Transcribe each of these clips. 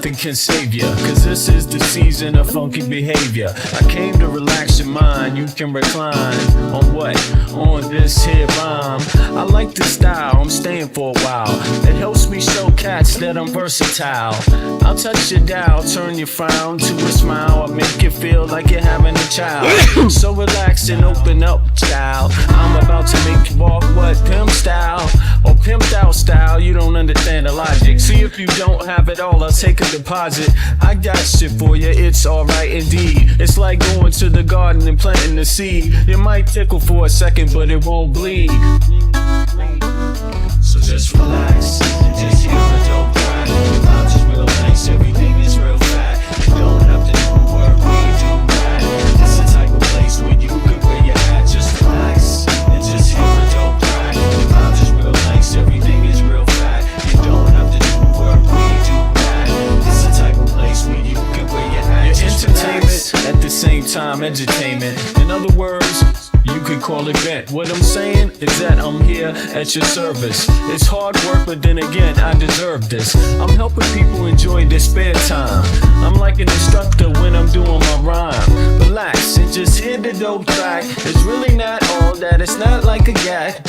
nothing can save ya, cause this is the season of funky behavior. I came to relax your mind, you can recline. On what? On this here rhyme. I like the style, I'm staying for a while. It helps me show cats that I'm versatile. I'll touch your dial, turn your frown to a smile. I'll make you feel like you're having a child. So relax and open up, child. I'm about to make you walk what? Pimp style or pimped out style. You don't understand the logic. See, if you don't have it all, I'll take a deposit. I got shit for you, it's alright indeed. It's like going to the garden and planting the seed. It might tickle for a second, but it won't bleed. So just relax, just hear a dope track. The vibes is real nice, everything is real fat. You don't have to do work, we do that. It's the type of place where you can wear your hat. Just relax and just hear a dope track. The vibes is real nice, everything is real fat. You don't have to do work, we do that. It's the type of place where you can wear your hat. Your entertainment at the same time, edutainment. In other words, you could call it bent. What I'm saying is that I'm here at your service. It's hard work, but then again, I deserve this. I'm helping people enjoy their spare time. I'm like an instructor when I'm doing my rhyme. Relax and just hear the dope track. It's really not all that, it's not like a gag.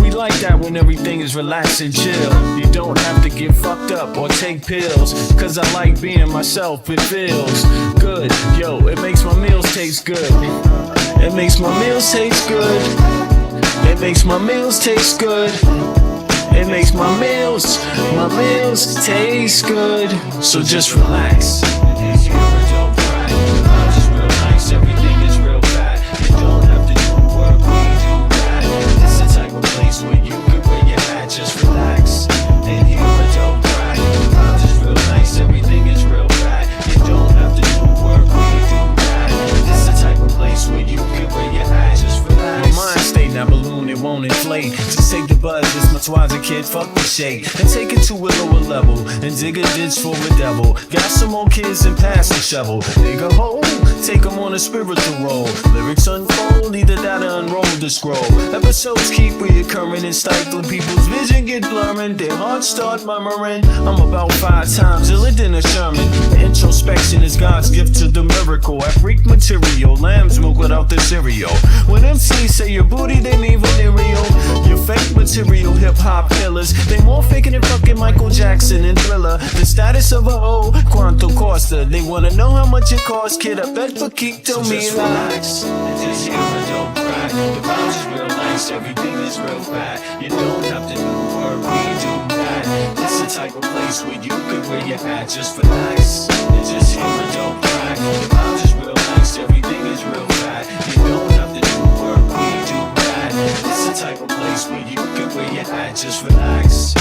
We like that when everything is relaxed and chill. You don't have to get fucked up or take pills, cause I like being myself, it feels good. Yo, it makes my meals taste good. It makes my meals taste good. It makes my meals taste good. It makes my meals taste good. So just relax. Here's your dope track. The vibes is real nice, everything is real fat. You don't have to do work, we do that. It's the type of place where you can wear your hat. Just relax and hear a dope track. The vibes is real nice, everything is real fat. You don't have to do work, we do that. It's the type of place where you can wear your hat. Just relax. My mind state, now balloon, it won't inflate. Just take the buzz, this much wiser kid, fuck the shade. And take it to a lower level, and dig a ditch for a devil. Got some more kids and pass the shovel. Dig a hole, take them on a spiritual roll. Lyrics unfold, either that or unroll the scroll. Episodes keep reoccurring and stifling. People's vision get blurring, their hearts start murmuring. I'm about 5 times iller than a Sherman. Introspection is God's gift to the miracle. I freak material, lamb's milk without the cereal. When MCs say your booty, they mean venereal. Your fake material hip-hop killers, they more faking than fucking Michael Jackson and Thriller. The status of a hoe, Quanto Costa. They wanna know how much it costs, kid, I bet for keep tell so me just relax and just hear a dope track. The vibes is real nice, everything is real fat. You don't have to do work, we do that. It's the type of place where you can wear your hat. Just relax and just hear a dope track. The vibes is real nice, everything is real fat. You don't have to do work, we do that. It's the type of place where you can wear your hat. Just relax.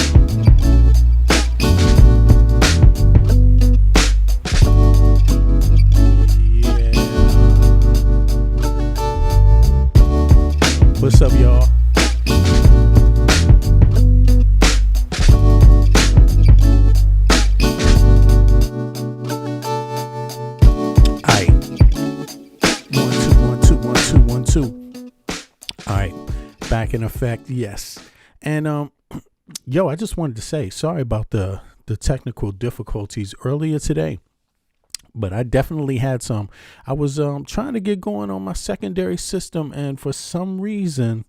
What's up, y'all? Alright. 1 2 1 2 1 2 1 2. Alright. Back in effect, yes. And yo, I just wanted to say sorry about the technical difficulties earlier today. But I definitely had some. I was trying to get going on my secondary system, and for some reason,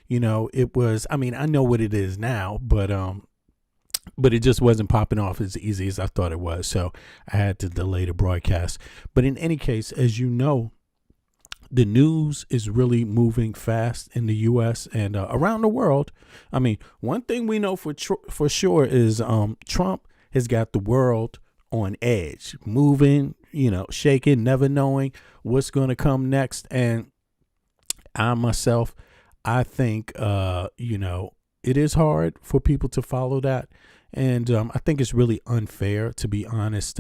it was. I mean, I know what it is now, but it just wasn't popping off as easy as I thought it was. So I had to delay the broadcast. But in any case, as you know, the news is really moving fast in the U.S. and around the world. I mean, one thing we know for sure is Trump has got the world on edge, moving, shaking, never knowing what's going to come next. And I think, it is hard for people to follow that. And I think it's really unfair, to be honest.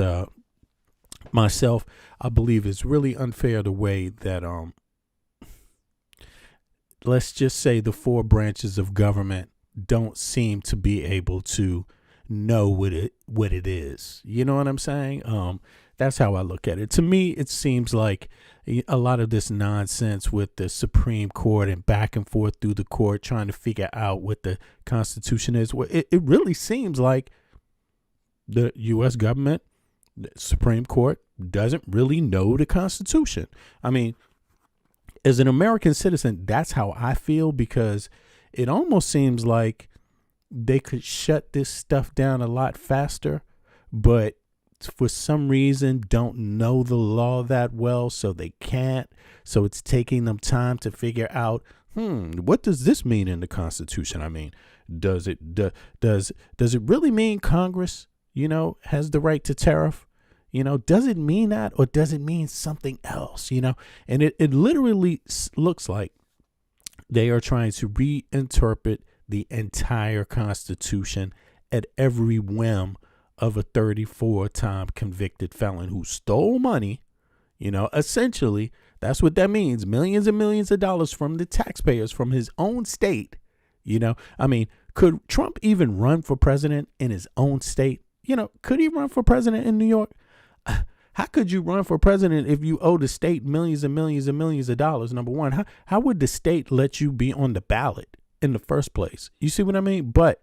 Myself, I believe it's really unfair the way that, let's just say the 4 branches of government don't seem to be able to know what it is. You know what I'm saying? That's how I look at it. To me, it seems like a lot of this nonsense with the Supreme Court and back and forth through the court trying to figure out what the Constitution is. Well, it really seems like the U.S. government The Supreme Court doesn't really know the Constitution. I mean, as an American citizen, that's how I feel, because it almost seems like they could shut this stuff down a lot faster, but for some reason don't know the law that well, so they can't. So it's taking them time to figure out, what does this mean in the Constitution? I mean, does it really mean Congress, has the right to tariff? Does it mean that, or does it mean something else? And it literally looks like they are trying to reinterpret the entire Constitution at every whim of a 34-time convicted felon who stole money. Essentially, that's what that means. Millions and millions of dollars from the taxpayers from his own state. I mean, could Trump even run for president in his own state? Could he run for president in New York? How could you run for president if you owe the state millions and millions and millions of dollars? Number one, how would the state let you be on the ballot in the first place? You see what I mean? But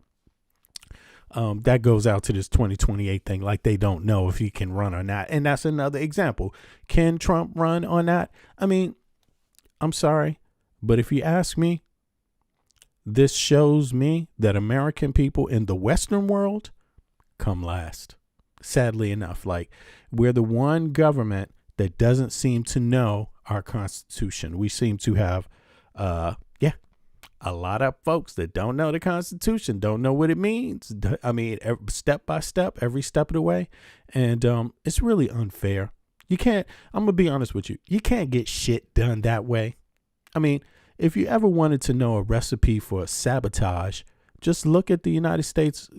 that goes out to this 2028 thing, like they don't know if he can run or not. And that's another example. Can Trump run or not? I mean, I'm sorry, but if you ask me, this shows me that American people in the Western world come last. Sadly enough, like, we're the one government that doesn't seem to know our Constitution. We seem to have, a lot of folks that don't know the Constitution, don't know what it means. I mean, step by step, every step of the way. And it's really unfair. I'm going to be honest with you. You can't get shit done that way. I mean, if you ever wanted to know a recipe for sabotage, just look at the United States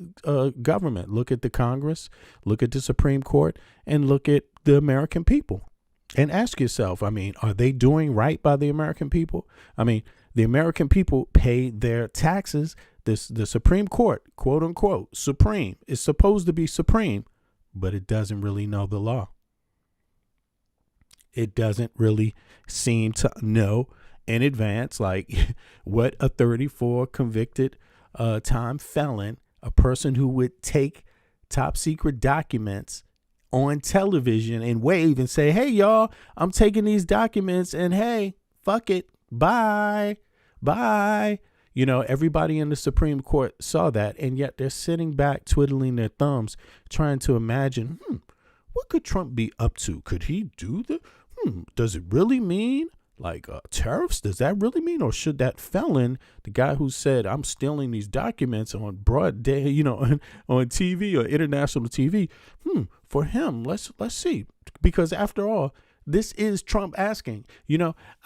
government, look at the Congress, look at the Supreme Court, and look at the American people. And ask yourself, I mean, are they doing right by the American people? I mean, the American people pay their taxes. The Supreme Court, quote unquote, supreme, is supposed to be supreme, but it doesn't really know the law. It doesn't really seem to know in advance, like, what a 34 convicted time felon, a person who would take top secret documents on television and wave and say, hey, y'all, I'm taking these documents, and hey, fuck it. Bye. Everybody in the Supreme Court saw that, and yet they're sitting back twiddling their thumbs trying to imagine, what could Trump be up to? Could he do does it really mean like tariffs? Does that really mean? Or should that felon, the guy who said, I'm stealing these documents on broad day, on TV or international TV, for him, let's see. Because after all, this is Trump asking.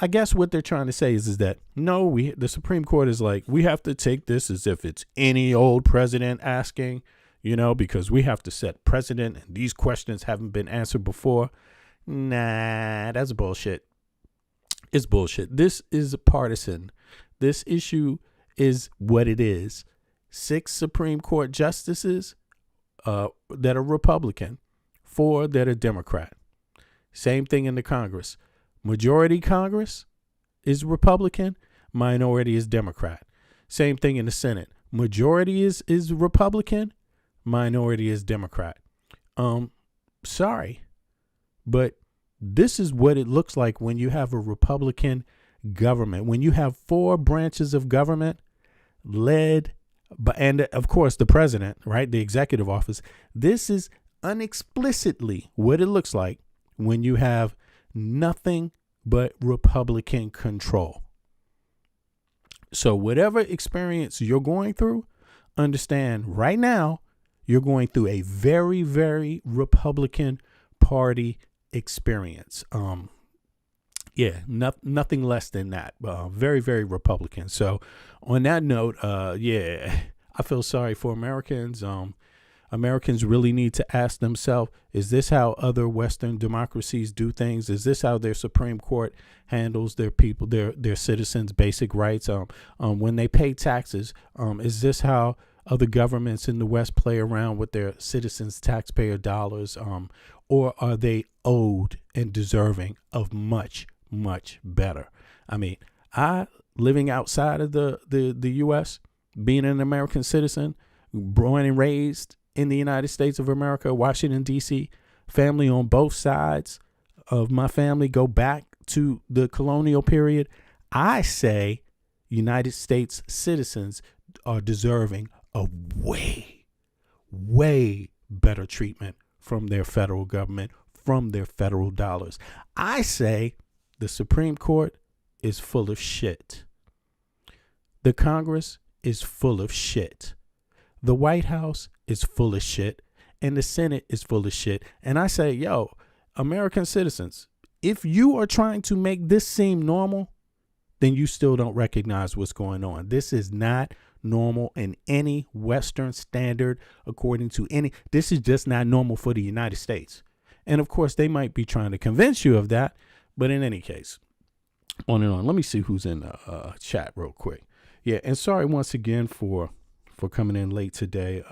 I guess what they're trying to say is that, no, the Supreme Court is like, we have to take this as if it's any old president asking, because we have to set precedent, and these questions haven't been answered before. Nah, that's bullshit. It's bullshit. This is partisan. This issue is what it is. 6 Supreme Court justices that are Republican, 4 that are Democrat. Same thing in the Congress. Majority Congress is Republican, minority is Democrat. Same thing in the Senate. Majority is Republican, minority is Democrat. Sorry, but this is what it looks like when you have a Republican government, when you have 4 branches of government led by, and of course the president, right? The executive office. This is unexplicitly what it looks like when you have nothing but Republican control. So whatever experience you're going through, understand right now, you're going through a very, very Republican Party experience. Nothing less than that. Very, very Republican. So on that note, I feel sorry for Americans. Americans really need to ask themselves, is this how other Western democracies do things? Is this how their Supreme Court handles their people, their citizens' basic rights? When they pay taxes, is this how other governments in the West play around with their citizens' taxpayer dollars? Or are they owed and deserving of much, much better? I mean, living outside of the U.S., being an American citizen, born and raised in the United States of America, Washington, D.C., family on both sides of my family go back to the colonial period, I say United States citizens are deserving of way, way better treatment from their federal government, from their federal dollars. I say the Supreme Court is full of shit. The Congress is full of shit. The White House is full of shit. And the Senate is full of shit. And I say, yo, American citizens, if you are trying to make this seem normal, then you still don't recognize what's going on. This is not normal in any Western standard, according to any. This is just not normal for the United States. And of course, they might be trying to convince you of that. But in any case, on and on. Let me see who's in the chat real quick. Yeah, and sorry once again for coming in late today.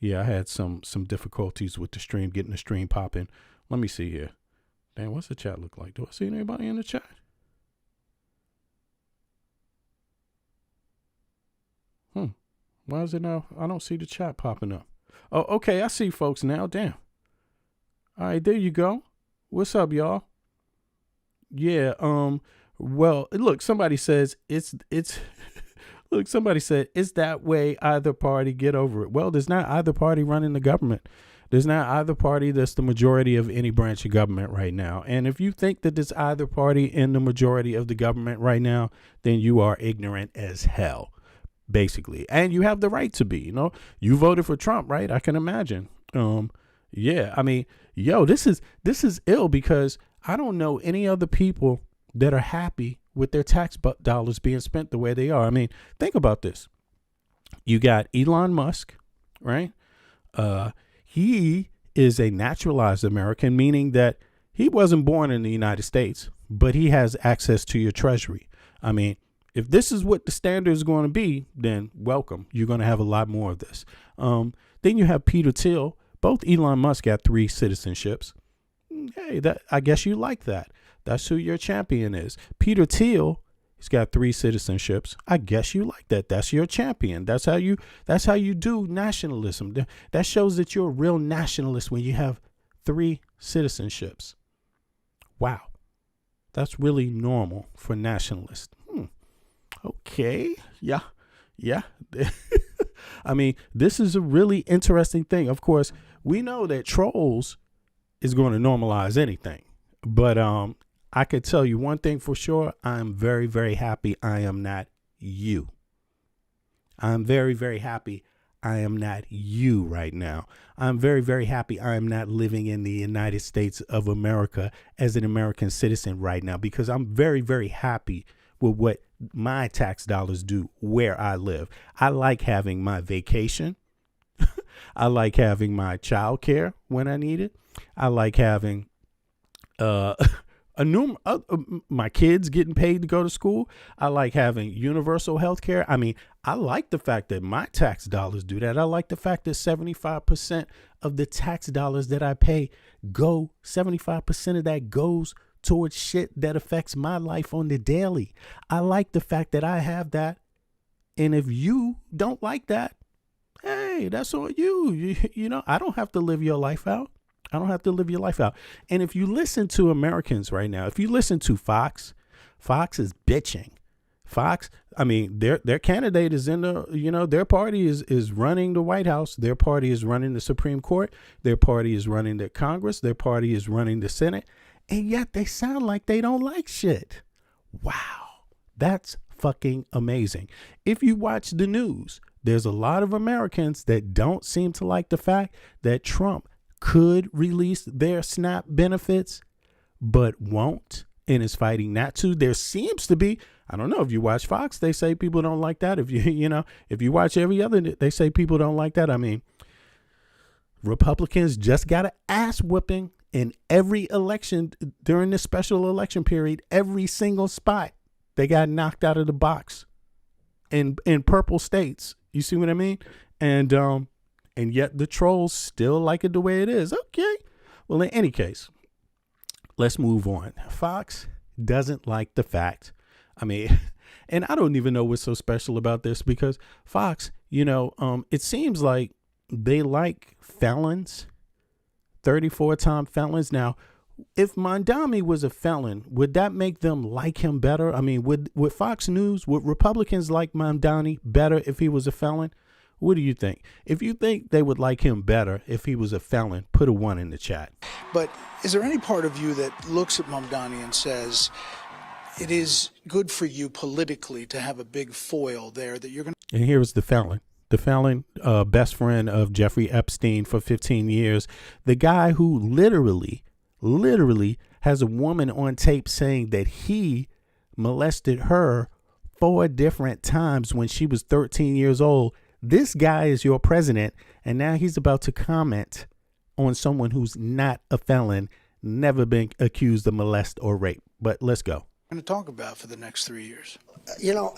Yeah, I had some difficulties with the stream, getting the stream popping. Let me see here. Damn, what's the chat look like? Do I see anybody in the chat? Why is it now? I don't see the chat popping up. Oh, okay, I see folks now. Damn. All right, there you go. What's up, y'all? Yeah, well, look, somebody says it's look, somebody said it's that way, either party, get over it. Well, there's not either party running the government. There's not either party that's the majority of any branch of government right now. And if you think that there's either party in the majority of the government right now, then you are ignorant as hell, basically. And you have the right to be, you know. You voted for Trump, right? I can imagine. Yeah, I mean, yo, this is ill, because I don't know any other people that are happy with their tax dollars being spent the way they are. I mean, think about this. You got Elon Musk, right? He is a naturalized American, meaning that he wasn't born in the United States, but he has access to your treasury. I mean, if this is what the standard is going to be, then welcome. You're going to have a lot more of this. Then you have Peter Thiel. Both Elon Musk got 3 citizenships. Hey, I guess you like that. That's who your champion is. Peter Thiel, he's got 3 citizenships. I guess you like that. That's your champion. That's how you do nationalism. That shows that you're a real nationalist when you have 3 citizenships. Wow. That's really normal for nationalists. Okay. Yeah. I mean, this is a really interesting thing. Of course, we know that trolls is going to normalize anything. But I could tell you one thing for sure. I'm very, very happy I am not you. I'm very, very happy I am not you right now. I'm very, very happy I am not living in the United States of America as an American citizen right now, because I'm very, very happy with what my tax dollars do where I live. I like having my vacation. I like having my child care when I need it. I like having my kids getting paid to go to school. I like having universal health care. I mean, I like the fact that my tax dollars do that. I like the fact that 75% of the tax dollars that I pay 75% of that goes towards shit that affects my life on the daily. I like the fact that I have that. And if you don't like that, hey, that's on you. You know, I don't have to live your life out. I don't have to live your life out. And if you listen to Americans right now, if you listen to Fox is bitching. Fox, I mean, their candidate is in the, you know, their party is running the White House. Their party is running the Supreme Court. Their party is running the Congress. Their party is running the Senate. And yet they sound like they don't like shit. Wow. That's fucking amazing. If you watch the news, there's a lot of Americans that don't seem to like the fact that Trump could release their SNAP benefits, but won't, and is fighting not to. There seems to be, I don't know, if you watch Fox, they say people don't like that. If if you watch every other, they say people don't like that. I mean, Republicans just got an ass whooping in every election during this special election period. Every single spot, they got knocked out of the box in purple states. You see what I mean? And yet the trolls still like it the way it is. Okay. Well, in any case, let's move on. Fox doesn't like the fact. I mean, and I don't even know what's so special about this, because Fox, it seems like they like felons 34-time felons. Now, if Mamdani was a felon, would that make them like him better? I mean, would Fox News, would Republicans like Mamdani better if he was a felon? What do you think? If you think they would like him better if he was a felon, put a 1 in the chat. But is there any part of you that looks at Mamdani and says it is good for you politically to have a big foil there that you're going to... And here's the felon. The felon, best friend of Jeffrey Epstein for 15 years. The guy who literally has a woman on tape saying that he molested her 4 different times when she was 13 years old. This guy is your president, and now he's about to comment on someone who's not a felon, never been accused of molest or rape. But let's go. going to talk about for the next 3 years? You know,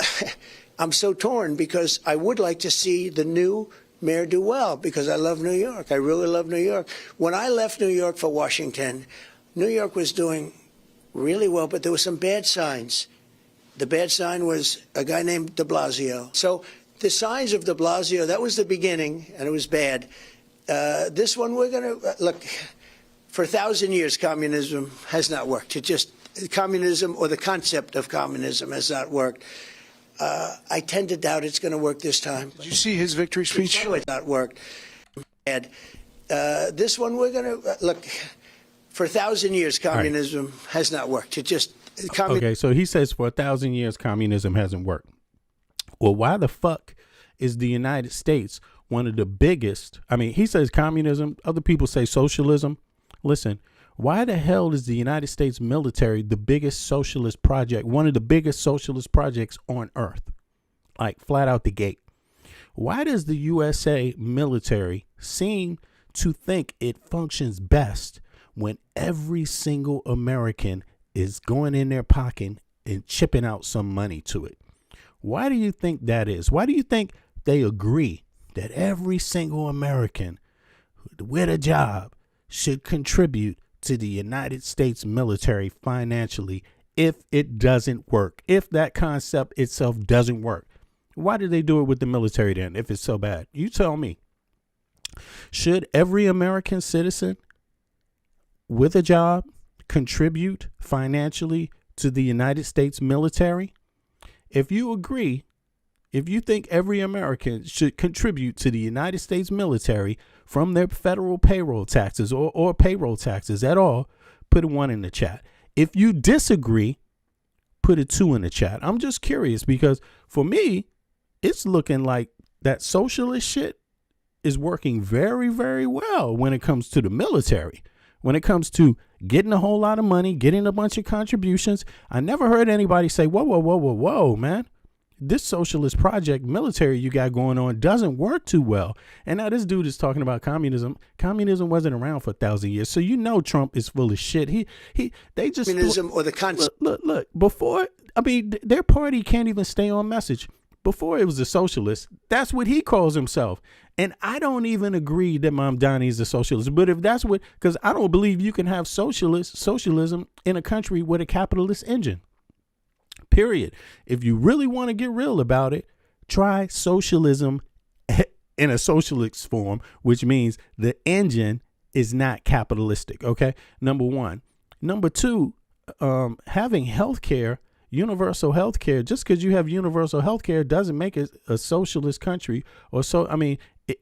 I'm so torn because I would like to see the new mayor do well because I love New York. I really love New York. When I left New York for Washington, New York was doing really well, but there were some bad signs. The bad sign was a guy named de Blasio. So the signs of de Blasio, that was the beginning, and it was bad. This one, we're going to, look, for 1,000 years, communism has not worked. Communism or the concept of communism has not worked. I tend to doubt it's going to work this time. Did you see his victory speech? It's not worked. And this one, we're going to, look, for 1,000 years, communism has not worked. Okay, so he says for 1,000 years, communism hasn't worked. Well, why the fuck is the United States one of the biggest? I mean, he says communism. Other people say socialism. Listen, why the hell is the United States military the biggest socialist project, one of the biggest socialist projects on earth? Like flat out the gate. Why does the USA military seem to think it functions best when every single American is going in their pocket and chipping out some money to it? Why do you think that is? Why do you think they agree that every single American with a job should contribute to the United States military financially if it doesn't work, if that concept itself doesn't work? Why do they do it with the military then if it's so bad? You tell me. Should every American citizen with a job contribute financially to the United States military? If you agree, if you think every American should contribute to the United States military from their federal payroll taxes or payroll taxes at all, put a 1 in the chat. If you disagree, put a 2 in the chat. I'm just curious because for me, it's looking like that socialist shit is working very, very well when it comes to the military. When it comes to getting a whole lot of money, getting a bunch of contributions, I never heard anybody say, whoa, man. This socialist project military you got going on doesn't work too well. And now this dude is talking about communism. Communism wasn't around for 1,000 years. So you know Trump is full of shit. They just communism or the concept. Look, before, I mean, their party can't even stay on message. Before it was a socialist, that's what he calls himself. And I don't even agree that Mamdani is a socialist. But if that's what, because I don't believe you can have socialism in a country with a capitalist engine. Period. If you really want to get real about it, try socialism in a socialist form, which means the engine is not capitalistic. Okay. Number one. Number two, having healthcare, universal healthcare, just because you have universal healthcare doesn't make it a socialist country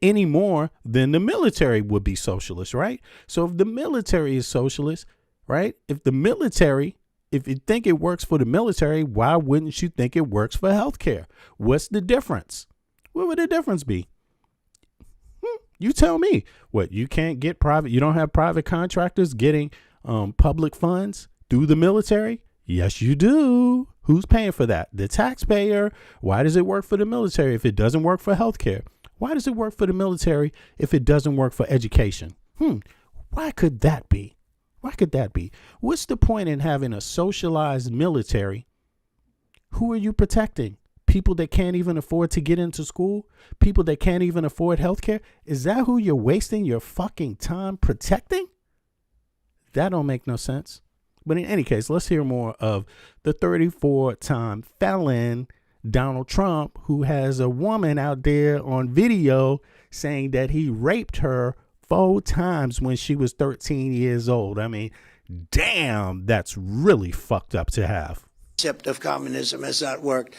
any more than the military would be socialist, right? So if the military is socialist, right? If you think it works for the military, why wouldn't you think it works for healthcare? What's the difference? What would the difference be? You tell me. What, you can't get private? You don't have private contractors getting public funds through the military? Yes, you do. Who's paying for that? The taxpayer. Why does it work for the military if it doesn't work for healthcare? Why does it work for the military if it doesn't work for education? Why could that be? Why could that be? What's the point in having a socialized military? Who are you protecting? People that can't even afford to get into school? People that can't even afford healthcare? Is that who you're wasting your fucking time protecting? That don't make no sense. But in any case, let's hear more of the 34-time felon, Donald Trump, who has a woman out there on video saying that he raped her 4 times when she was 13 years old. I mean, damn, that's really fucked up to have. Concept of communism has not worked.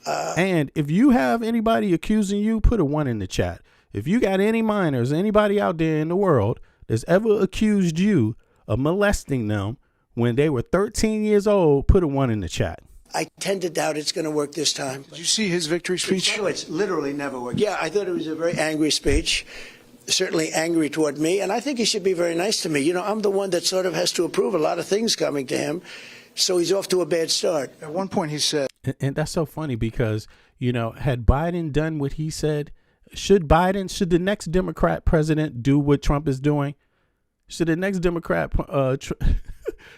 And if you have anybody accusing you, put a 1 in the chat. If you got any minors, anybody out there in the world that's ever accused you of molesting them when they were 13 years old, put a 1 in the chat. I tend to doubt it's going to work this time. Did you see his victory speech? It's literally never worked. Yeah, I thought it was a very angry speech, certainly angry toward me, and I think he should be very nice to me. You know, I'm the one that sort of has to approve a lot of things coming to him, so he's off to a bad start. At one point he said, And that's so funny because, you know, had Biden done what he said, should the next Democrat president do what Trump is doing? Should the next Democrat,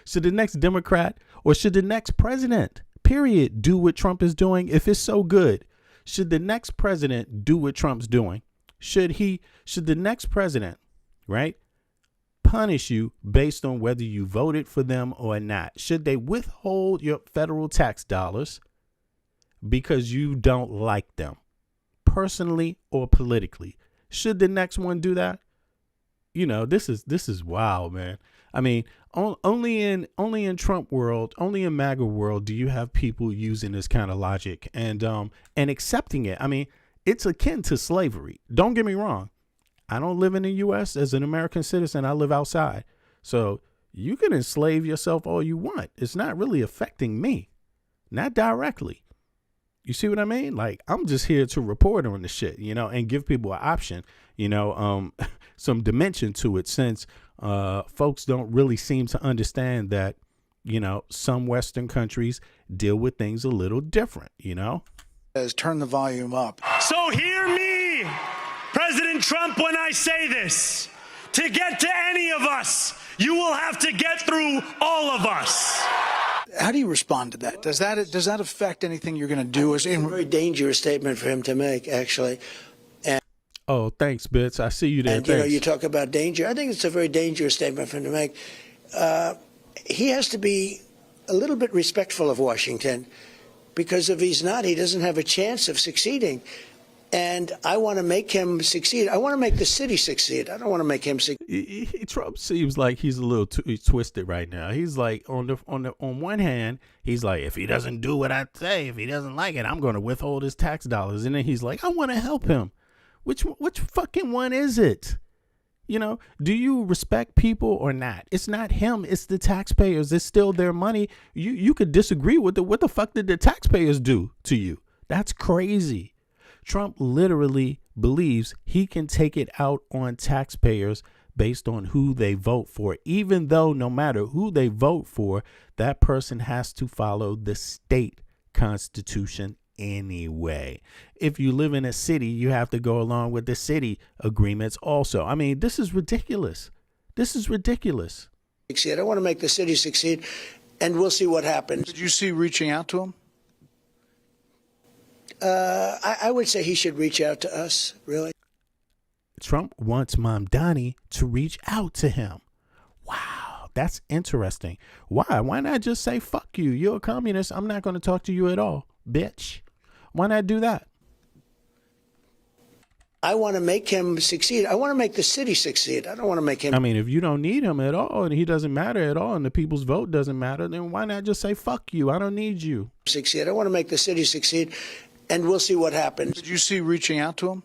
should the next Democrat or should the next president, period, do what Trump is doing? If it's so good, should the next president do what Trump's doing? Should the next president, right, punish you based on whether you voted for them or not? Should they withhold your federal tax dollars because you don't like them personally or politically? Should the next one do that? You know, this is wild, man. I mean, only in Trump world, only in MAGA world do you have people using this kind of logic and accepting it. I mean, it's akin to slavery. Don't get me wrong. I don't live in the U.S. as an American citizen. I live outside. So you can enslave yourself all you want. It's not really affecting me, not directly. You see what I mean? Like, I'm just here to report on the shit, you know, and give people an option, you know, some dimension to it, since folks don't really seem to understand that, you know, some Western countries deal with things a little different, you know. "As turn the volume up." So hear me, President Trump, when I say this. To get to any of us, you will have to get through all of us. How do you respond to that? Does that affect anything you're going to do? It's a very dangerous statement for him to make, actually. Oh, thanks, Bits. I see you there. And, you know, you talk about danger. I think it's a very dangerous statement for him to make. He has to be a little bit respectful of Washington, because if he's not, he doesn't have a chance of succeeding. And I want to make him succeed. I want to make the city succeed. I don't want to make him succeed. Trump seems like he's a little twisted right now. He's like, on one hand, he's like, if he doesn't do what I say, if he doesn't like it, I'm going to withhold his tax dollars. And then he's like, I want to help him. Which fucking one is it? You know, do you respect people or not? It's not him. It's the taxpayers. It's still their money. You could disagree with it. What the fuck did the taxpayers do to you? That's crazy. Trump literally believes he can take it out on taxpayers based on who they vote for, even though no matter who they vote for, that person has to follow the state constitution anyway. If you live in a city, you have to go along with the city agreements also. I mean, this is ridiculous. This is ridiculous. I want to make the city succeed, and we'll see what happens. Did you see reaching out to him? I would say he should reach out to us, really. Trump wants Mamdani to reach out to him. Wow, that's interesting. Why? Why not just say, fuck you, you're a communist, I'm not going to talk to you at all, bitch? Why not do that? I want to make him succeed. I want to make the city succeed. I don't want to make him. I mean, if you don't need him at all and he doesn't matter at all and the people's vote doesn't matter, then why not just say, fuck you, I don't need you? Succeed. I want to make the city succeed, and we'll see what happens. Did you see reaching out to him?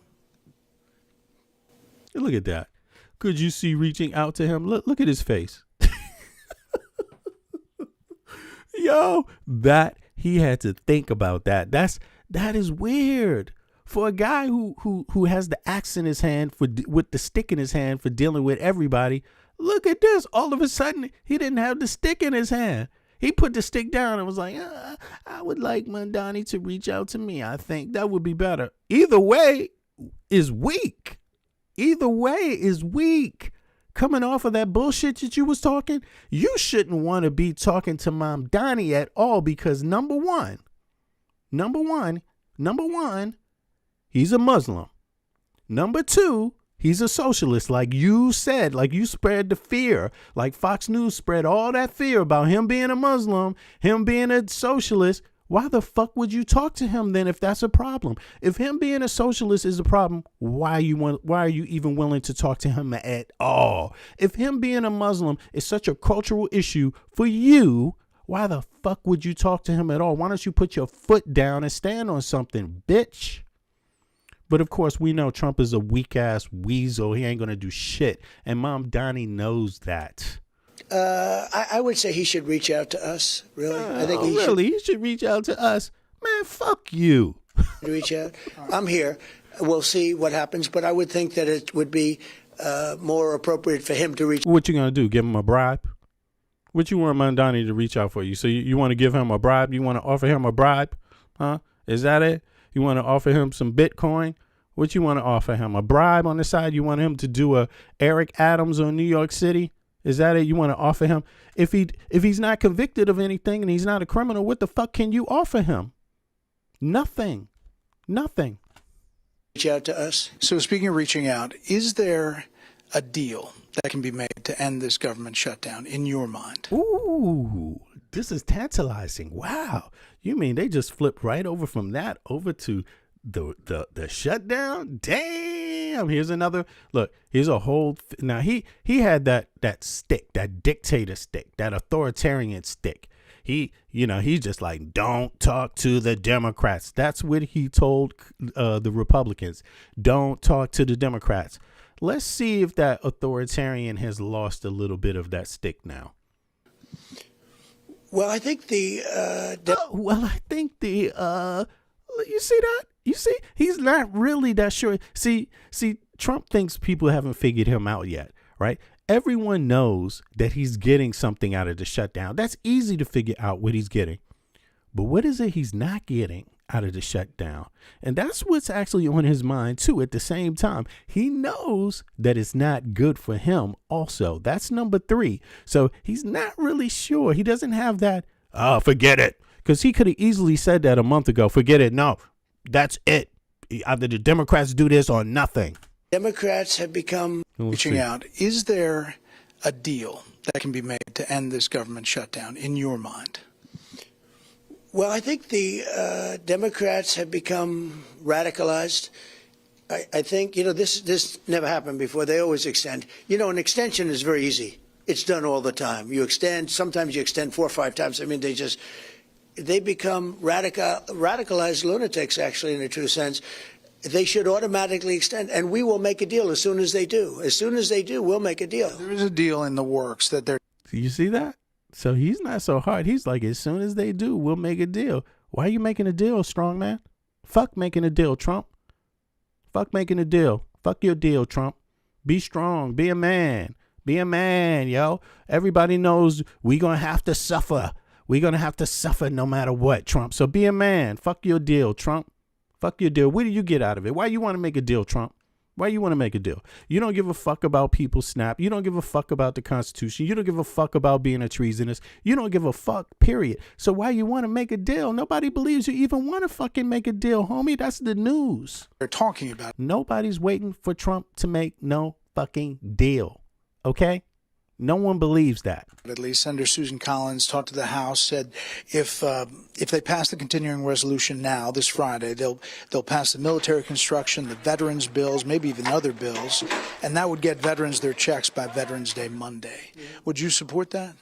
Look at that. Could you see reaching out to him? Look at his face. Yo, that he had to think about that. That is weird for a guy who has the axe in his hand with the stick in his hand for dealing with everybody. Look at this. All of a sudden, he didn't have the stick in his hand. He put the stick down and was like, I would like Mamdani to reach out to me. I think that would be better. Either way is weak. Either way is weak. Coming off of that bullshit that you was talking, you shouldn't want to be talking to Mamdani at all, because number one, he's a Muslim. Number two, he's a socialist, like you said, like you spread the fear, like Fox News spread all that fear about him being a Muslim, him being a socialist. Why the fuck would you talk to him then if that's a problem? If him being a socialist is a problem, why are you even willing to talk to him at all? If him being a Muslim is such a cultural issue for you, why the fuck would you talk to him at all? Why don't you put your foot down and stand on something, bitch? But of course, we know Trump is a weak ass weasel. He ain't gonna do shit. And Mom Donnie knows that. I would say he should reach out to us. Really, I think He should reach out to us. Man, fuck you. reach out. I'm here. We'll see what happens, but I would think that it would be more appropriate for him to reach. What you gonna do? Give him a bribe? What you want Mondani to reach out for you? So you want to give him a bribe? You want to offer him a bribe? Huh? Is that it? You want to offer him some Bitcoin? What you want to offer him? A bribe on the side? You want him to do a Eric Adams on New York City? Is that it? You want to offer him? If he's not convicted of anything and he's not a criminal, what the fuck can you offer him? Nothing. Nothing. Reach out to us. So speaking of reaching out, is there a deal that can be made to end this government shutdown in your mind? Ooh, this is tantalizing. Wow. You mean they just flipped right over from that over to the shutdown? Damn. Here's another look. Here's a whole now he had that stick, that dictator stick, that authoritarian stick. He's just like, don't talk to the Democrats. That's what he told the Republicans. Don't talk to the Democrats. Let's see if that authoritarian has lost a little bit of that stick now. Well, I think you see that? You see, he's not really that sure. See, Trump thinks people haven't figured him out yet, right? Everyone knows that he's getting something out of the shutdown. That's easy to figure out what he's getting. But what is it he's not getting out of the shutdown? And that's what's actually on his mind, too, at the same time. He knows that it's not good for him also. That's number 3. So he's not really sure. He doesn't have that, forget it. Because he could have easily said that a month ago. Forget it. No, that's it. Either the Democrats do this or nothing. Democrats have become Reaching out, is there a deal that can be made to end this government shutdown in your mind? Well, I think the Democrats have become radicalized. I think, this never happened before. They always extend. An extension is very easy. It's done all the time. You extend, sometimes you extend 4 or 5 times. I mean, they become radicalized lunatics, actually, in a true sense. They should automatically extend, and we will make a deal as soon as they do. As soon as they do, we'll make a deal. There is a deal in the works that they're. You see that? So he's not so hard. He's like, as soon as they do, we'll make a deal. Why are you making a deal, strong man? Fuck making a deal, Trump. Fuck making a deal. Fuck your deal, Trump. Be strong. Be a man. Be a man, yo. Everybody knows we're going to have to suffer. We're going to have to suffer no matter what, Trump. So be a man. Fuck your deal, Trump. Fuck your deal. What do you get out of it? Why you want to make a deal, Trump? Why you want to make a deal? You don't give a fuck about people snap. You don't give a fuck about the Constitution. You don't give a fuck about being a treasonous. You don't give a fuck, period. So why you want to make a deal? Nobody believes you even want to fucking make a deal, homie. That's the news. They're talking about. Nobody's waiting for Trump to make no fucking deal. Okay? No one believes that. At least Senator Susan Collins talked to the House, said if they pass the continuing resolution now, this Friday, they'll pass the military construction, the veterans bills, maybe even other bills, and that would get veterans their checks by Veterans Day Monday. Would you support that?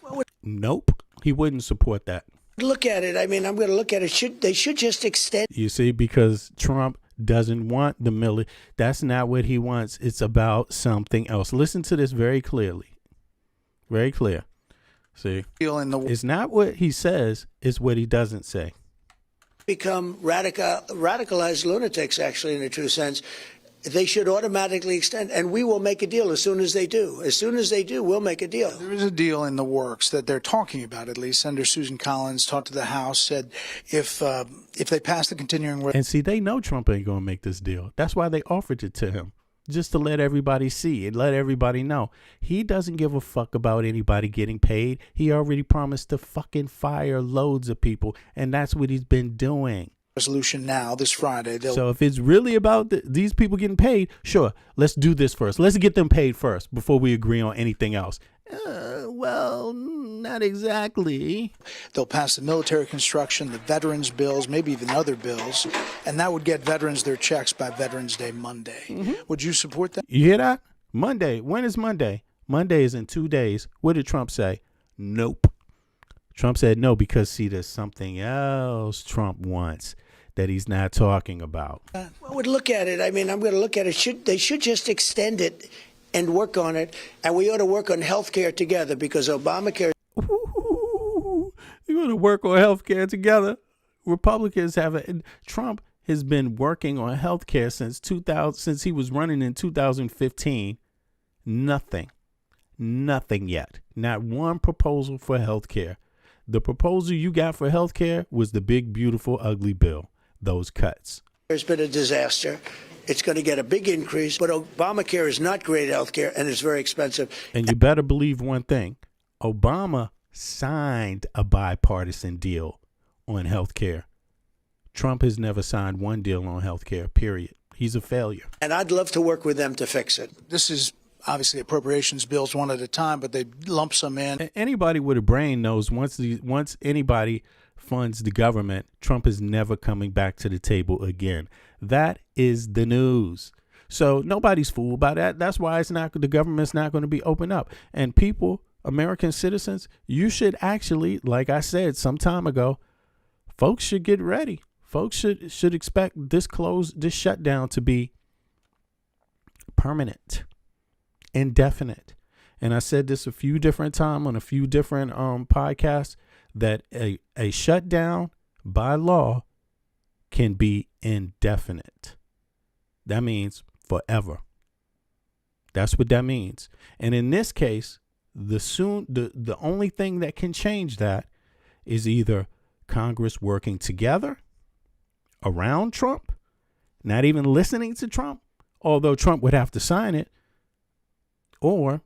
Nope. He wouldn't support that. Look at it. I mean, I'm going to look at it. They should just extend. You see, because Trump doesn't want the military. That's not what he wants. It's about something else. Listen to this very clearly. Very clear. See, it's not what he says, it's what he doesn't say. Become radicalized lunatics, actually, in a true sense. They should automatically extend, and we will make a deal as soon as they do. As soon as they do, we'll make a deal. There is a deal in the works that they're talking about. At least Senator Susan Collins talked to the House, said if they pass the continuing and see, they know Trump ain't gonna make this deal. That's why they offered it to him. Just to let everybody see and let everybody know. He doesn't give a fuck about anybody getting paid. He already promised to fucking fire loads of people, and that's what he's been doing. Resolution now, this Friday. So if it's really about these people getting paid, sure, let's do this first. Let's get them paid first before we agree on anything else. Well, not exactly. They'll pass the military construction, the veterans bills, maybe even other bills, and that would get veterans their checks by Veterans Day Monday. Would you support that? You hear that? Monday. When is Monday? Monday is in 2 days. What did Trump say? Nope. Trump said no because, see, there's something else Trump wants that he's not talking about. I would look at it. I mean, I'm going to look at it. They should just extend it and work on it. And we ought to work on health care together because Obamacare. Ooh, you're going to work on health care together. Republicans Trump has been working on health care since he was running in 2015. Nothing yet. Not one proposal for health care. The proposal you got for health care was the big, beautiful, ugly bill. Those cuts. It's been a disaster. It's going to get a big increase, but Obamacare is not great health care, and it's very expensive. And you better believe one thing. Obama signed a bipartisan deal on health care. Trump has never signed one deal on health care, period. He's a failure. And I'd love to work with them to fix it. This is obviously appropriations bills one at a time, but they lump some in. Anybody with a brain knows once anybody funds the government, Trump is never coming back to the table again. That is the news. So nobody's fooled by that. That's why the government's not going to be open up. And people, American citizens, you should actually, like I said some time ago, folks should get ready. Folks should expect this shutdown to be permanent, indefinite. And I said this a few different times on a few different podcasts, that a shutdown by law can be indefinite. That means forever. That's what that means. And in this case, the only thing that can change that is either Congress working together around Trump, not even listening to Trump, although Trump would have to sign it, or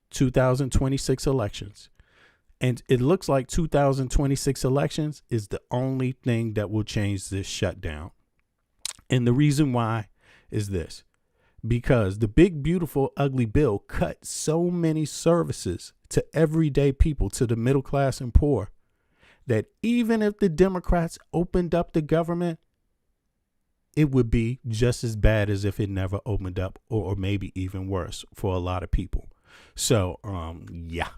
2026 elections. And it looks like 2026 elections is the only thing that will change this shutdown. And the reason why is this: because the big, beautiful, ugly bill cut so many services to everyday people, to the middle class and poor, that even if the Democrats opened up the government, it would be just as bad as if it never opened up, or maybe even worse for a lot of people. So, yeah.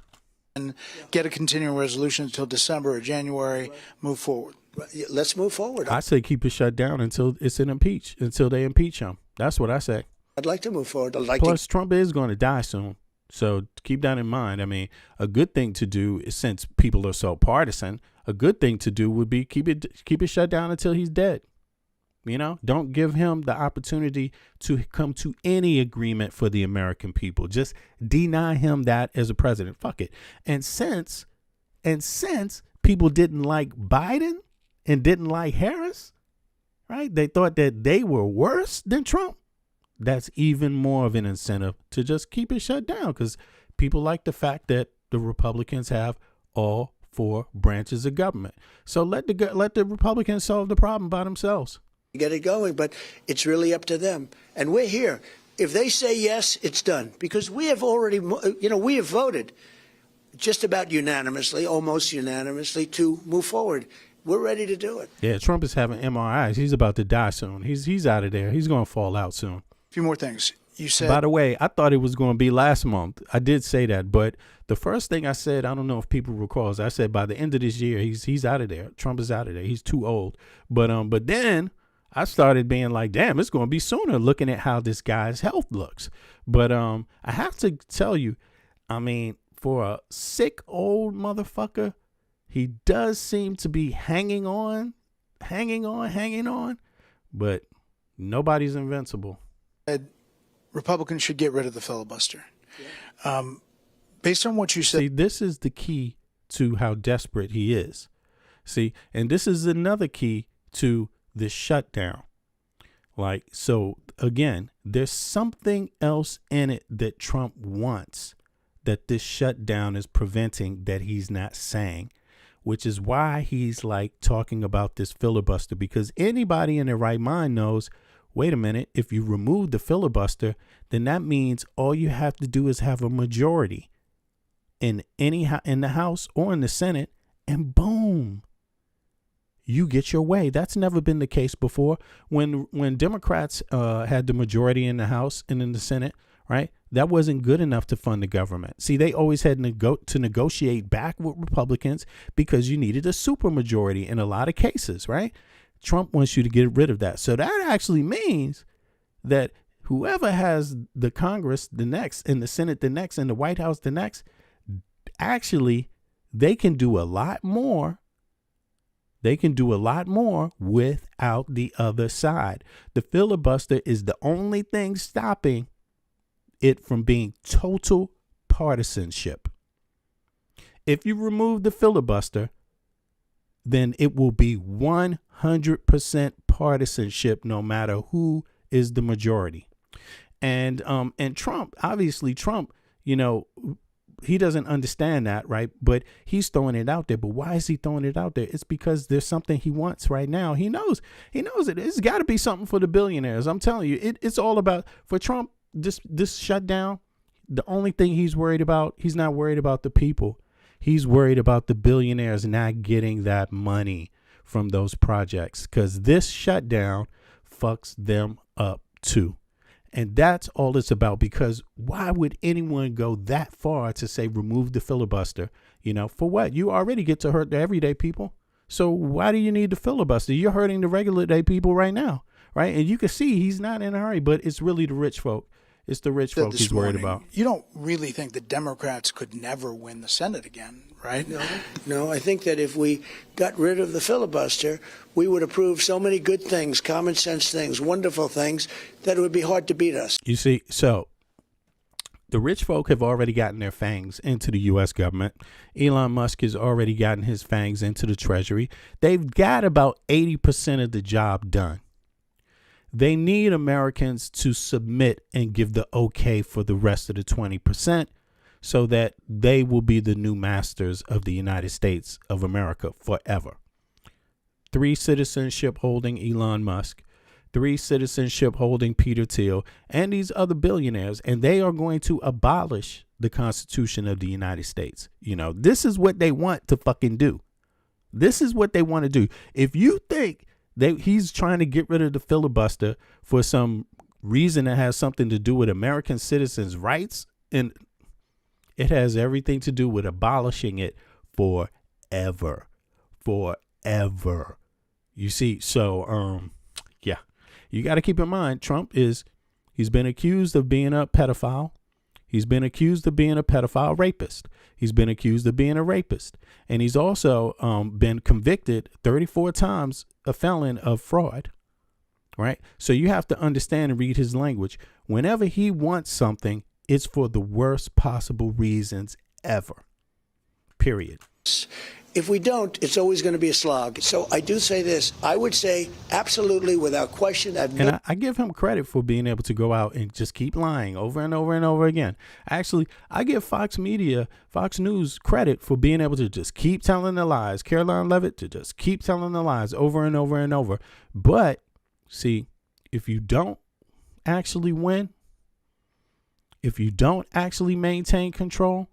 And get a continuing resolution until December or January, move forward. Let's move forward. I say keep it shut down until they impeach him. That's what I say. I'd like to move forward. Plus, Trump is going to die soon. So keep that in mind. I mean, a good thing to do is, since people are so partisan, a good thing to do would be keep it shut down until he's dead. You know, don't give him the opportunity to come to any agreement for the American people. Just deny him that as a president. Fuck it. And since people didn't like Biden and didn't like Harris, right? They thought that they were worse than Trump. That's even more of an incentive to just keep it shut down, because people like the fact that the Republicans have all 4 branches of government. So let the Republicans solve the problem by themselves. Get it going, but it's really up to them. And we're here. If they say yes, it's done, because we have already, we have voted just about unanimously, almost unanimously, to move forward. We're ready to do it. Yeah, Trump is having MRIs. He's about to die soon. He's out of there. He's going to fall out soon. A few more things. You said, by the way, I thought it was going to be last month. I did say that, but the first thing I said, I don't know if people recall, is I said by the end of this year, he's out of there. Trump is out of there. He's too old. But then I started being like, damn, it's going to be sooner, looking at how this guy's health looks. But I have to tell you, I mean, for a sick old motherfucker, he does seem to be hanging on. But nobody's invincible. Republicans should get rid of the filibuster. Based on what you said. See, this is the key to how desperate he is. See, and this is another key to this shutdown. Like, so again, there's something else in it that Trump wants that this shutdown is preventing, that he's not saying, which is why he's like talking about this filibuster, because anybody in their right mind knows, wait a minute, if you remove the filibuster, then that means all you have to do is have a majority. in the House or in the Senate, and boom, you get your way. That's never been the case before. When Democrats had the majority in the House and in the Senate, right? That wasn't good enough to fund the government. See, they always had to negotiate back with Republicans because you needed a supermajority in a lot of cases, right? Trump wants you to get rid of that. So that actually means that whoever has the Congress the next, and the Senate the next, and the White House the next, actually, they can do a lot more. They can do a lot more without the other side. The filibuster is the only thing stopping it from being total partisanship. If you remove the filibuster, then it will be 100% partisanship, no matter who is the majority. And Trump, obviously Trump, you know, he doesn't understand that, right? But he's throwing it out there. But why is he throwing it out there? It's because there's something he wants right now. He knows it. It's got to be something for the billionaires. I'm telling you, it's all about, for Trump, this shutdown. The only thing he's worried about, he's not worried about the people. He's worried about the billionaires not getting that money from those projects, because this shutdown fucks them up too. And that's all it's about, because why would anyone go that far to say remove the filibuster? You know, for what? You already get to hurt the everyday people. So why do you need the filibuster? You're hurting the regular day people right now, right? And you can see he's not in a hurry, but it's really the rich folk. It's the rich folk he's worried about. You don't really think the Democrats could never win the Senate again, right? No, I think that if we got rid of the filibuster, we would approve so many good things, common sense things, wonderful things, that it would be hard to beat us. You see, so the rich folk have already gotten their fangs into the U.S. government. Elon Musk has already gotten his fangs into the Treasury. They've got about 80% of the job done. They need Americans to submit and give the okay for the rest of the 20%, so that they will be the new masters of the United States of America forever. 3 citizenship holding Elon Musk, 3 citizenship holding Peter Thiel, and these other billionaires, and they are going to abolish the Constitution of the United States. You know, this is what they want to fucking do. This is what they want to do. If you think he's trying to get rid of the filibuster for some reason that has something to do with American citizens' rights, and it has everything to do with abolishing it forever. You see, so yeah, you got to keep in mind, he's been accused of being a pedophile. He's been accused of being a pedophile rapist. He's been accused of being a rapist. And he's also been convicted 34 times, a felon, of fraud. Right? So you have to understand and read his language. Whenever he wants something, it's for the worst possible reasons ever. Period. If we don't, it's always going to be a slog. So I do say this. I would say absolutely, without question. I give him credit for being able to go out and just keep lying over and over and over again. Actually, I give Fox News credit for being able to just keep telling the lies. Caroline Leavitt to just keep telling the lies over and over and over. But see, if you don't actually win, if you don't actually maintain control,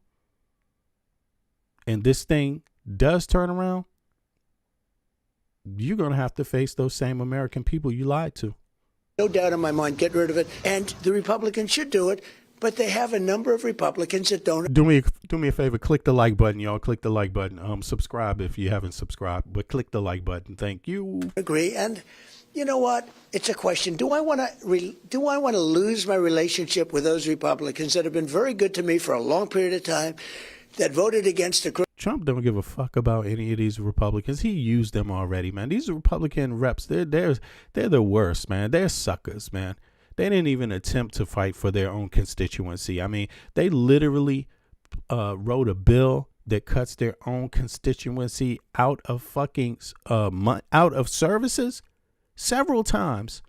and this thing does turn around, you're going to have to face those same American people you lied to. No doubt in my mind, get rid of it. And the Republicans should do it. But they have a number of Republicans that don't. Do me a favor. Click the like button, y'all. Click the like button. Subscribe if you haven't subscribed. But click the like button. Thank you. Agree. And you know what? It's a question. Do I want to lose my relationship with those Republicans that have been very good to me for a long period of time, that voted against the... Trump don't give a fuck about any of these Republicans. He used them already, man. These Republican reps, they're the worst, man. They're suckers, man. They didn't even attempt to fight for their own constituency. I mean, they literally wrote a bill that cuts their own constituency out of fucking out of services several times.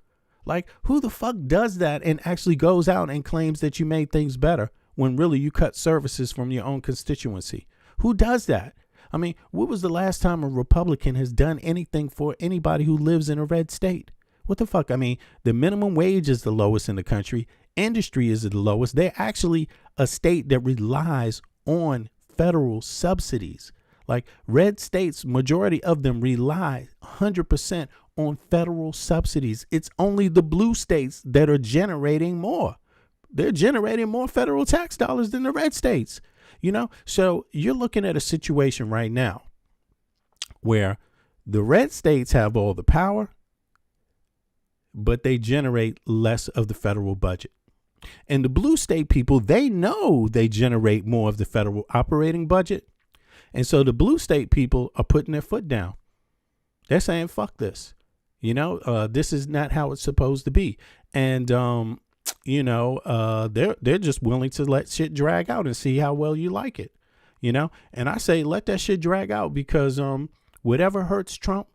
Like, who the fuck does that and actually goes out and claims that you made things better when really you cut services from your own constituency? Who does that? I mean, when was the last time a Republican has done anything for anybody who lives in a red state? What the fuck? I mean, the minimum wage is the lowest in the country. Industry is the lowest. They're actually a state that relies on federal subsidies. Like red states, majority of them rely 100% on federal subsidies. It's only the blue states that are generating more. They're generating more federal tax dollars than the red states, you know? So you're looking at a situation right now where the red states have all the power, but they generate less of the federal budget. And the blue state people, they know they generate more of the federal operating budget. And so the blue state people are putting their foot down. They're saying, fuck this. You know, this is not how it's supposed to be. And, they're just willing to let shit drag out and see how well you like it, you know? And I say, let that shit drag out because whatever hurts Trump,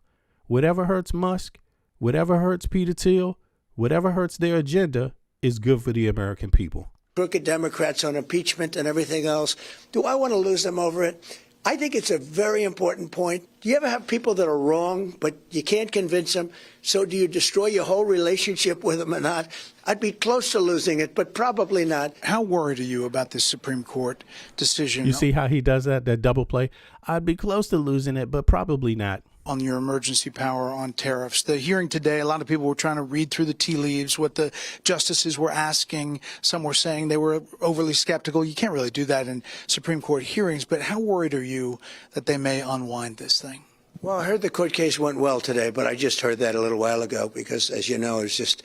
whatever hurts Musk, whatever hurts Peter Thiel, whatever hurts their agenda is good for the American people. Crooked Democrats on impeachment and everything else. Do I want to lose them over it? I think it's a very important point. Do you ever have people that are wrong, but you can't convince them? So do you destroy your whole relationship with them or not? I'd be close to losing it, but probably not. How worried are you about this Supreme Court decision? You see how he does that double play? I'd be close to losing it, but probably not. On your emergency power on tariffs. The hearing today, a lot of people were trying to read through the tea leaves, what the justices were asking. Some were saying they were overly skeptical. You can't really do that in Supreme Court hearings, but how worried are you that they may unwind this thing? Well, I heard the court case went well today, but I just heard that a little while ago because, as you know, it was just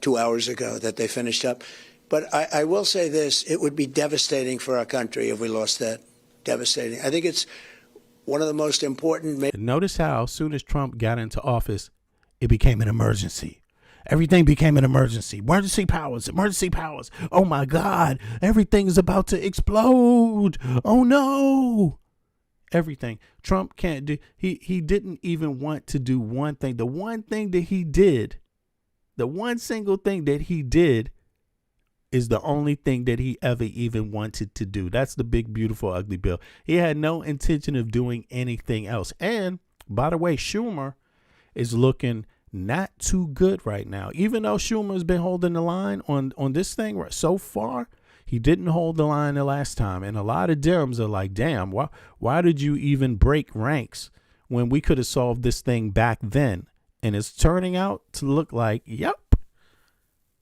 2 hours ago that they finished up. But I will say this, it would be devastating for our country if we lost that. Devastating. I think it's one of the most important. Notice how as soon as Trump got into office, it became an emergency. Everything became an emergency. Emergency powers, emergency powers. Oh, my God. Everything is about to explode. Oh, no. Everything. Trump can't do. He didn't even want to do one thing. The one thing that he did, the one single thing that he did is the only thing that he ever even wanted to do. That's the big, beautiful, ugly bill. He had no intention of doing anything else. And by the way, Schumer is looking not too good right now. Even though Schumer's been holding the line on this thing so far, he didn't hold the line the last time. And a lot of Dems are like, damn, why did you even break ranks when we could have solved this thing back then? And it's turning out to look like, yep.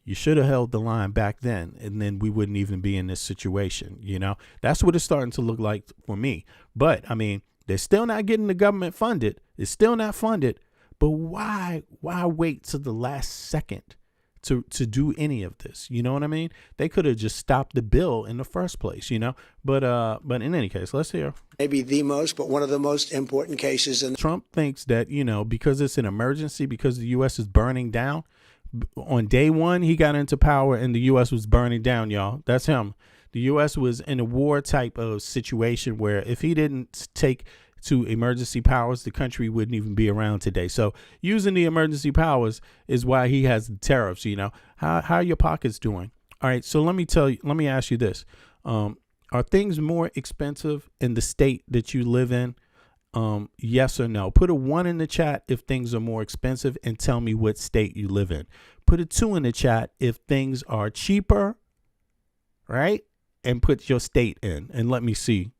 You should have held the line back then, and then we wouldn't even be in this situation. You know, that's what it's starting to look like for me. But I mean, they're still not getting the government funded. It's still not funded. But why wait to the last second to do any of this? You know what I mean? They could have just stopped the bill in the first place, you know. But in any case, let's hear. Maybe the most, but one of the most important cases. And Trump thinks that, you know, because it's an emergency, because the U.S. is burning down. On day one, he got into power and the U.S. was burning down, y'all. That's him. The U.S. was in a war type of situation where if he didn't take to emergency powers, the country wouldn't even be around today. So using the emergency powers is why he has the tariffs, you know. How are your pockets doing? All right. So let me ask you this. Are things more expensive in the state that you live in? Yes or no? Put a 1 in the chat if things are more expensive and tell me what state you live in. Put a 2 in the chat if things are cheaper, right? And put your state in and let me see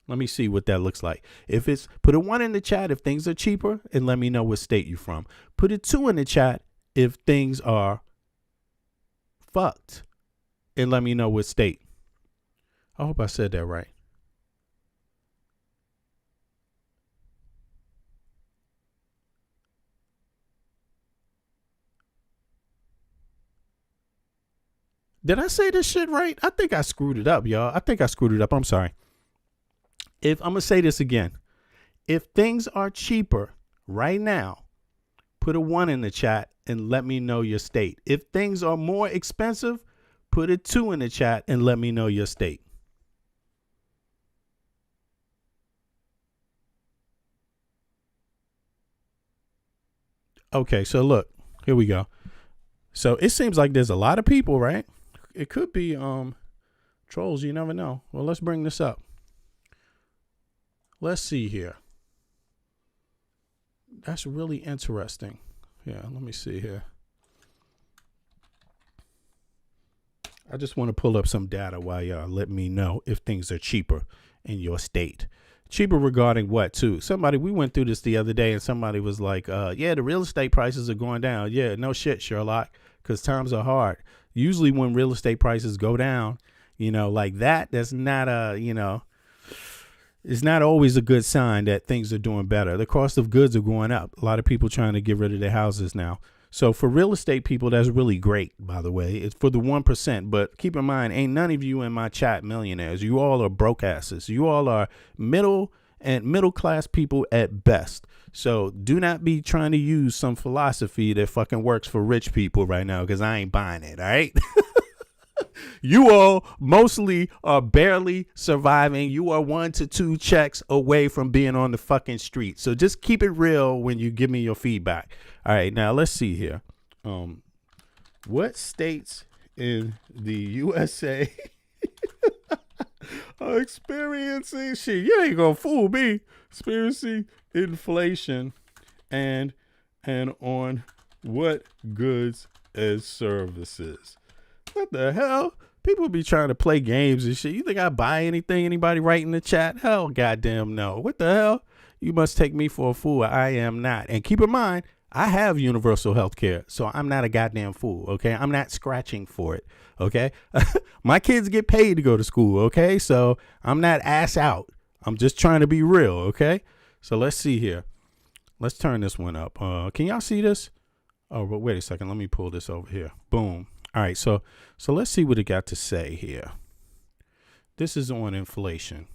what that looks like. If it's put a 1 in the chat if things are cheaper and let me know what state you're from. Put a 2 in the chat if things are fucked and let me know what state. I hope I said that right. Did I say this shit right? I think I screwed it up, y'all. I think I screwed it up. I'm sorry. I'm going to say this again. If things are cheaper right now, put a 1 in the chat and let me know your state. If things are more expensive, put a 2 in the chat and let me know your state. Okay, so look, here we go. So it seems like there's a lot of people, right? It could be trolls. You never know. Well, let's bring this up. Let's see here. That's really interesting. Yeah, let me see here. I just want to pull up some data while y'all let me know if things are cheaper in your state. Cheaper regarding what, too? We went through this the other day, and somebody was like, yeah, the real estate prices are going down. Yeah, no shit, Sherlock, because times are hard. Usually when real estate prices go down, like that's not it's not always a good sign that things are doing better. The cost of goods are going up. A lot of people trying to get rid of their houses now. So for real estate people, that's really great, by the way. It's for the 1%. But keep in mind, ain't none of you in my chat millionaires. You all are broke asses. You all are middle class people at best. So do not be trying to use some philosophy that fucking works for rich people right now, because I ain't buying it, all right? You all mostly are barely surviving. You are 1 to 2 checks away from being on the fucking street. So just keep it real when you give me your feedback. All right, now let's see here. What states in the USA are experiencing shit? You ain't gonna fool me. Experiencing inflation and on what goods and services? What the hell? People be trying to play games and shit. You think I buy anything anybody write in the chat? Hell goddamn no. What the hell? You must take me for a fool. I am not. And keep in mind, I have universal health care, so I'm not a goddamn fool, okay? I'm not scratching for it, okay? My kids get paid to go to school, okay? So I'm not ass out. I'm just trying to be real, okay? So let's see here. Let's turn this one up. Can y'all see this? Oh, but wait a second. Let me pull this over here. Boom. All right, so let's see what it got to say here. This is on inflation.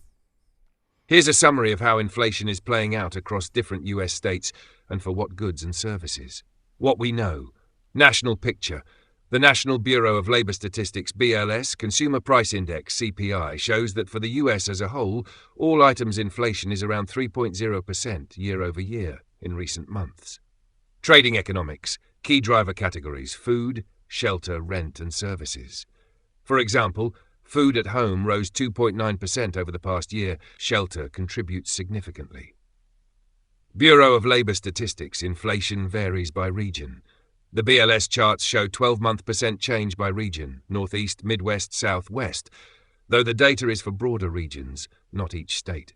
Here's a summary of how inflation is playing out across different US states and for what goods and services. What we know. National picture. The National Bureau of Labor Statistics BLS Consumer Price Index CPI shows that for the US as a whole, all items inflation is around 3.0% year over year in recent months. Trading economics. Key driver categories: food, shelter, rent, and services. For example, food at home rose 2.9% over the past year. Shelter contributes significantly. Bureau of Labor Statistics inflation varies by region. The BLS charts show 12-month percent change by region, Northeast, Midwest, Southwest, though the data is for broader regions, not each state.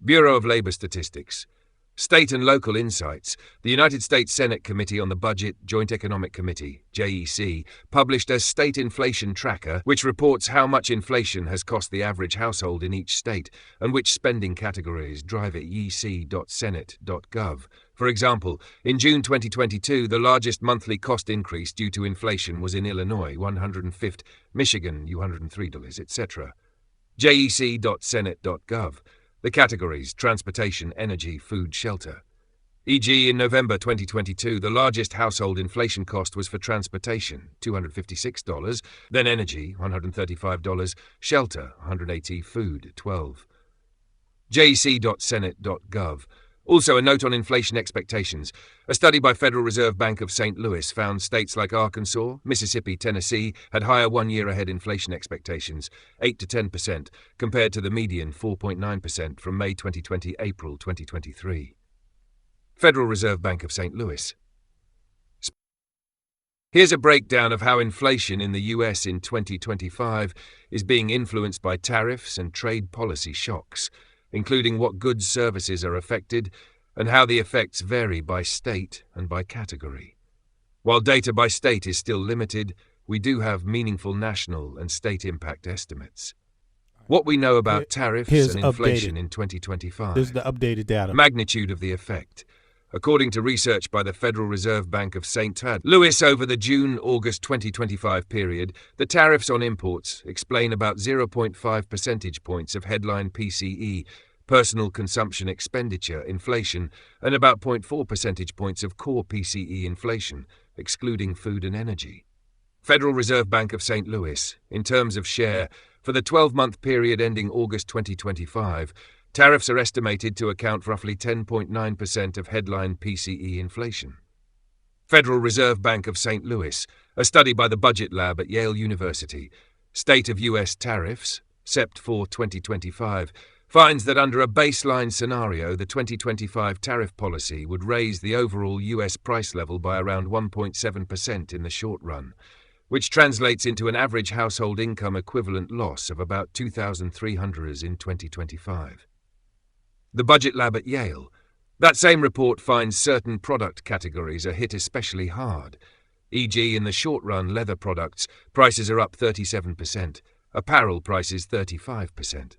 Bureau of Labor Statistics. State and local insights. The United States Senate Committee on the Budget, Joint Economic Committee, JEC, published a state inflation tracker which reports how much inflation has cost the average household in each state and which spending categories drive it. yec.senate.gov. For example, in June 2022, the largest monthly cost increase due to inflation was in Illinois, $105, Michigan, $103, etc. jec.senate.gov. The categories: transportation, energy, food, shelter. E.g., in November 2022, the largest household inflation cost was for transportation, $256, then energy, $135, shelter, $180, food, $12. jec.senate.gov. Also, a note on inflation expectations. A study by Federal Reserve Bank of St. Louis found states like Arkansas, Mississippi, Tennessee had higher one-year-ahead inflation expectations, 8 to 10%, compared to the median 4.9% from May 2020 April 2023. Federal Reserve Bank of St. Louis. Here's a breakdown of how inflation in the US in 2025 is being influenced by tariffs and trade policy shocks, including what goods services are affected and how the effects vary by state and by category. While data by state is still limited, we do have meaningful national and state impact estimates. What we know about tariffs and inflation in 2025. This is the updated data. Magnitude of the effect. According to research by the Federal Reserve Bank of St. Louis over the June-August 2025 period, the tariffs on imports explain about 0.5 percentage points of headline PCE, personal consumption expenditure, inflation, and about 0.4 percentage points of core PCE inflation, excluding food and energy. Federal Reserve Bank of St. Louis, in terms of share, for the 12-month period ending August 2025, tariffs are estimated to account for roughly 10.9% of headline PCE inflation. Federal Reserve Bank of St. Louis, a study by the Budget Lab at Yale University, State of U.S. Tariffs, Sept 4 2025, finds that under a baseline scenario, the 2025 tariff policy would raise the overall U.S. price level by around 1.7% in the short run. which translates into an average household income equivalent loss of about $2,300 in 2025. The Budget Lab at Yale. That same report finds certain product categories are hit especially hard. E.g., in the short run, leather products, prices are up 37%, apparel prices 35%.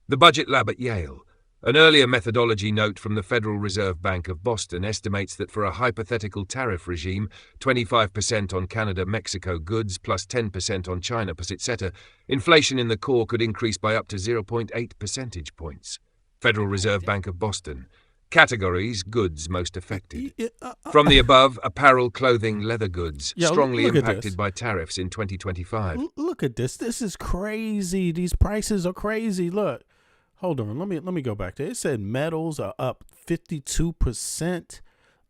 The Budget Lab at Yale. An earlier methodology note from the Federal Reserve Bank of Boston estimates that for a hypothetical tariff regime, 25% on Canada-Mexico goods plus 10% on China, etc., inflation in the core could increase by up to 0.8 percentage points. Federal Reserve Bank of Boston. Categories, goods most affected. From the above, apparel, clothing, leather goods, strongly impacted by tariffs in 2025. Look at this. This is crazy. These prices are crazy. Look. Hold on, let me go back there. It said metals are up 52%.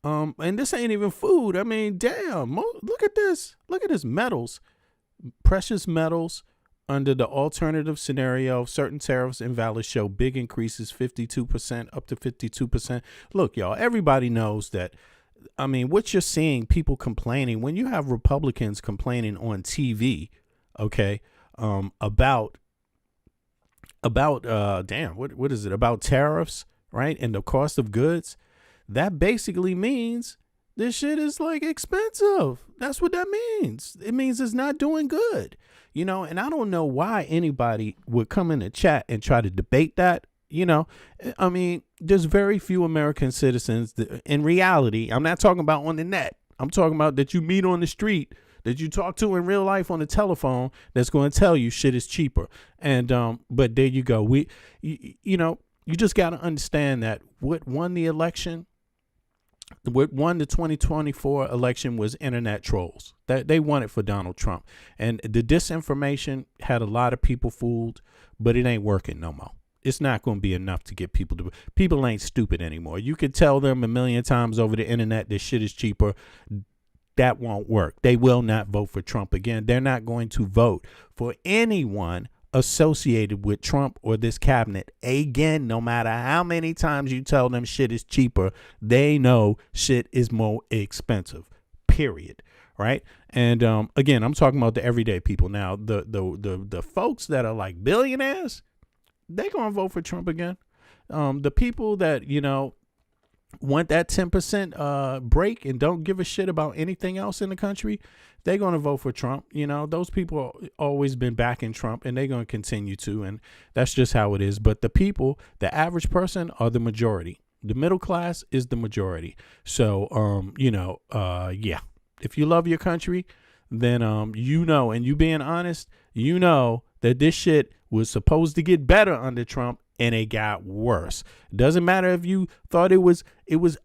And this ain't even food. I mean, damn. Look at this. Look at this. Metals. Precious metals under the alternative scenario, certain tariffs invalid show big increases, 52%, up to 52%. Look, y'all, everybody knows that. I mean, what you're seeing, people complaining, when you have Republicans complaining on TV, okay, about what is it, about tariffs, right, and the cost of goods, that basically means this shit is like expensive. That's what that means. It means it's not doing good, you know. And I don't know why anybody would come in the chat and try to debate that, you know. I mean, there's very few American citizens that, in reality, I'm not talking about on the net, I'm talking about that you meet on the street, that you talk to in real life on the telephone, that's going to tell you shit is cheaper. And but there you go. You know, you just got to understand that what won the election, what won the 2024 election was internet trolls. That they won it for Donald Trump. And the disinformation had a lot of people fooled, but it ain't working no more. It's not going to be enough to get people ain't stupid anymore. You could tell them a million times over the internet this shit is cheaper. That won't work. They will not vote for Trump again. They're not going to vote for anyone associated with Trump or this cabinet again. No matter how many times you tell them shit is cheaper, they know shit is more expensive, period. Right. And again, I'm talking about the everyday people. Now, the folks that are like billionaires, they're going to vote for Trump again. The people that, you know, want that 10% break and don't give a shit about anything else in the country, they're going to vote for Trump. You know, those people always been backing Trump, and they're going to continue to, and that's just how it is. But the people, the average person, are the majority. The middle class is the majority. So, you know, yeah, if you love your country, then, you know, and you being honest, you know that this shit was supposed to get better under Trump, and it got worse. Doesn't matter if you thought it was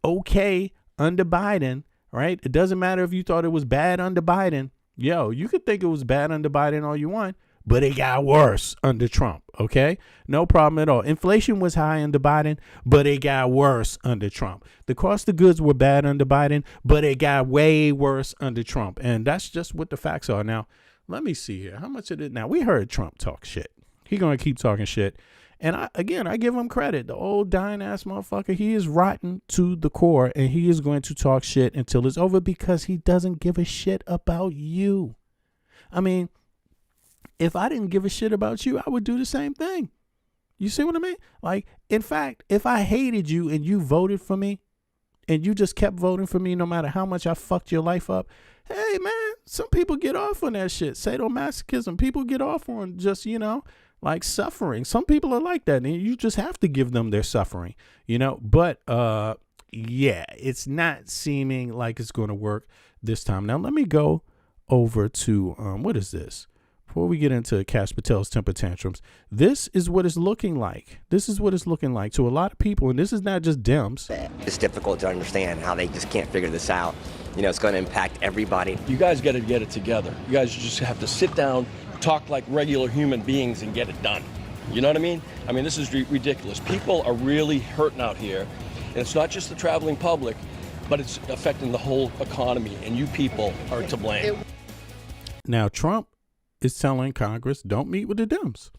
okay under Biden, right? It doesn't matter if you thought it was bad under Biden. Yo, you could think it was bad under Biden all you want, but it got worse under Trump, okay? No problem at all. Inflation was high under Biden, but it got worse under Trump. The cost of goods were bad under Biden, but it got way worse under Trump. And that's just what the facts are. Now, let me see here. How much of it? Now, we heard Trump talk shit. He's going to keep talking shit. And I give him credit. The old dying ass motherfucker, he is rotten to the core, and he is going to talk shit until it's over because he doesn't give a shit about you. I mean, if I didn't give a shit about you, I would do the same thing. You see what I mean? Like, in fact, if I hated you and you voted for me and you just kept voting for me no matter how much I fucked your life up, hey, man, some people get off on that shit. Sadomasochism. People get off on just, you know, like suffering. Some people are like that, and you just have to give them their suffering, you know. But yeah, it's not seeming like it's going to work this time. Now let me go over to what is this? Before we get into Kash Patel's temper tantrums, this is what it's looking like. This is what it's looking like to a lot of people, and this is not just Dems. It's difficult to understand how they just can't figure this out. You know, it's going to impact everybody. You guys got to get it together. You guys just have to sit down, talk like regular human beings, and get it done. You know what I mean? I mean, this is ridiculous. People are really hurting out here, and it's not just the traveling public, but it's affecting the whole economy, and you people are to blame. Now, Trump is telling Congress, don't meet with the Dems.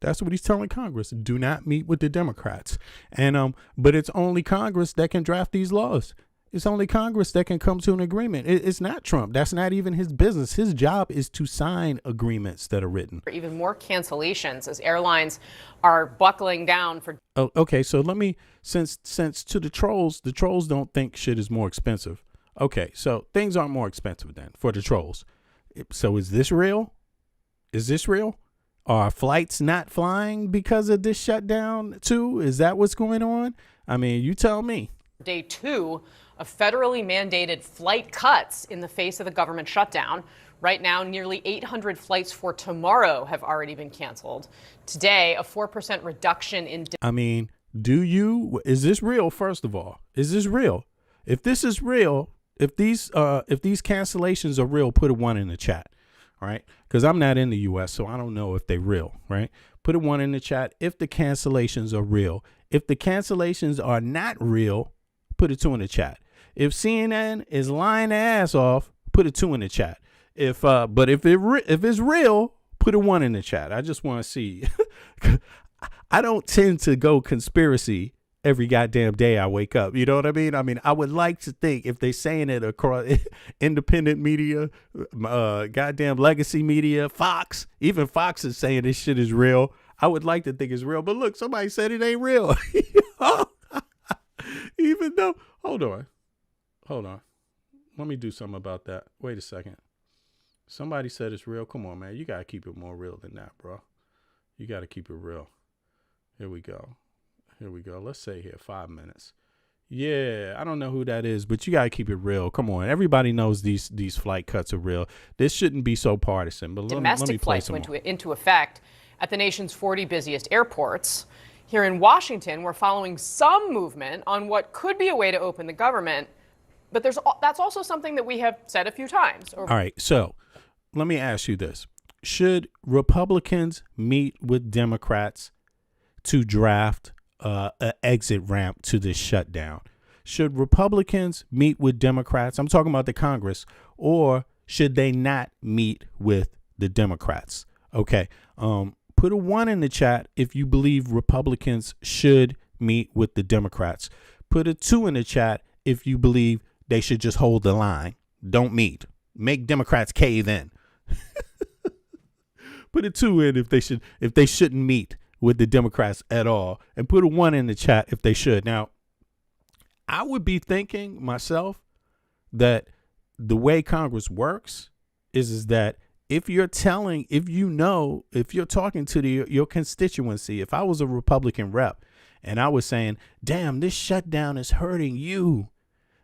That's what he's telling Congress. Do not meet with the Democrats. And but it's only Congress that can draft these laws. It's only Congress that can come to an agreement. It's not Trump. That's not even his business. His job is to sign agreements that are written. Even more cancellations as airlines are buckling down for. Oh, okay, so let me, since to the trolls don't think shit is more expensive. Okay, so things aren't more expensive then for the trolls. So is this real? Is this real? Are flights not flying because of this shutdown too? Is that what's going on? I mean, you tell me. Day 2 of federally mandated flight cuts in the face of the government shutdown. Right now, nearly 800 flights for tomorrow have already been canceled. Today, a 4% reduction in. I mean, is this real? First of all, is this real? If this is real, if these cancellations are real, put a 1 in the chat. All right. Because I'm not in the U.S., so I don't know if they're real. Right. Put a 1 in the chat if the cancellations are real. If the cancellations are not real, put a 2 in the chat. If CNN is lying their ass off, put a 2 in the chat. But if it's real, put a 1 in the chat. I just want to see. I don't tend to go conspiracy every goddamn day I wake up. You know what I mean? I mean, I would like to think if they're saying it across independent media, goddamn legacy media, Fox, even Fox is saying this shit is real. I would like to think it's real. But look, somebody said it ain't real. Even though, hold on. Let me do something about that. Wait a second. Somebody said it's real. Come on, man. You got to keep it more real than that, bro. You got to keep it real. Here we go. Let's say here 5 minutes. Yeah, I don't know who that is, but you got to keep it real. Come on. Everybody knows these flight cuts are real. This shouldn't be so partisan. But Domestic flights went into effect at the nation's 40 busiest airports. Here in Washington, we're following some movement on what could be a way to open the government. But that's also something that we have said a few times. All right. So let me ask you this. Should Republicans meet with Democrats to draft an exit ramp to this shutdown? Should Republicans meet with Democrats? I'm talking about the Congress. Or should they not meet with the Democrats? Okay. Put a 1 in the chat if you believe Republicans should meet with the Democrats. Put a 2 in the chat if you believe they should just hold the line. Don't meet. Make Democrats cave in. Put a 2 in if they shouldn't meet with the Democrats at all. And put a 1 in the chat if they should. Now, I would be thinking myself that the way Congress works is that if you're talking to your constituency, if I was a Republican rep and I was saying, damn, this shutdown is hurting you,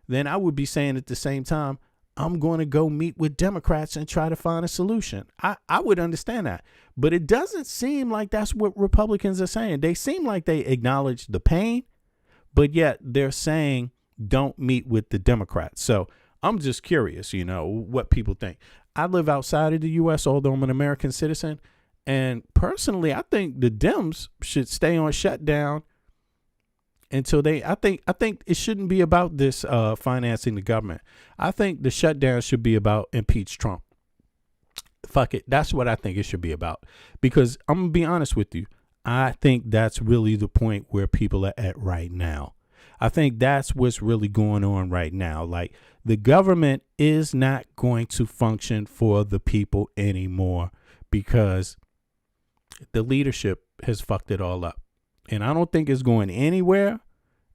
then I would be saying at the same time, I'm going to go meet with Democrats and try to find a solution. I would understand that. But it doesn't seem like that's what Republicans are saying. They seem like they acknowledge the pain, but yet they're saying don't meet with the Democrats. So I'm just curious, what people think. I live outside of the U.S., although I'm an American citizen. And personally, I think the Dems should stay on shutdown until I think it shouldn't be about this financing the government. I think the shutdown should be about impeach Trump. Fuck it. That's what I think it should be about. Because I'm going to be honest with you. I think that's really the point where people are at right now. I think that's what's really going on right now. Like, the government is not going to function for the people anymore because the leadership has fucked it all up. And I don't think it's going anywhere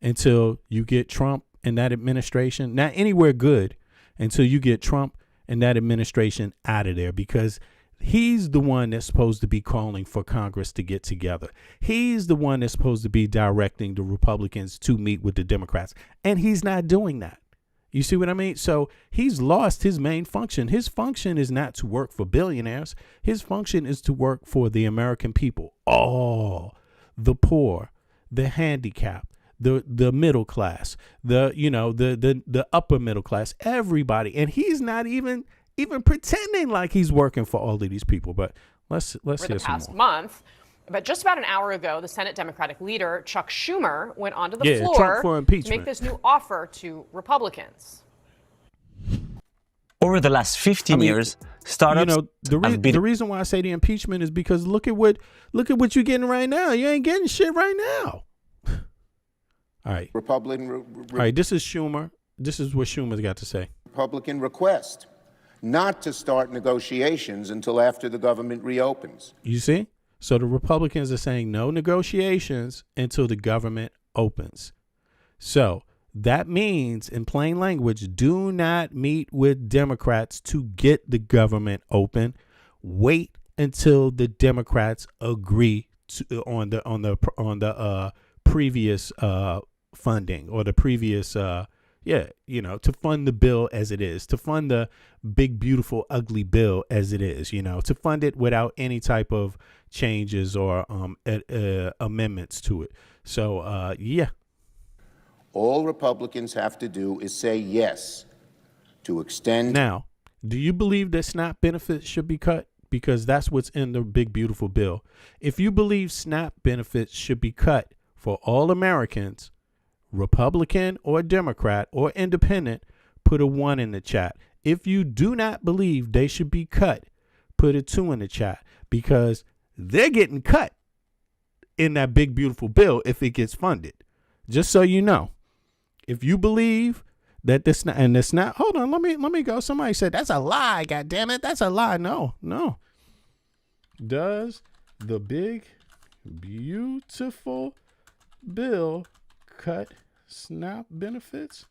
until you get Trump and that administration, not anywhere good, until you get Trump and that administration out of there, because he's the one that's supposed to be calling for Congress to get together. He's the one that's supposed to be directing the Republicans to meet with the Democrats. And he's not doing that. You see what I mean? So he's lost his main function. His function is not to work for billionaires. His function is to work for the American people. All the poor, the handicapped, the middle class, the upper middle class, everybody. And he's not even pretending like he's working for all of these people. But let's hear some more. The past month, but just about an hour ago, the Senate Democratic leader, Chuck Schumer, went onto the floor Trump for impeachment to make this new offer to Republicans. Over the last 15 years, startups the reason why I say the impeachment is because look at what you're getting right now. You ain't getting shit right now. All right. Republican. All right, this is Schumer. This is what Schumer's got to say. Republican request not to start negotiations until after the government reopens. You see? So the Republicans are saying no negotiations until the government opens. So that means, in plain language, do not meet with Democrats to get the government open. Wait until the Democrats agree on the previous funding, or the previous to fund the bill as it is, to fund the big, beautiful, ugly bill as it is, to fund it without any type of changes or amendments to it. So, All Republicans have to do is say yes to extend. Now, do you believe that SNAP benefits should be cut? Because that's what's in the big, beautiful bill. If you believe SNAP benefits should be cut for all Americans, Republican or Democrat or independent, put a 1 in the chat. If you do not believe they should be cut, put a 2 in the chat, because they're getting cut in that big, beautiful bill if it gets funded. Just so you know, if you believe that this and this not, hold on, let me go. Somebody said that's a lie. God damn it, that's a lie. No. Does the big, beautiful bill cut SNAP benefits?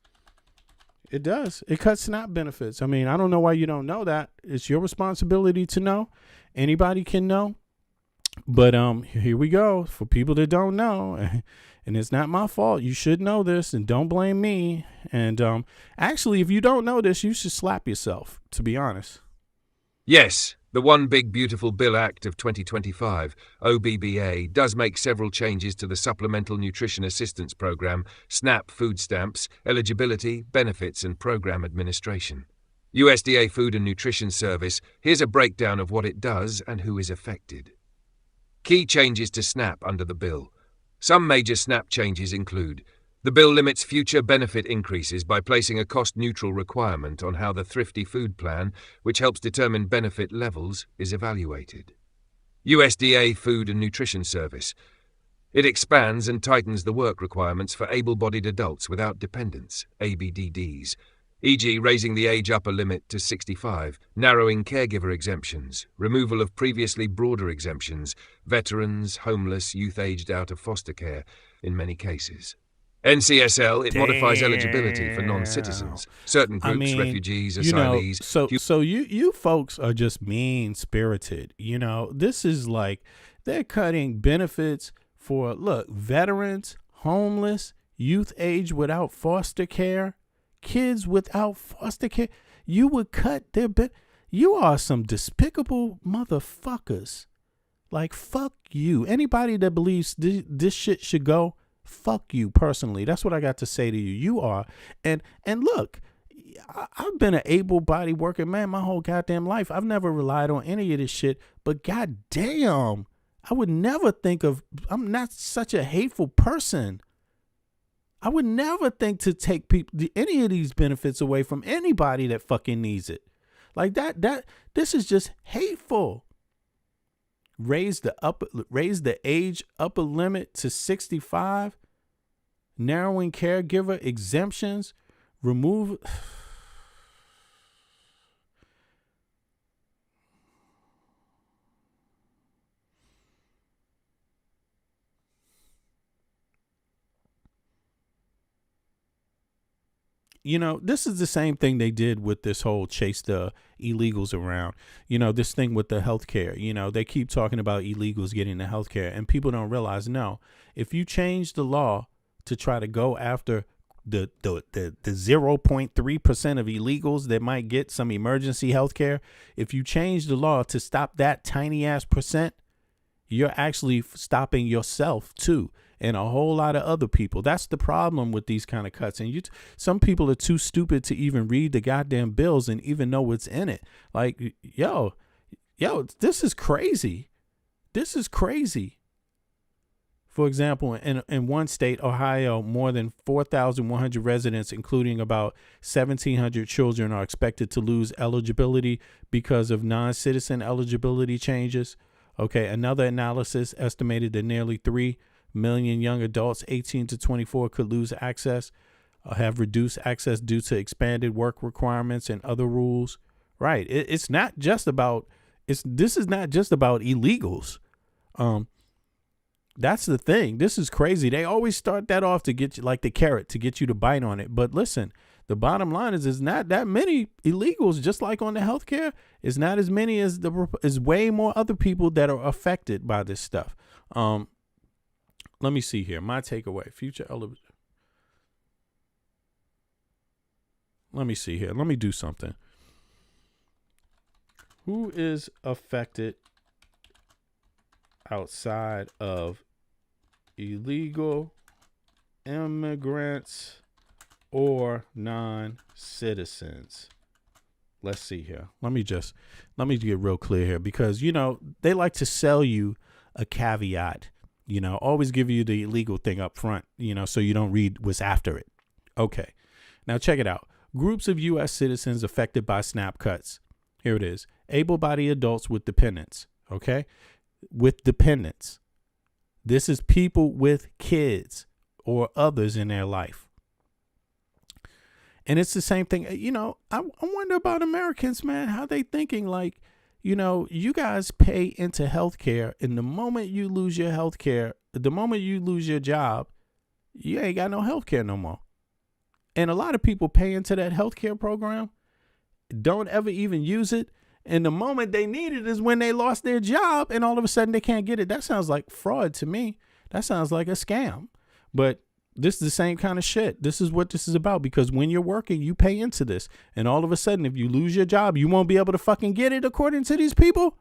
It does. It cuts SNAP benefits. I mean, I don't know why you don't know that. It's your responsibility to know. Anybody can know. But here we go. For people that don't know, and it's not my fault. You should know this, and don't blame me. And actually, if you don't know this, you should slap yourself, to be honest. Yes, the One Big Beautiful Bill Act of 2025, OBBA, does make several changes to the Supplemental Nutrition Assistance Program, SNAP food stamps, eligibility, benefits, and program administration. USDA Food and Nutrition Service, here's a breakdown of what it does and who is affected. Key changes to SNAP under the bill. Some major SNAP changes include: the bill limits future benefit increases by placing a cost-neutral requirement on how the Thrifty Food Plan, which helps determine benefit levels, is evaluated. USDA Food and Nutrition Service. It expands and tightens the work requirements for able-bodied adults without dependents, ABDDs, e.g. raising the age upper limit to 65, narrowing caregiver exemptions, removal of previously broader exemptions, veterans, homeless, youth aged out of foster care, in many cases. NCSL, it modifies eligibility for non-citizens, certain groups, refugees, asylees. So you folks are just mean-spirited. This is like they're cutting benefits for, veterans, homeless, youth age without foster care, kids without foster care. You would cut their You are some despicable motherfuckers. Like, fuck you. Anybody that believes this shit should go, fuck you personally. That's what I got to say to you. You are. And look, I've been an able-bodied working man my whole goddamn life. I've never relied on any of this shit. But goddamn, I would never think of, I'm not such a hateful person. I would never think to take any of these benefits away from anybody that fucking needs it. Like this is just hateful. Raise the age upper limit to 65, narrowing caregiver exemptions, remove. This is the same thing they did with this whole chase the illegals around. This thing with the healthcare. They keep talking about illegals getting the healthcare, and people don't realize, no, if you change the law to try to go after the 0.3% of illegals that might get some emergency healthcare, if you change the law to stop that tiny ass percent, you're actually stopping yourself too. And a whole lot of other people. That's the problem with these kind of cuts. And some people are too stupid to even read the goddamn bills and even know what's in it. Like, yo, this is crazy. This is crazy. For example, in one state, Ohio, more than 4,100 residents, including about 1,700 children, are expected to lose eligibility because of non-citizen eligibility changes. Okay, another analysis estimated that nearly 3 million young adults 18 to 24 could lose access have reduced access due to expanded work requirements and other rules. Right. It's not just about this is not just about illegals. That's the thing. This is crazy. They always start that off to get you like the carrot to get you to bite on it. But listen, the bottom line is not that many illegals, just like on the healthcare. It's not as many as is way more other people that are affected by this stuff. Let me see here. My takeaway, future elevation. Let me see here. Let me do something. Who is affected outside of illegal immigrants or non-citizens? Let's see here. Let me get real clear here, because, you know, they like to sell you a caveat, you know, always give you the illegal thing up front, you know, so you don't read what's after it. Okay. Now check it out. Groups of U.S. citizens affected by SNAP cuts. Here it is. Able-bodied adults with dependents. Okay. With dependents. This is people with kids or others in their life. And it's the same thing. You know, I wonder about Americans, man, how they thinking like, you know, you guys pay into healthcare, and the moment you lose your healthcare, the moment you lose your job, you ain't got no healthcare no more. And a lot of people pay into that healthcare program, don't ever even use it. And the moment they need it is when they lost their job, and all of a sudden they can't get it. That sounds like fraud to me. That sounds like a scam. But this is the same kind of shit. This is what this is about, because when you're working, you pay into this. And all of a sudden, if you lose your job, you won't be able to fucking get it according to these people.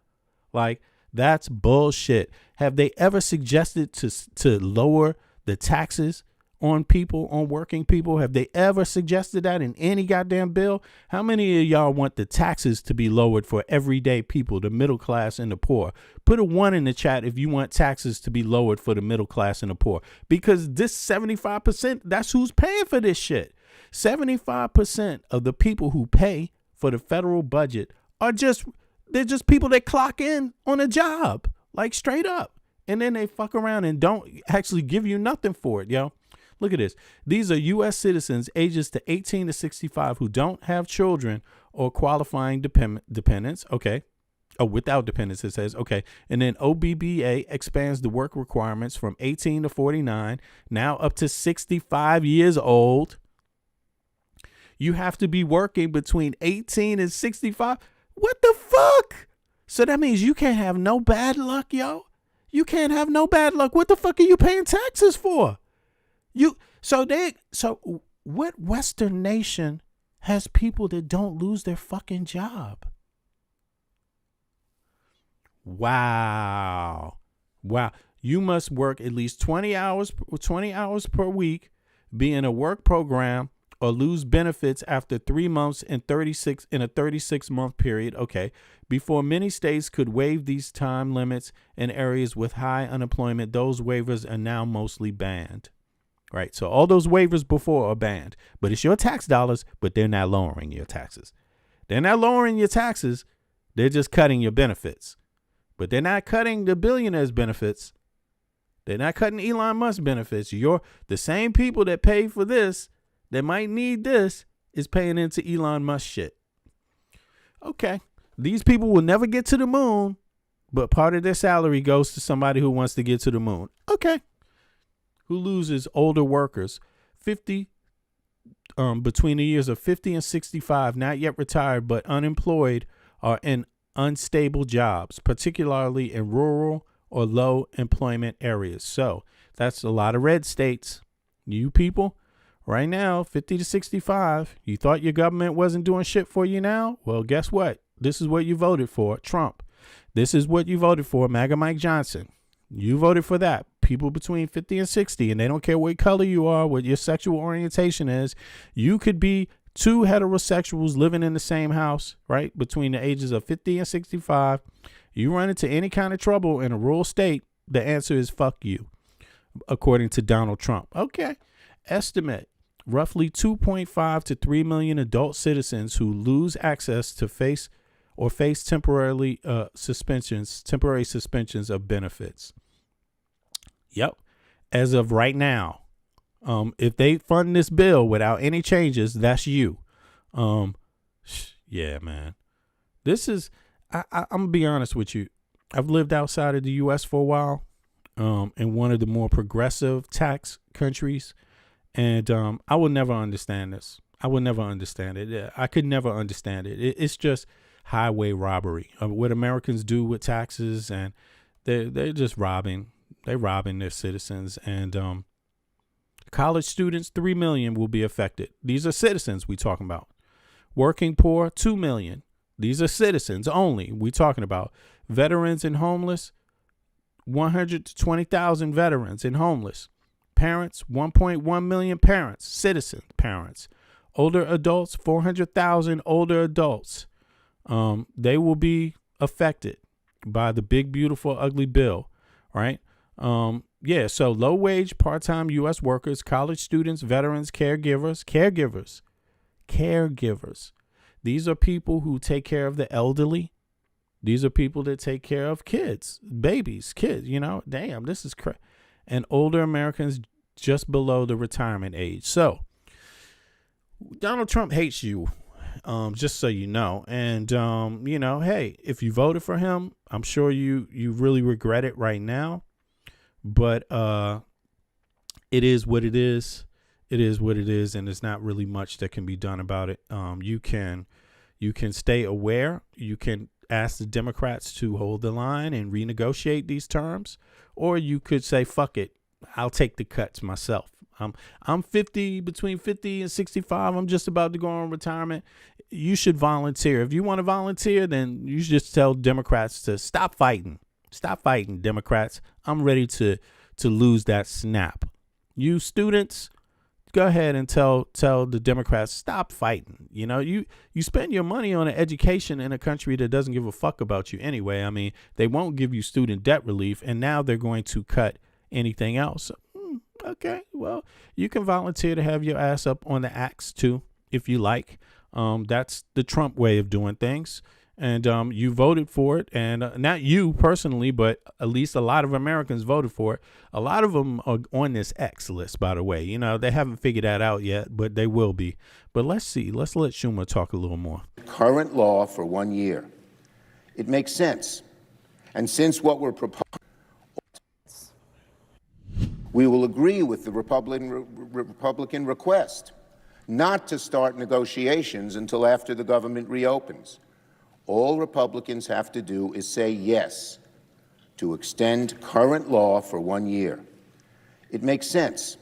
Like, that's bullshit. Have they ever suggested to lower the taxes on people, on working people? Have they ever suggested that in any goddamn bill? How many of y'all want the taxes to be lowered for everyday people, the middle class and the poor? Put a 1 in the chat if you want taxes to be lowered for the middle class and the poor, because this 75%, that's who's paying for this shit. 75% of the people who pay for the federal budget they're just people that clock in on a job, like straight up. And then they fuck around and don't actually give you nothing for it, yo. Look at this. These are U.S. citizens ages to 18 to 65 who don't have children or qualifying dependents. Okay. Oh, without dependents, it says. Okay. And then OBBA expands the work requirements from 18 to 49, now up to 65 years old. You have to be working between 18 and 65. What the fuck? So that means you can't have no bad luck, yo. You can't have no bad luck. What the fuck are you paying taxes for? So what Western nation has people that don't lose their fucking job? Wow. You must work at least 20 hours per week, be in a work program, or lose benefits after 3 months in a 36-month period. Okay. Before many states could waive these time limits in areas with high unemployment, those waivers are now mostly banned. Right. So all those waivers before are banned, but it's your tax dollars, but they're not lowering your taxes. They're not lowering your taxes. They're just cutting your benefits, but they're not cutting the billionaires' benefits. They're not cutting Elon Musk benefits. The same people that pay for this, that might need this, is paying into Elon Musk shit. Okay. These people will never get to the moon, but part of their salary goes to somebody who wants to get to the moon. Okay. Who loses older workers 50 between the years of 50 and 65, not yet retired but unemployed, are in unstable jobs, particularly in rural or low employment areas. So that's a lot of red states. You people right now, 50 to 65, you thought your government wasn't doing shit for you now? Well, guess what? This is what you voted for, Trump. This is what you voted for, MAGA Mike Johnson. You voted for that. People between 50 and 60, and they don't care what color you are, what your sexual orientation is. You could be two heterosexuals living in the same house, right? Between the ages of 50 and 65. You run into any kind of trouble in a rural state, the answer is fuck you, according to Donald Trump. Okay. Estimate roughly 2.5 to 3 million adult citizens who lose access to face temporary suspensions of benefits. Yep. As of right now, If they fund this bill without any changes, that's you. Yeah, man. This is, I'm gonna be honest with you. I've lived outside of the U.S. for a while, in one of the more progressive tax countries, and I will never understand this. I will never understand it. I could never understand it. It's just highway robbery. What Americans do with taxes, and they're just robbing. They're robbing their citizens, and college students, 3 million will be affected. These are citizens we talking about. Working poor, 2 million. These are citizens only we talking about. Veterans and homeless, 100 to 20,000 veterans and homeless. Parents, 1.1 million parents, citizen parents. Older adults, 400,000 older adults. They will be affected by the big, beautiful, ugly bill, right? Yeah, so low-wage, part-time U.S. workers, college students, veterans, caregivers. These are people who take care of the elderly. These are people that take care of kids, babies, kids, damn, this is crazy. And older Americans just below the retirement age. So Donald Trump hates you, just so you know. And, hey, if you voted for him, I'm sure you really regret it right now. But it is what it is. It is what it is, and there's not really much that can be done about it. You can stay aware. You can ask the Democrats to hold the line and renegotiate these terms, or you could say, fuck it, I'll take the cuts myself. I'm 50, between 50 and 65. I'm just about to go on retirement. You should volunteer. If you want to volunteer, then you should just tell Democrats to stop fighting. Stop fighting, Democrats. I'm ready to lose that snap. You students, go ahead and tell the Democrats, stop fighting. You spend your money on an education in a country that doesn't give a fuck about you anyway. I mean, they won't give you student debt relief, and now they're going to cut anything else. Okay, well, you can volunteer to have your ass up on the axe too, if you like. That's the Trump way of doing things. And you voted for it, and not you personally, but at least a lot of Americans voted for it. A lot of them are on this X list, by the way. They haven't figured that out yet, but they will be. But let's see. Let's let Schumer talk a little more. Current law for 1 year. It makes sense. And since what we're proposing, we will agree with the Republican request not to start negotiations until after the government reopens. All Republicans have to do is say yes to extend current law for 1 year. It makes sense.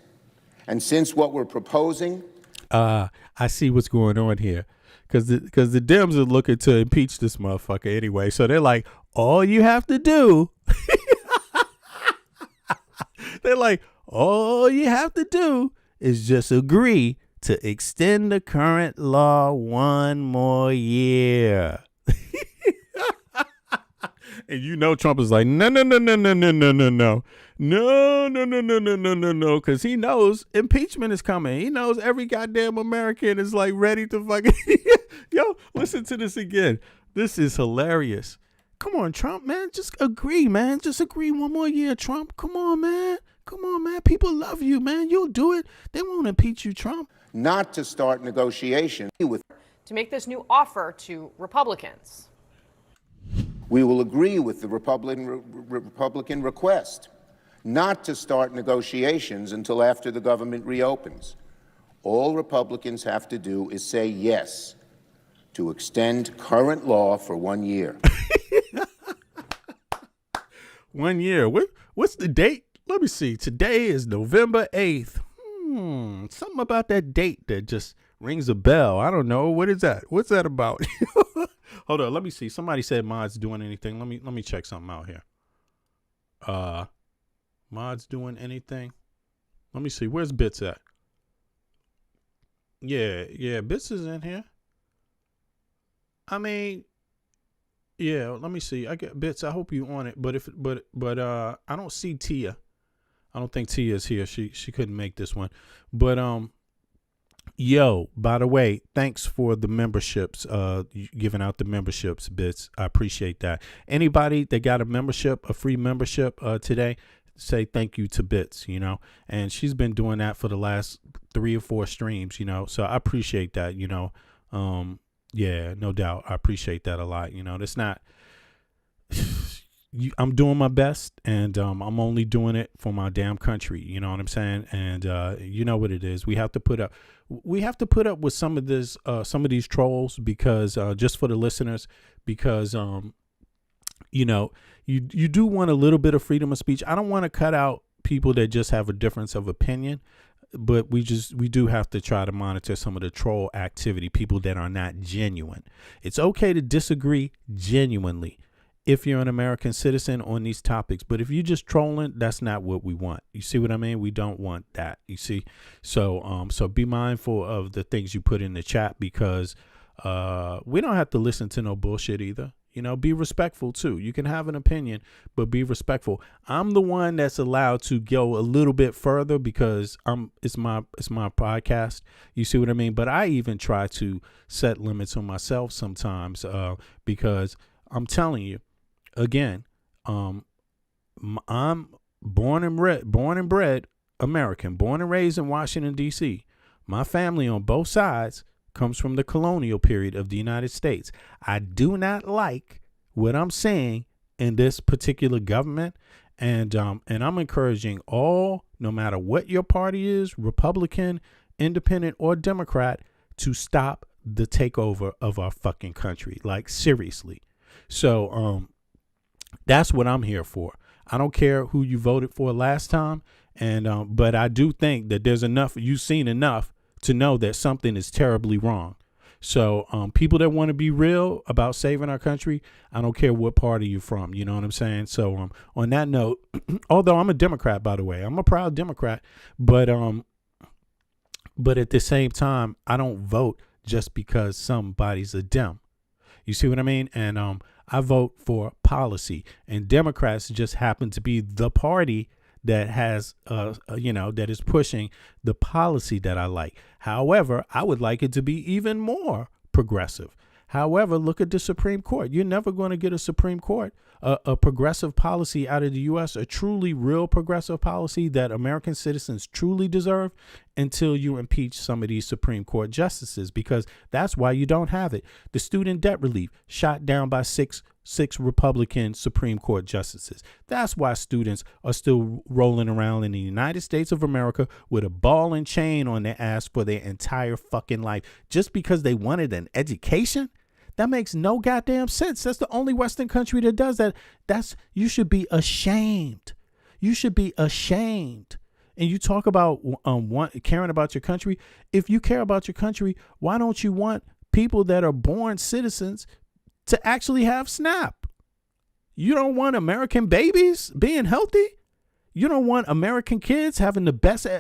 And since what we're proposing... I see what's going on here. Because the Dems are looking to impeach this motherfucker anyway. So they're like, all you have to do... They're like, all you have to do is just agree to extend the current law 1 more year. And Trump is like, no, because he knows impeachment is coming. He knows every goddamn American is like ready to fucking yo, listen to this again. This is hilarious. Come on, Trump, man, just agree, man. Just agree 1 more year, Trump. Come on, man. People love you, man. You'll do it. They won't impeach you, Trump. Not to start negotiations with... To make this new offer to Republicans. We will agree with the Republican request not to start negotiations until after the government reopens. All Republicans have to do is say yes to extend current law for 1 year. 1 year. What's the date? Let me see. Today is November 8th. Something about that date that just rings a bell. I don't know. What is that? What's that about? Hold on. Let me see. Somebody said Mod's doing anything. Let me check something out here. Mod's doing anything? Let me see. Where's Bits at? Yeah. Bits is in here. I mean, yeah. Let me see. I get Bits. I hope you on it. But I don't see Tia. I don't think Tia is here. She couldn't make this one. But yo, by the way, thanks for the memberships. Giving out the memberships, Bits. I appreciate that. Anybody that got a membership, a free membership today, say thank you to Bits, you know, and she's been doing that for the last 3 or 4 streams, you know, so I appreciate that, you know. Yeah, no doubt. I appreciate that a lot. You know, it's not, I'm doing my best, and I'm only doing it for my damn country. You know what I'm saying? And you know what it is. We have to put up with some of this, some of these trolls, because just for the listeners, because you know, you do want a little bit of freedom of speech. I don't want to cut out people that just have a difference of opinion, but we do have to try to monitor some of the troll activity, people that are not genuine. It's okay to disagree genuinely if you're an American citizen on these topics, but if you're just trolling, that's not what we want. You see what I mean? We don't want that. You see? So so be mindful of the things you put in the chat, because we don't have to listen to no bullshit either. You know, be respectful too. You can have an opinion, but be respectful. I'm the one that's allowed to go a little bit further because it's my podcast. You see what I mean? But I even try to set limits on myself sometimes, because I'm telling you, again, I'm born and bred American, born and raised in Washington, D.C. My family on both sides comes from the colonial period of the United States. I do not like what I'm saying in this particular government, and I'm encouraging all, no matter what your party is, Republican, Independent, or Democrat, to stop the takeover of our fucking country. Like, seriously. So that's what I'm here for. I don't care who you voted for last time, and but I do think that there's enough, you've seen enough to know that something is terribly wrong. So people that want to be real about saving our country, I don't care what party you're from. You know what I'm saying? So on that note, although I'm a Democrat, by the way, I'm a proud Democrat, but at the same time, I don't vote just because somebody's a Dem. You see what I mean? And I vote for policy, and Democrats just happen to be the party that has, you know, that is pushing the policy that I like. However, I would like it to be even more progressive. However, look at the Supreme Court. You're never going to get a Supreme Court, a progressive policy out of the U.S., a truly real progressive policy that American citizens truly deserve, until you impeach some of these Supreme Court justices, because that's why you don't have it. The student debt relief shot down by six Republican Supreme Court justices. That's why students are still rolling around in the United States of America with a ball and chain on their ass for their entire fucking life, just because they wanted an education. That makes no goddamn sense. That's the only Western country that does that. You should be ashamed. You should be ashamed. And you talk about caring about your country. If you care about your country, why don't you want people that are born citizens to actually have SNAP? You don't want American babies being healthy? You don't want American kids having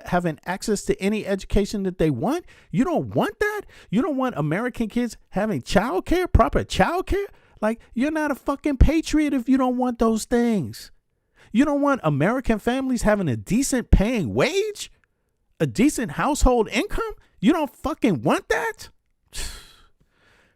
having access to any education that they want? You don't want that? You don't want American kids having childcare, proper childcare? Like, you're not a fucking patriot if you don't want those things. You don't want American families having a decent paying wage, a decent household income? You don't fucking want that?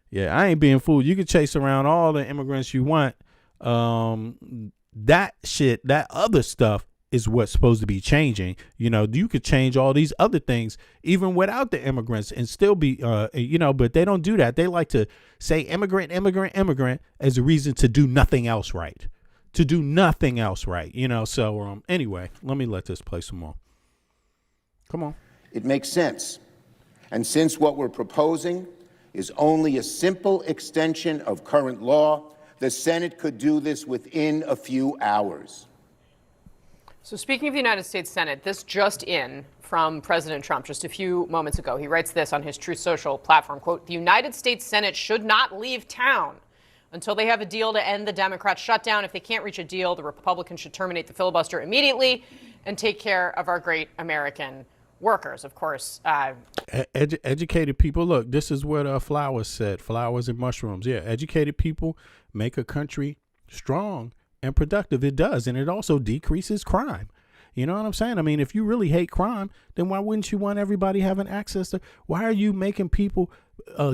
Yeah, I ain't being fooled. You can chase around all the immigrants you want. That shit, that other stuff is what's supposed to be changing. You know, you could change all these other things even without the immigrants and still be, you know, but they don't do that. They like to say immigrant as a reason to do nothing else right. To do nothing else right, you know. So anyway, let me let this play some more. Come on. It makes sense. And since what we're proposing is only a simple extension of current law, the Senate could do this within a few hours. So speaking of the United States Senate, this just in from President Trump just a few moments ago. He writes this on his Truth Social platform, quote, "The United States Senate should not leave town until they have a deal to end the Democrat shutdown. If they can't reach a deal, the Republicans should terminate the filibuster immediately and take care of our great American workers." Of course. Educated people. Look, this is what Flowers said. Flowers and mushrooms. Yeah, educated people make a country strong and productive. It does. And it also decreases crime. You know what I'm saying? I mean, if you really hate crime, then why wouldn't you want everybody having access to? Why are you making people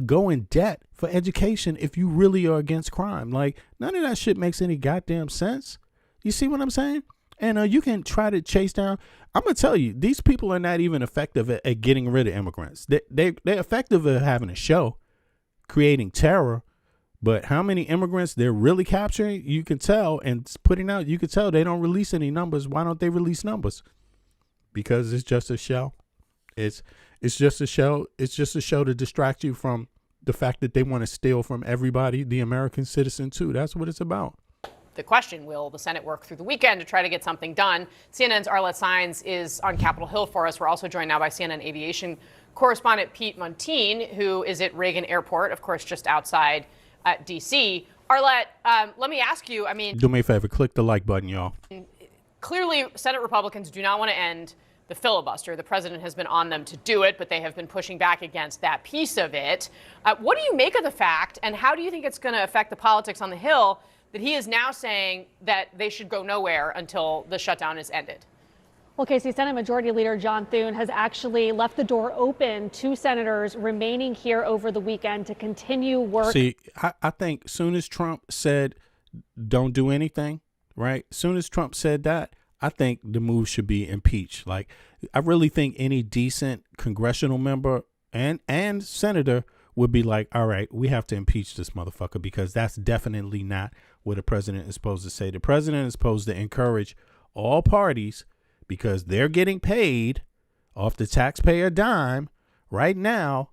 go in debt for education if you really are against crime? Like, none of that shit makes any goddamn sense. You see what I'm saying? And you can try to chase down. I'm going to tell you, these people are not even effective at getting rid of immigrants. They're effective at having a show, creating terror. But how many immigrants they're really capturing, you can tell, and putting out, you can tell they don't release any numbers. Why don't they release numbers? Because it's just a show. It's just a show. It's just a show to distract you from the fact that they want to steal from everybody, the American citizen too. That's what it's about. The question, will the Senate work through the weekend to try to get something done? CNN's Arlette Saenz is on Capitol Hill for us. We're also joined now by CNN aviation correspondent Pete Montine, who is at Reagan Airport, of course, just outside D.C. Arlette, let me ask you, I mean, do me a favor, click the like button, y'all. Clearly, Senate Republicans do not want to end the filibuster. The president has been on them to do it, but they have been pushing back against that piece of it. What do you make of the fact, and how do you think it's going to affect the politics on the Hill, that he is now saying that they should go nowhere until the shutdown is ended? Well, Casey, Senate Majority Leader John Thune has actually left the door open to senators remaining here over the weekend to continue work. See, I think soon as Trump said don't do anything, right? Soon as Trump said that, I think the move should be impeach. Like, I really think any decent congressional member and senator would be like, all right, we have to impeach this motherfucker, because that's definitely not what a president is supposed to say. The president is supposed to encourage all parties, because they're getting paid off the taxpayer dime right now.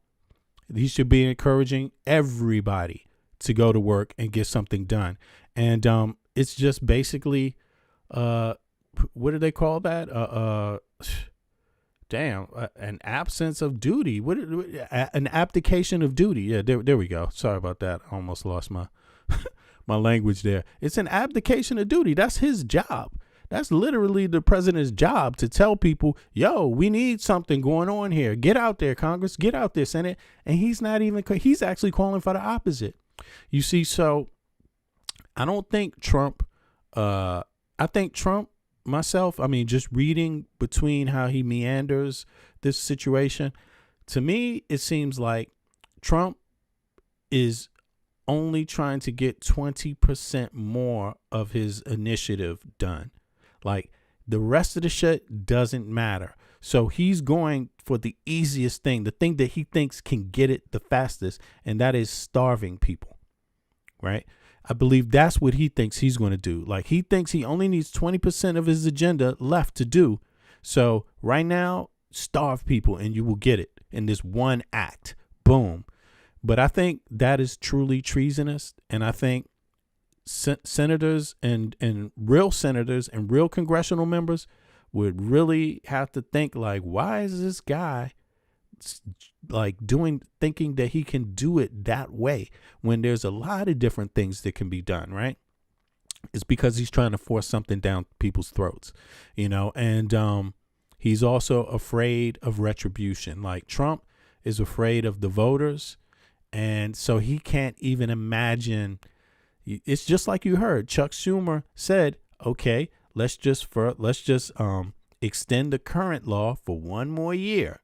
He should be encouraging everybody to go to work and get something done. And it's just basically, what do they call that? An absence of duty. An abdication of duty. Yeah, there we go. Sorry about that. I almost lost my my language there. It's an abdication of duty. That's his job. That's literally the president's job, to tell people, yo, we need something going on here. Get out there, Congress. Get out there, Senate. And he's actually calling for the opposite. You see, so I don't think Trump, I think Trump, myself, I mean, just reading between how he meanders this situation, to me, it seems like Trump is only trying to get 20% more of his initiative done. Like, the rest of the shit doesn't matter. So he's going for the easiest thing, the thing that he thinks can get it the fastest, and that is starving people, right? I believe that's what he thinks he's going to do. Like, he thinks he only needs 20% of his agenda left to do. So right now, starve people and you will get it in this one act. Boom. But I think that is truly treasonous. And I think senators and real senators and real congressional members would really have to think, like, why is this guy like thinking that he can do it that way when there's a lot of different things that can be done, right? It's because he's trying to force something down people's throats, and he's also afraid of retribution. Like, Trump is afraid of the voters, and so he can't even imagine. It's just like you heard Chuck Schumer said, okay, let's just extend the current law for one more year.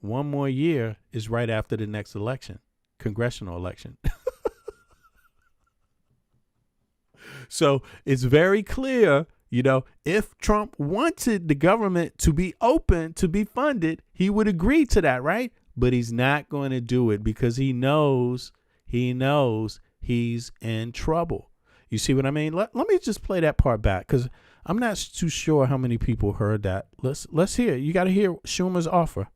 One more year is right after the next election, congressional election. So it's very clear, if Trump wanted the government to be open, to be funded, he would agree to that, right? But he's not going to do it because he knows he's in trouble. You see what I mean? Let me just play that part back, because I'm not too sure how many people heard that. Let's hear it. You got to hear Schumer's offer.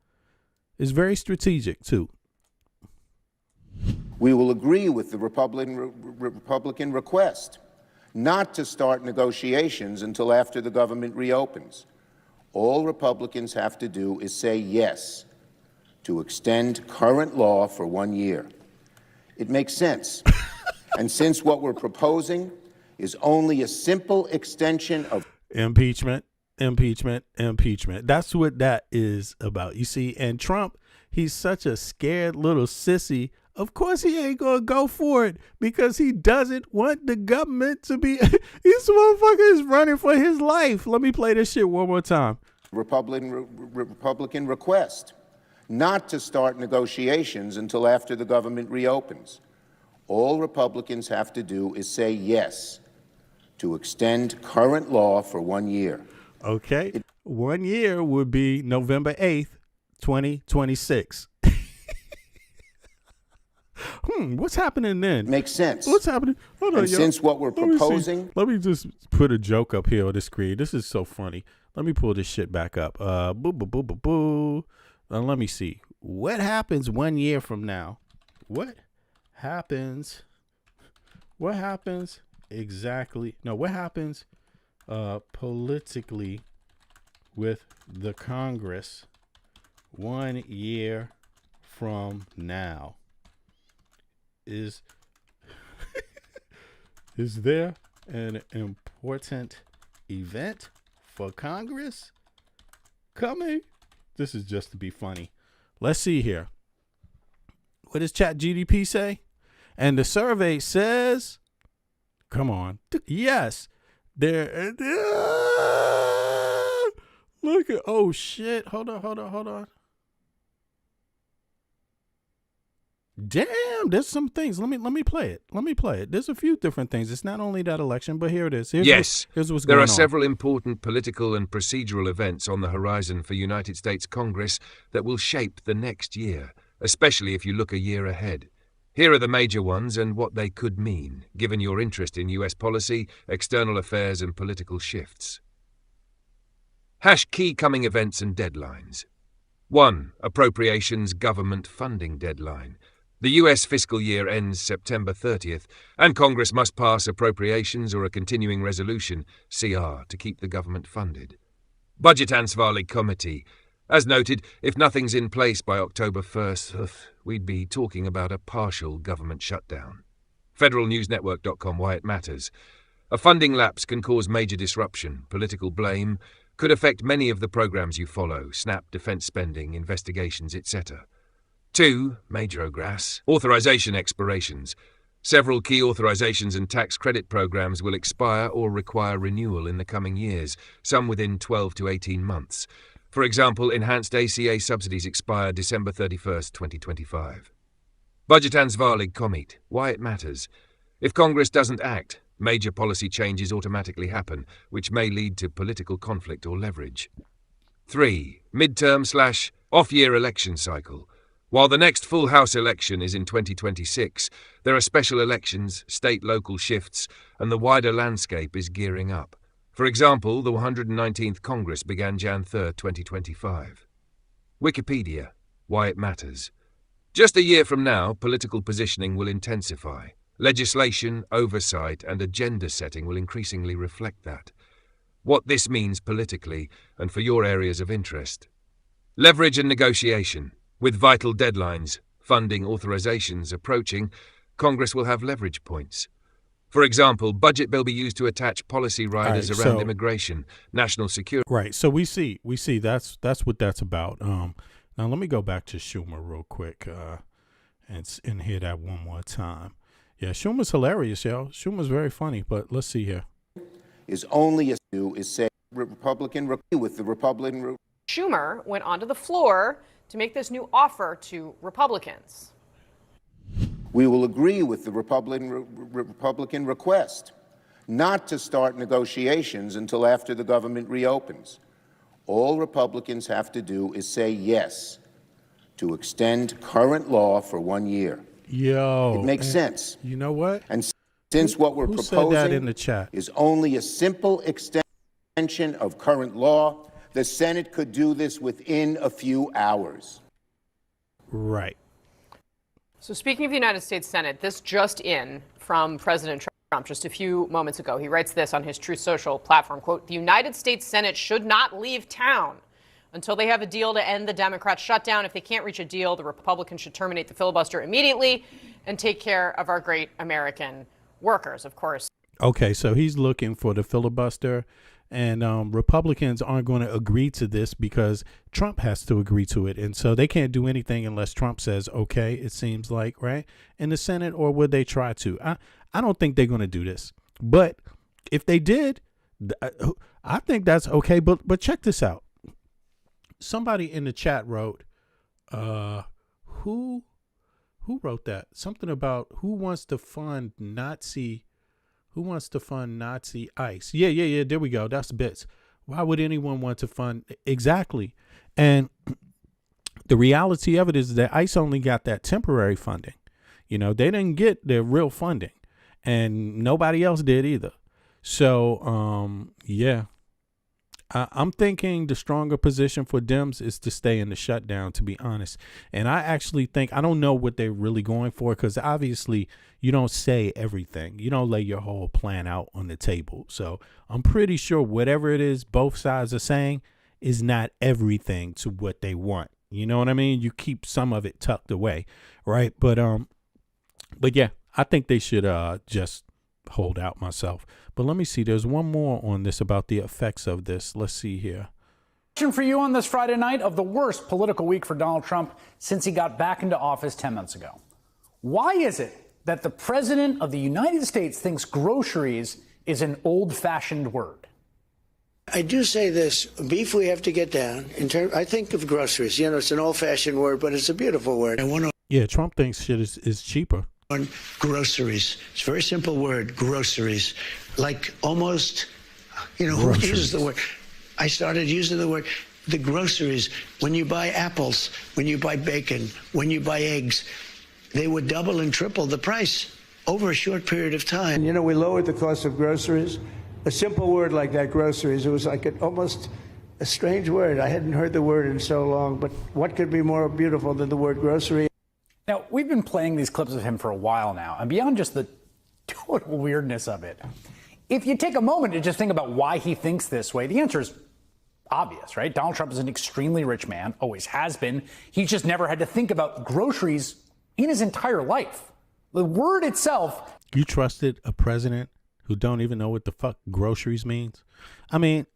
It's very strategic, too. We will agree with the Republican request not to start negotiations until after the government reopens. All Republicans have to do is say yes to extend current law for 1 year. It makes sense. And since what we're proposing is only a simple extension of impeachment. That's what that is about. You see, and Trump, he's such a scared little sissy. Of course he ain't going to go for it, because he doesn't want the government to be. This motherfucker is running for his life. Let me play this shit one more time. Republican request not to start negotiations until after the government reopens. All Republicans have to do is say yes to extend current law for 1 year. Okay. 1 year would be November 8th, 2026. What's happening then? Makes sense. What's happening? Hold on, And yo. since what we're proposing... Let me just put a joke up here on the screen. This is so funny. Let me pull this shit back up. Boo, boo, boo, boo, boo. Let me see. What happens 1 year from now? What happens exactly? No, what happens politically with the Congress 1 year from now? Is there an important event for Congress coming? This is just to be funny. Let's see here. What does ChatGPT say? And the survey says, come on. Yes. There. Look at, oh shit. Hold on. Damn, there's some things. Let me play it. There's a few different things. It's not only that election, but here it is. Here's what's going on. There are several important political and procedural events on the horizon for United States Congress that will shape the next year, especially if you look a year ahead. Here are the major ones and what they could mean, given your interest in U.S. policy, external affairs, and political shifts. Key coming events and deadlines. 1. Appropriations government funding deadline. The U.S. fiscal year ends September 30th, and Congress must pass appropriations or a continuing resolution, CR, to keep the government funded. Budgetansvarig Committee. As noted, if nothing's in place by October 1st, we'd be talking about a partial government shutdown. FederalNewsNetwork.com, why it matters. A funding lapse can cause major disruption, political blame, could affect many of the programs you follow, SNAP, defense spending, investigations, etc. 2. Major OGRAS. Authorization expirations. Several key authorizations and tax credit programs will expire or require renewal in the coming years, some within 12 to 18 months. For example, enhanced ACA subsidies expire December 31st, 2025. Budgetansvarig Committee. Why it matters. If Congress doesn't act, major policy changes automatically happen, which may lead to political conflict or leverage. 3. Midterm/off-year election cycle. While the next full House election is in 2026, there are special elections, state-local shifts, and the wider landscape is gearing up. For example, the 119th Congress began Jan 3, 2025. Wikipedia. Why it matters. Just a year from now, political positioning will intensify. Legislation, oversight, and agenda setting will increasingly reflect that. What this means politically and for your areas of interest. Leverage and negotiation. With vital deadlines, funding authorizations approaching, Congress will have leverage points. For example, budget bill be used to attach policy riders around immigration, national security. Right. So we see that's what that's about. Now let me go back to Schumer real quick and hear that one more time. Yeah, Schumer's hilarious, yo. Schumer's very funny, but let's see here. Is only is say Republican with the Republican. Schumer went onto the floor to make this new offer to Republicans. We will agree with the Republican request not to start negotiations until after the government reopens. All Republicans have to do is say yes to extend current law for 1 year. Yo. It makes sense. You know what? And since what we're proposing said that in the chat? Is only a simple extension of current law, the Senate could do this within a few hours. Right. So speaking of the United States Senate, this just in from President Trump just a few moments ago. He writes this on his Truth Social platform, quote, "The United States Senate should not leave town until they have a deal to end the Democrat shutdown. If they can't reach a deal, the Republicans should terminate the filibuster immediately and take care of our great American workers," of course. Okay, so he's looking for the filibuster, and Republicans aren't going to agree to this because Trump has to agree to it. And so they can't do anything unless Trump says, okay, it seems like, right, in the Senate, or would they try to? I don't think they're going to do this. But if they did, I think that's okay. But check this out. Somebody in the chat wrote, who wrote that? Something about who wants to fund Nazi Who wants to fund Nazi ICE? Yeah. There we go. That's bits. Why would anyone want to fund? Exactly. And the reality of it is that ICE only got that temporary funding. You know, they didn't get their real funding, and nobody else did either. So, yeah. I'm thinking the stronger position for Dems is to stay in the shutdown, to be honest. And I actually think, I don't know what they're really going for, because obviously you don't say everything. You don't lay your whole plan out on the table. So I'm pretty sure whatever it is both sides are saying is not everything to what they want. You know what I mean? You keep some of it tucked away, right? But yeah, I think they should just hold out myself. But let me see. There's one more on this about the effects of this. Let's see here. Question for you on this Friday night of the worst political week for Donald Trump since he got back into office 10 months ago. Why is it that the president of the United States thinks groceries is an old-fashioned word? I do say this, beef we have to get down. I think of groceries. You know, it's an old-fashioned word, but it's a beautiful word. Yeah, Trump thinks shit is cheaper. On groceries. It's a very simple word, groceries. Like almost, you know, who uses the word? I started using the word, the groceries. When you buy apples, when you buy bacon, when you buy eggs, they would double and triple the price over a short period of time. You know, we lowered the cost of groceries. A simple word like that, groceries, it was like almost a strange word. I hadn't heard the word in so long, but what could be more beautiful than the word grocery? Now, we've been playing these clips of him for a while now, and beyond just the total weirdness of it, if you take a moment to just think about why he thinks this way, the answer is obvious, right? Donald Trump is an extremely rich man, always has been. He's just never had to think about groceries in his entire life. The word itself. You trusted a president who don't even know what the fuck groceries means? I mean,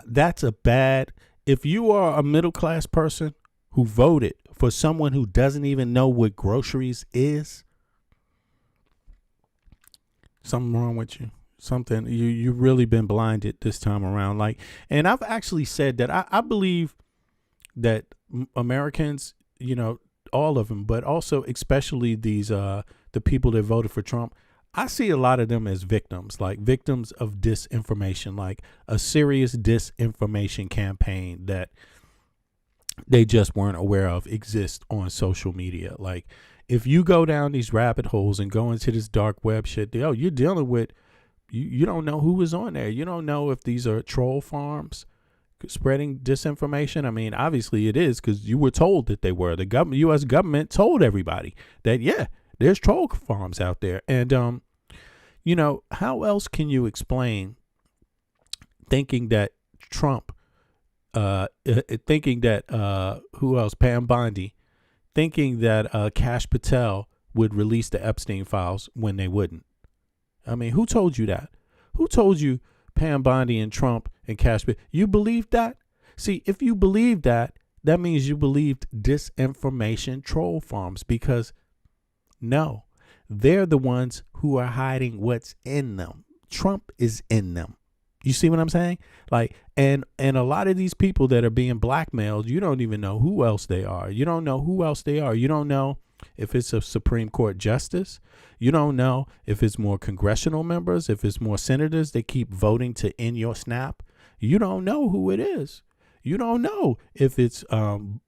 that's a bad... If you are a middle-class person who voted for someone who doesn't even know what groceries is, something wrong with you. Something, you've really been blinded this time around. Like, and I've actually said that I believe that Americans, you know, all of them, but also especially these, the people that voted for Trump, I see a lot of them as victims, like victims of disinformation, like a serious disinformation campaign that they just weren't aware of exists on social media. Like, if you go down these rabbit holes and go into this dark web shit, you're dealing with, you don't know who is on there. You don't know if these are troll farms spreading disinformation. I mean, obviously it is, because you were told that they were. The government, U.S. government told everybody that, yeah, there's troll farms out there. And, you know, how else can you explain thinking that Trump, thinking that, who else? Pam Bondi, thinking that Kash Patel would release the Epstein files when they wouldn't? I mean, who told you that? Who told you Pam Bondi and Trump and Kash Patel? You believed that? See, if you believe that, that means you believed disinformation troll farms, because no, they're the ones who are hiding what's in them. Trump is in them. You see what I'm saying? Like, and a lot of these people that are being blackmailed, you don't even know who else they are. You don't know who else they are. You don't know if it's a Supreme Court justice. You don't know if it's more congressional members, if it's more senators that keep voting to end your SNAP. You don't know who it is. You don't know if it's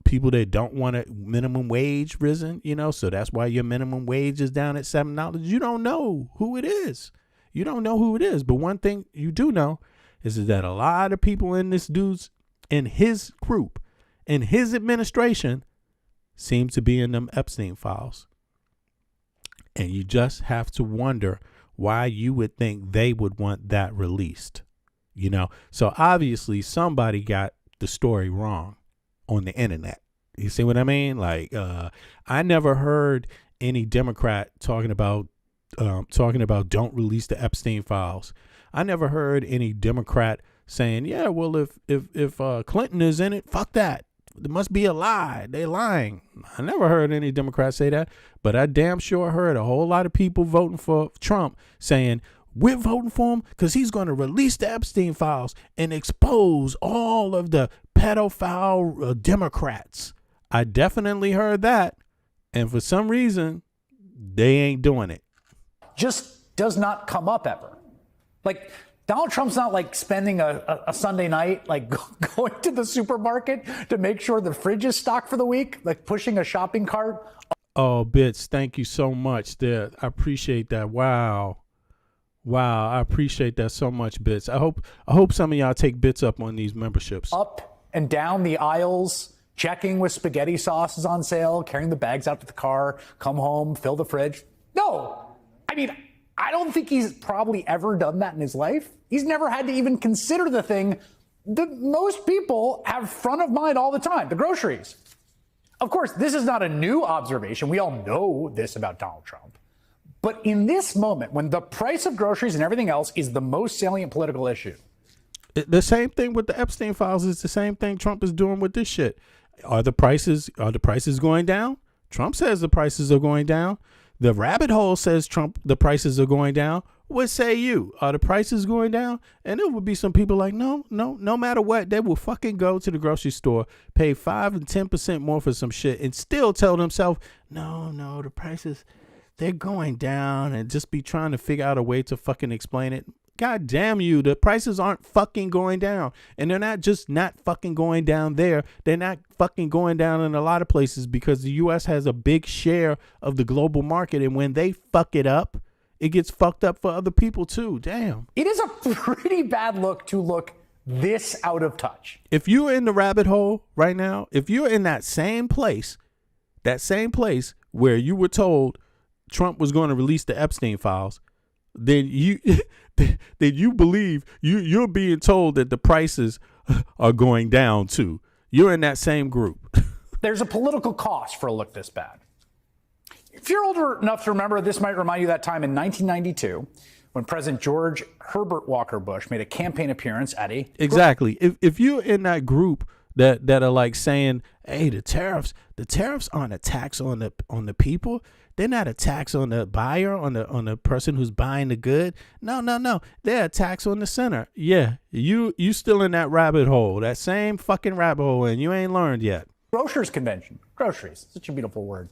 people that don't want a minimum wage risen, you know, so that's why your minimum wage is down at $7. You don't know who it is. You don't know who it is. But one thing you do know is that a lot of people in in his group, in his administration, seem to be in them Epstein files. And you just have to wonder why you would think they would want that released, you know. So obviously somebody got the story wrong on the internet. You see what I mean? Like, I never heard any Democrat talking about don't release the Epstein files. I never heard any Democrat saying, yeah, well, if Clinton is in it, fuck that. It must be a lie. They lying. I never heard any Democrats say that, but I damn sure heard a whole lot of people voting for Trump saying, we're voting for him because he's going to release the Epstein files and expose all of the pedophile Democrats. I definitely heard that. And for some reason, They ain't doing it. Just does not come up ever. Like, Donald Trump's not like spending a Sunday night, like going to the supermarket to make sure the fridge is stocked for the week, like pushing a shopping cart. Oh, Bits, thank you so much. There, I appreciate that. Wow, I appreciate that so much, Bits. I hope some of y'all take Bits up on these memberships. Up and down the aisles, checking with spaghetti sauces on sale, carrying the bags out to the car, come home, fill the fridge. No, I mean, I don't think he's probably ever done that in his life. He's never had to even consider the thing that most people have front of mind all the time, the groceries. Of course, this is not a new observation. We all know this about Donald Trump. But in this moment, when the price of groceries and everything else is the most salient political issue. The same thing with the Epstein files is the same thing Trump is doing with this shit. Are the prices going down? Trump says the prices are going down. The rabbit hole says the prices are going down. What say you? Are the prices going down? And there would be some people like, no matter what, they will fucking go to the grocery store, pay 5 and 10% more for some shit and still tell themselves, no, the prices, they're going down, and just be trying to figure out a way to fucking explain it. God damn you, the prices aren't fucking going down. And they're not just not fucking going down there. They're not fucking going down in a lot of places because the U.S. has a big share of the global market. And when they fuck it up, it gets fucked up for other people too. Damn. It is a pretty bad look to look this out of touch. If you're in the rabbit hole right now, if you're in that same place where you were told Trump was going to release the Epstein files, then you believe you're being told that the prices are going down too. You're in that same group. There's a political cost for a look this bad. If you're older enough to remember, this might remind you of that time in 1992 when President George Herbert Walker Bush made a campaign appearance at a... Exactly. If you're in that group that are like saying, hey, the tariffs aren't a tax on the people. They're not a tax on the buyer, on the person who's buying the good. No. They're a tax on the center. Yeah, you still in that rabbit hole, that same fucking rabbit hole, and you ain't learned yet. Grocers convention. Groceries. Such a beautiful word.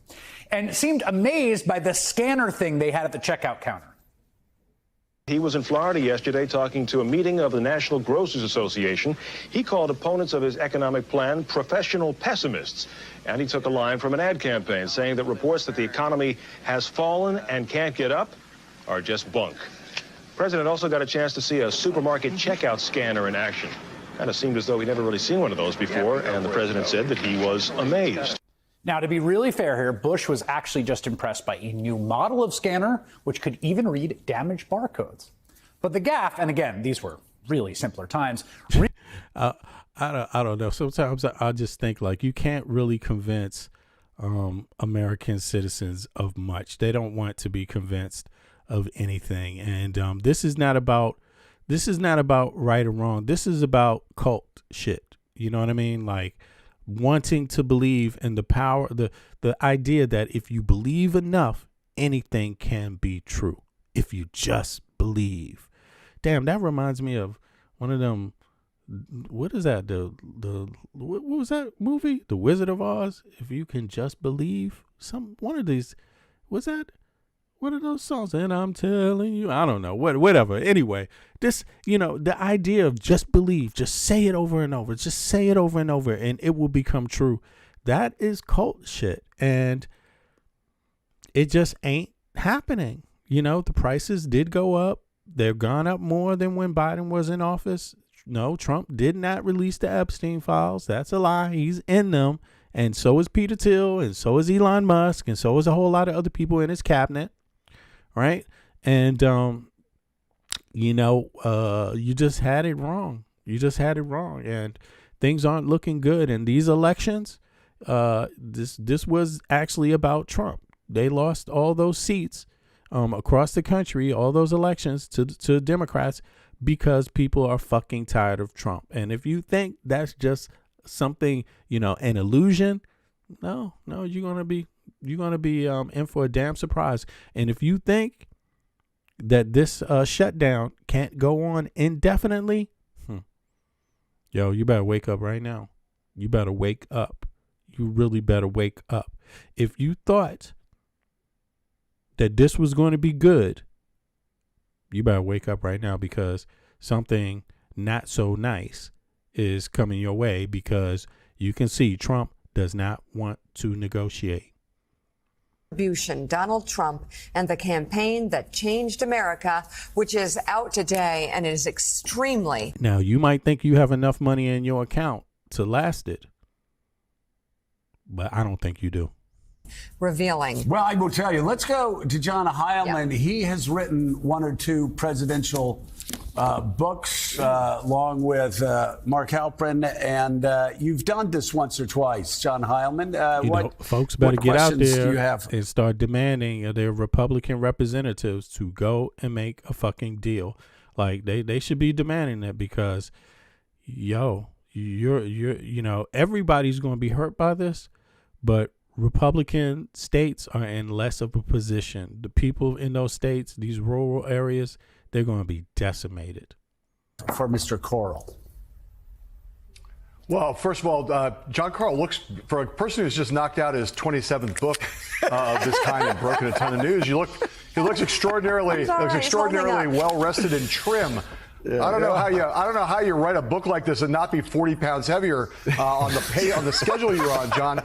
And seemed amazed by the scanner thing they had at the checkout counter. He was in Florida yesterday talking to a meeting of the National Grocers Association. He called opponents of his economic plan professional pessimists. And he took a line from an ad campaign saying that reports that the economy has fallen and can't get up are just bunk. The president also got a chance to see a supermarket checkout scanner in action. Kind of seemed as though he'd never really seen one of those before, and the president said that he was amazed. Now, to be really fair here, Bush was actually just impressed by a new model of scanner, which could even read damaged barcodes. But the gaffe, and again, these were really simpler times. I don't know. Sometimes I just think like you can't really convince American citizens of much. They don't want to be convinced of anything. And this is not about right or wrong. This is about cult shit. You know what I mean? Like wanting to believe in the power, the idea that if you believe enough, anything can be true. If you just believe. Damn, that reminds me of one of them. What is that? What was that movie? The Wizard of Oz. If you can just believe. One of these. Was that one of those songs? And I'm telling you, I don't know. Whatever. Anyway, this, the idea of just believe, just say it over and over, just say it over and over, and it will become true. That is cult shit, and it just ain't happening. The prices did go up. They've gone up more than when Biden was in office. No, Trump did not release the Epstein files. That's a lie. He's in them. And so is Peter Thiel, and so is Elon Musk, and so is a whole lot of other people in his cabinet. Right? And, you just had it wrong. And things aren't looking good. And these elections, this was actually about Trump. They lost all those seats across the country, all those elections to Democrats, because people are fucking tired of Trump. And if you think that's just something, an illusion, no, you're gonna be in for a damn surprise. And if you think that this shutdown can't go on indefinitely, yo, you better wake up right now. You better wake up. You really better wake up. If you thought that this was going to be good, you better wake up right now, because something not so nice is coming your way, because you can see Trump does not want to negotiate. Donald Trump and the campaign that changed America, which is out today, and it is extremely. Now, you might think you have enough money in your account to last it, but I don't think you do. Revealing. Well, I will tell you, let's go to John Heilemann. Yeah. He has written one or two presidential books along with Mark Halperin, and you've done this once or twice, John Heilemann. Folks better get out questions do there you have? and start demanding of their Republican representatives to go and make a fucking deal. Like they should be demanding that, because everybody's going to be hurt by this, but Republican states are in less of a position. The people in those states, these rural areas, they're going to be decimated. For Mr. Coral. Well, first of all, John Karl looks, for a person who's just knocked out his 27th book of this kind and broken a ton of news, he looks extraordinarily well rested and trim. I don't know how you write a book like this and not be 40 pounds heavier on the schedule you're on, John.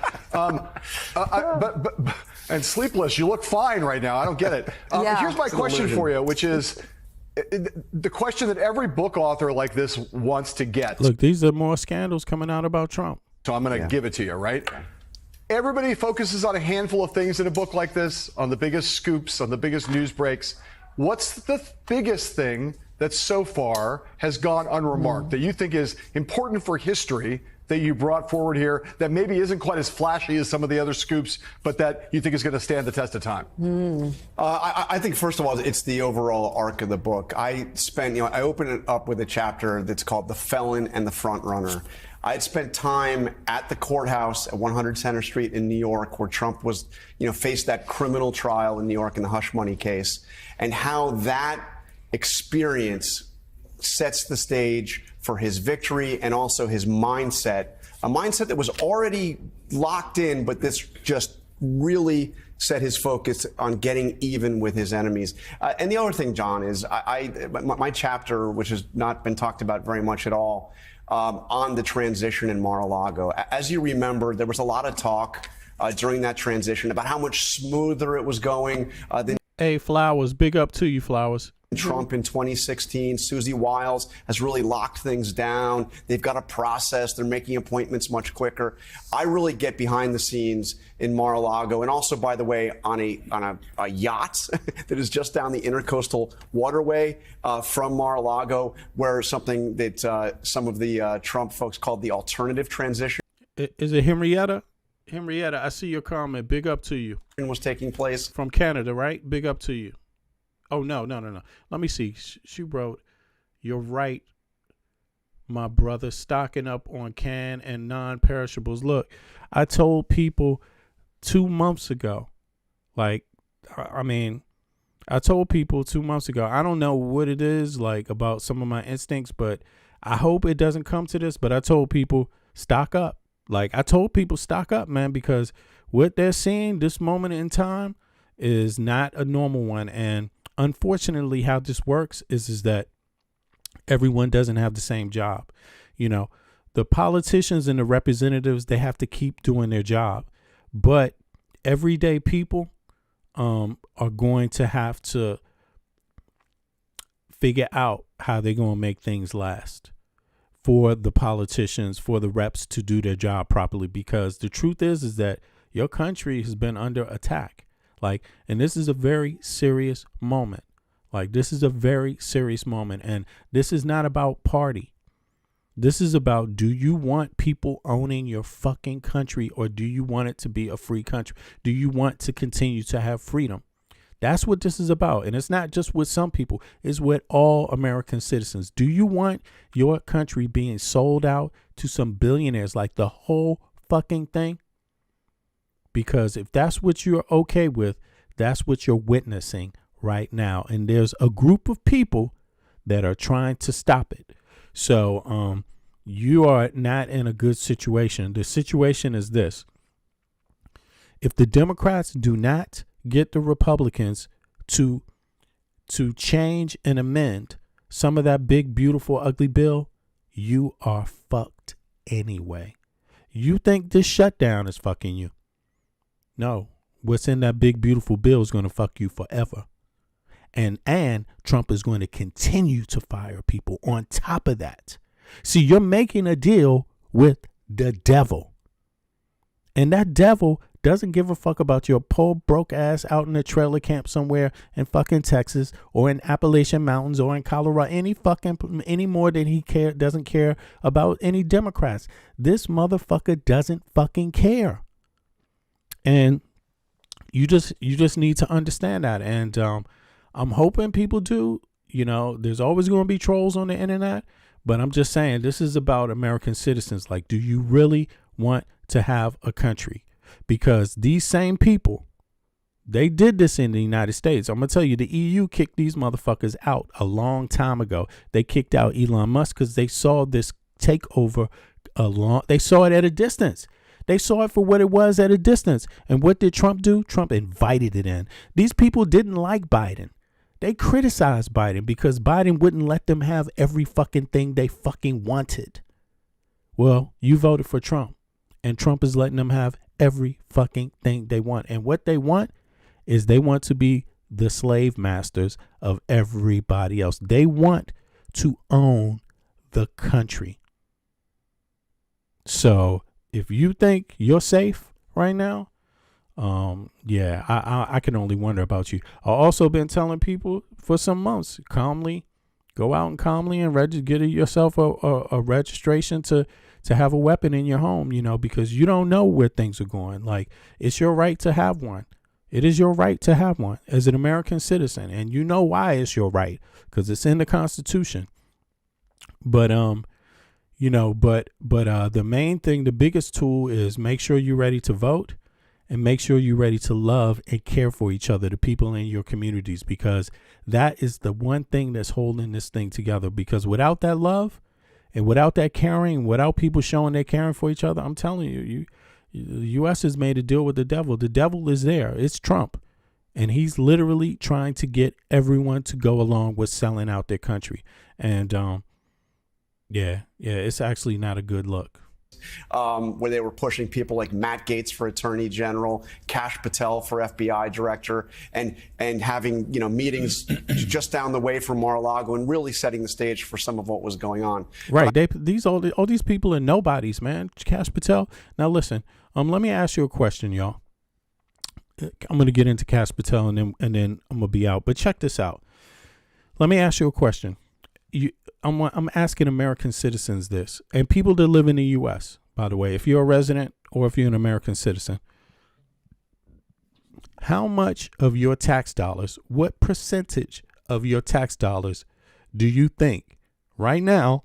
And sleepless. You look fine right now. I don't get it. Here's my question for you, which is the question that every book author like this wants to get. Look, these are more scandals coming out about Trump. So I'm going to give it to you, right? Everybody focuses on a handful of things in a book like this, on the biggest scoops, on the biggest news breaks. What's the biggest thing that so far has gone unremarked that you think is important for history that you brought forward here that maybe isn't quite as flashy as some of the other scoops, but that you think is going to stand the test of time? I think, first of all, it's the overall arc of the book. I open it up with a chapter that's called The Felon and the Front Runner. I had spent time at the courthouse at 100 Center Street in New York, where Trump was, faced that criminal trial in New York in the hush money case, and how that experience sets the stage for his victory and also his mindset, a mindset that was already locked in, but this just really set his focus on getting even with his enemies. And the other thing, John, is my chapter, which has not been talked about very much at all, on the transition in Mar-a-Lago. As you remember, there was a lot of talk during that transition about how much smoother it was going than Hey, Flowers, big up to you, Flowers. Trump in 2016. Susie Wiles has really locked things down. They've got a process. They're making appointments much quicker. I really get behind the scenes in Mar-a-Lago, and also, by the way, on a yacht that is just down the intercoastal waterway from Mar-a-Lago, where something that some of the Trump folks called the alternative transition. Is it Henrietta? Henrietta, I see your comment. Big up to you. Was taking place from Canada, right? Big up to you. Oh, no. Let me see. She wrote, "You're right, my brother, stocking up on canned and non-perishables." Look, I told people 2 months ago, I told people 2 months ago, I don't know what it is about some of my instincts, but I hope it doesn't come to this, but I told people, stock up. I told people, stock up, man, because what they're seeing this moment in time is not a normal one. And unfortunately, how this works is that everyone doesn't have the same job. The politicians and the representatives, they have to keep doing their job. But everyday people are going to have to figure out how they're going to make things last for the politicians, for the reps to do their job properly. Because the truth is that your country has been under attack. And this is a very serious moment. This is a very serious moment. And this is not about party. This is about, do you want people owning your fucking country, or do you want it to be a free country? Do you want to continue to have freedom? That's what this is about. And it's not just with some people. It's with all American citizens. Do you want your country being sold out to some billionaires, the whole fucking thing? Because if that's what you're okay with, that's what you're witnessing right now. And there's a group of people that are trying to stop it. So you are not in a good situation. The situation is this. If the Democrats do not get the Republicans to change and amend some of that big, beautiful, ugly bill, you are fucked anyway. You think this shutdown is fucking you? No. What's in that big, beautiful bill is going to fuck you forever. And Trump is going to continue to fire people on top of that. See, you're making a deal with the devil. And that devil doesn't give a fuck about your poor broke ass out in a trailer camp somewhere in fucking Texas or in Appalachian Mountains or in Colorado any more than he doesn't care about any Democrats. This motherfucker doesn't fucking care. And you just need to understand that. And I'm hoping people do. You know, there's always going to be trolls on the internet, but I'm just saying this is about American citizens. Like, do you really want to have a country? Because these same people, they did this in the United States. I'm going to tell you, the EU kicked these motherfuckers out a long time ago. They kicked out Elon Musk because they saw this takeover they saw it at a distance. They saw it for what it was at a distance. And what did Trump do? Trump invited it in. These people didn't like Biden. They criticized Biden because Biden wouldn't let them have every fucking thing they fucking wanted. Well, you voted for Trump, and Trump is letting them have every fucking thing they want. And what they want is they want to be the slave masters of everybody else. They want to own the country. So if you think you're safe right now, I can only wonder about you. I've also been telling people for some months, calmly, go out and calmly and get yourself a registration to have a weapon in your home, you know, because you don't know where things are going. Like, it's your right to have one. It is your right to have one as an American citizen. And you know why it's your right, because it's in the Constitution. But, the main thing, the biggest tool is make sure you're ready to vote and make sure you're ready to love and care for each other, the people in your communities, because that is the one thing that's holding this thing together. Because without that love and without that caring, without people showing they're caring for each other, I'm telling you, the U.S. has made a deal with the devil. The devil is there. It's Trump. And he's literally trying to get everyone to go along with selling out their country. And, it's actually not a good look. Where they were pushing people like Matt Gaetz for Attorney General, Kash Patel for FBI Director, and having meetings just down the way from Mar-a-Lago and really setting the stage for some of what was going on. Right. All these people are nobodies, man. Kash Patel. Now listen, let me ask you a question, y'all. I'm going to get into Kash Patel and then I'm going to be out. But check this out. Let me ask you a question. I'm asking American citizens this, and people that live in the U.S., by the way, if you're a resident or if you're an American citizen, how much of your tax dollars, what percentage of your tax dollars do you think right now,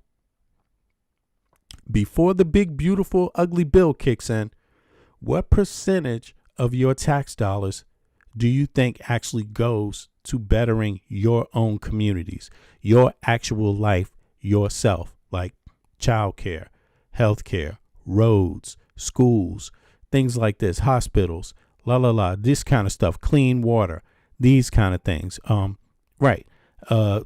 before the big, beautiful, ugly bill kicks in, what percentage of your tax dollars do you think actually goes to bettering your own communities, your actual life, yourself, like childcare, healthcare, roads, schools, things like this, hospitals, this kind of stuff, clean water, these kind of things. To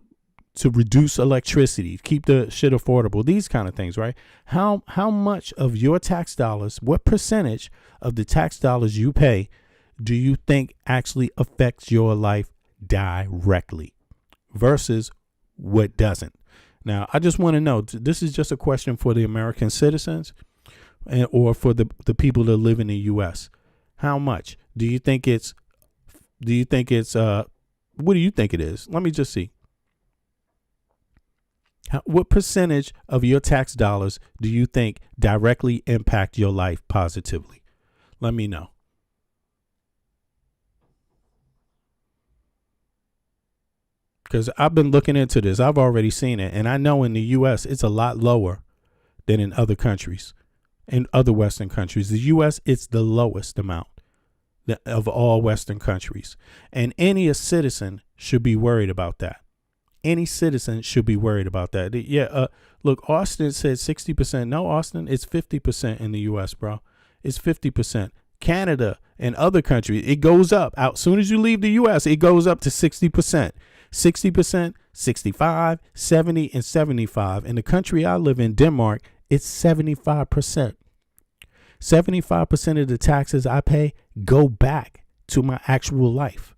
reduce electricity, keep the shit affordable, these kind of things, right? How much of your tax dollars, what percentage of the tax dollars you pay do you think actually affects your life directly versus what doesn't? Now, I just want to know, this is just a question for the American citizens or for the people that live in the U.S. How much do you think it's what do you think it is? Let me just see. What percentage of your tax dollars do you think directly impact your life positively? Let me know. Because I've been looking into this. I've already seen it. And I know in the U.S. it's a lot lower than in other countries, in other Western countries. The U.S., it's the lowest amount of all Western countries. And any citizen should be worried about that. Any citizen should be worried about that. Look, Austin said 60%. No, Austin, it's 50% in the U.S., bro. It's 50%. Canada, and other countries, it goes up. As soon as you leave the U.S., it goes up to 60%. 60%, 65, 70, and 75. In the country I live in, Denmark, it's 75%. 75% of the taxes I pay go back to my actual life.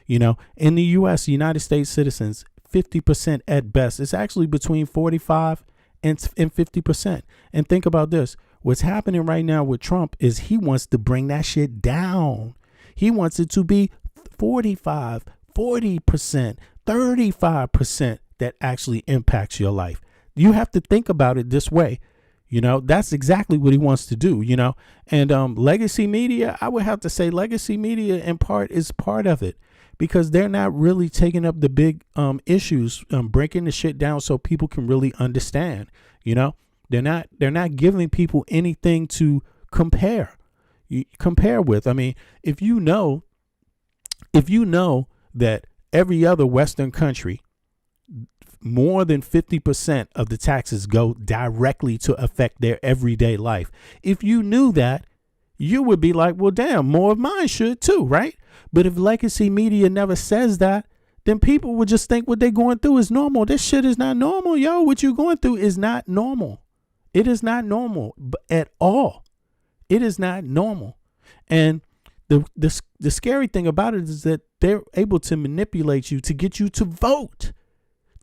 You know, in the U.S., United States citizens, 50% at best. It's actually between 45 and 50%. And think about this. What's happening right now with Trump is he wants to bring that shit down. He wants it to be 45, 40%, 35% that actually impacts your life. You have to think about it this way. You know, that's exactly what he wants to do, you know. And legacy media, I would have to say legacy media in part is part of it, because they're not really taking up the big issues, breaking the shit down so people can really understand. You know, they're not giving people anything to compare with. I mean, if you know that every other Western country, more than 50% of the taxes go directly to affect their everyday life. If you knew that, you would be like, well, damn, more of mine should too, right? But if legacy media never says that, then people would just think what they're going through is normal. This shit is not normal, yo. What you're going through is not normal. It is not normal at all. It is not normal. And the scary thing about it is that they're able to manipulate you to get you to vote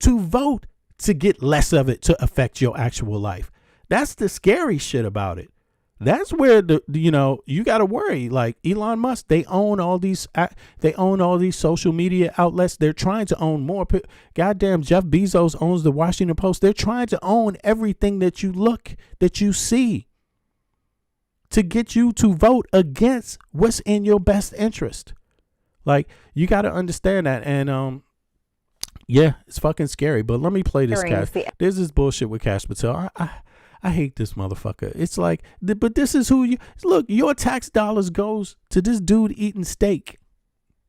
to get less of it to affect your actual life. That's the scary shit about it. That's where you got to worry. Like Elon Musk, they own all these social media outlets. They're trying to own more. Goddamn, Jeff Bezos owns the Washington Post. They're trying to own everything that you see, to get you to vote against what's in your best interest. Like, you got to understand that. And yeah, it's fucking scary. But let me play this Cash. There's this bullshit with Cash Patel. I hate this motherfucker. It's like, but this is who you look. Your tax dollars goes to this dude eating steak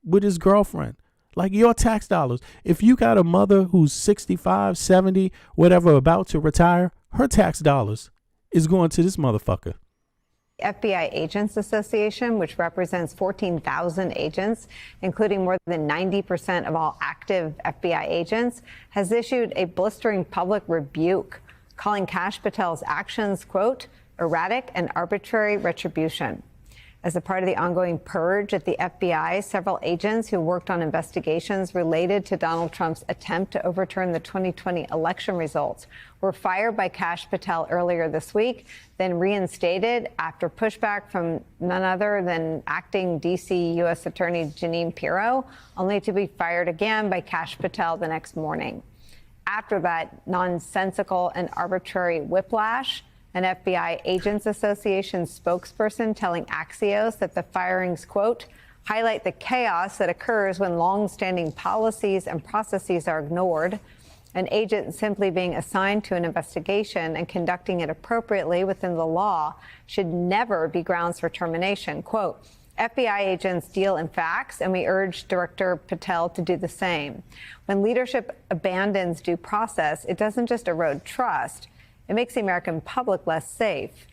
with his girlfriend. Like, your tax dollars. If you got a mother who's 65, 70, whatever, about to retire, her tax dollars is going to this motherfucker. FBI Agents Association, which represents 14,000 agents, including more than 90% of all active FBI agents, has issued a blistering public rebuke, calling Kash Patel's actions, quote, erratic and arbitrary retribution. As a part of the ongoing purge at the FBI, several agents who worked on investigations related to Donald Trump's attempt to overturn the 2020 election results were fired by Kash Patel earlier this week, then reinstated after pushback from none other than acting D.C. U.S. Attorney Jeanine Pirro, only to be fired again by Kash Patel the next morning. After that nonsensical and arbitrary whiplash, an FBI Agents Association spokesperson telling Axios that the firings, quote, highlight the chaos that occurs when longstanding policies and processes are ignored. An agent simply being assigned to an investigation and conducting it appropriately within the law should never be grounds for termination. Quote, FBI agents deal in facts, and we urge Director Patel to do the same. When leadership abandons due process, it doesn't just erode trust. It makes the American public less safe.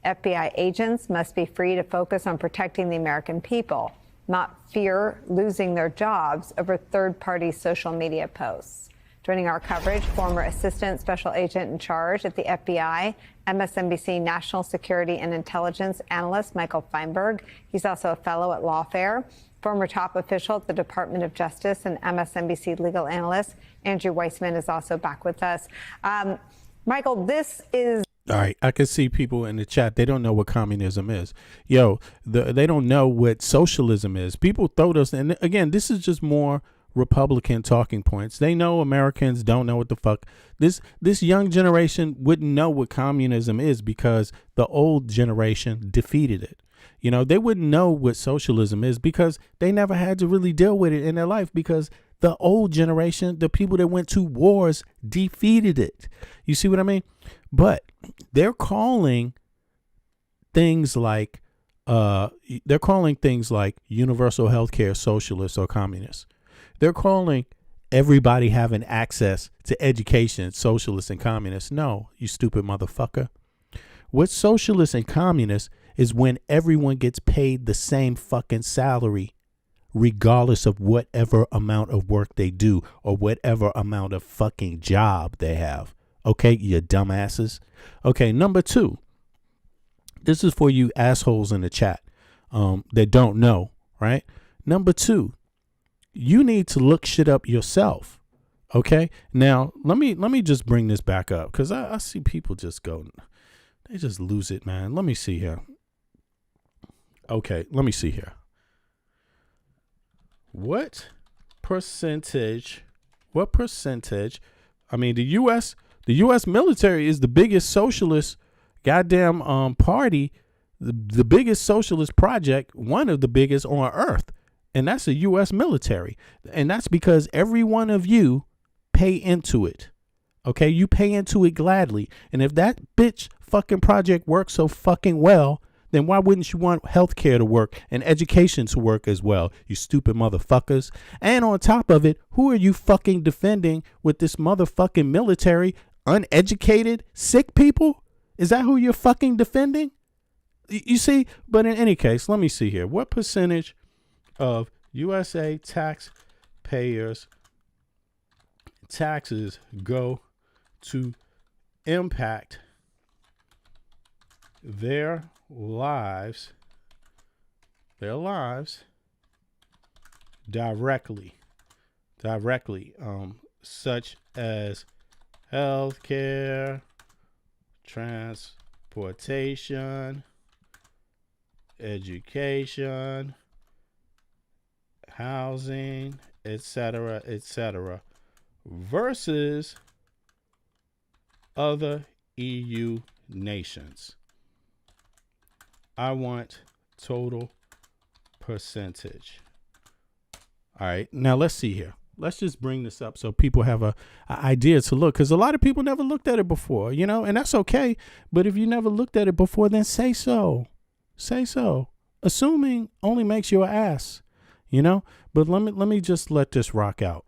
FBI agents must be free to focus on protecting the American people, not fear losing their jobs over third-party social media posts. Joining our coverage, former Assistant Special Agent in Charge at the FBI, MSNBC National Security and Intelligence Analyst Michael Feinberg. He's also a fellow at Lawfare. Former top official at the Department of Justice and MSNBC legal analyst Andrew Weissman is also back with us. Michael, this is... All right, I can see people in the chat, they don't know what communism is. Yo, they don't know what socialism is. People throw those, and again, this is just more Republican talking points. They know Americans don't know what the fuck. This young generation wouldn't know what communism is because the old generation defeated it. You know, they wouldn't know what socialism is because they never had to really deal with it in their life because the old generation, the people that went to wars, defeated it. You see what I mean? But they're calling things like universal health care socialist or communist. They're calling everybody having access to education socialist and communist. No, you stupid motherfucker. What's socialist and communist is when everyone gets paid the same fucking salary, regardless of whatever amount of work they do or whatever amount of fucking job they have. Okay, you dumbasses. Okay, number 2. This is for you assholes in the chat that don't know, right? Number 2, you need to look shit up yourself. Okay, now let me just bring this back up because I see people just go, they just lose it, man. Let me see here. Okay, let me see here. What percentage? I mean, the U.S. military is the biggest socialist goddamn party, the biggest socialist project, one of the biggest on earth, and that's the U.S. military, and that's because every one of you pay into it. Okay, you pay into it gladly, and if that bitch fucking project works so fucking well, then why wouldn't you want healthcare to work and education to work as well, you stupid motherfuckers? And on top of it, who are you fucking defending with this motherfucking military? Uneducated, sick people? Is that who you're fucking defending? You see? But in any case, let me see here. What percentage of USA taxpayers' taxes go to impact their lives directly, such as healthcare, transportation, education, housing, etc., versus other EU nations. I want total percentage. All right, now let's see here. Let's just bring this up so people have a idea to look, because a lot of people never looked at it before, you know, and that's okay. But if you never looked at it before, then say so. Say so. Assuming only makes you an ass, you know. But let me just let this rock out.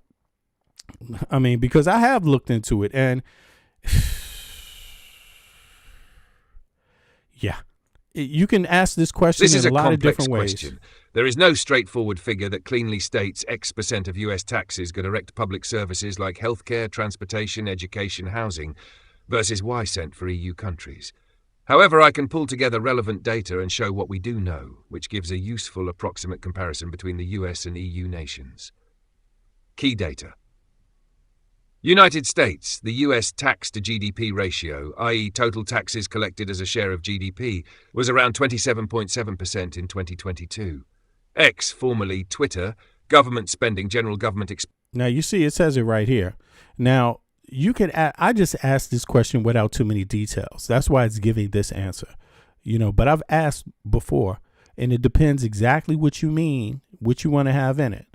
I mean, because I have looked into it, and yeah, you can ask this question in a lot of different ways. Question. There is no straightforward figure that cleanly states X% of US taxes go direct to public services like healthcare, transportation, education, housing, versus Y cent for EU countries. However, I can pull together relevant data and show what we do know, which gives a useful approximate comparison between the US and EU nations. Key data. United States, the US tax to GDP ratio, i.e. total taxes collected as a share of GDP, was around 27.7% in 2022. X, formerly Twitter, government spending, general government Now, you see, it says it right here. Now, you can I just asked this question without too many details. That's why it's giving this answer, you know, but I've asked before, and it depends exactly what you mean, what you want to have in it.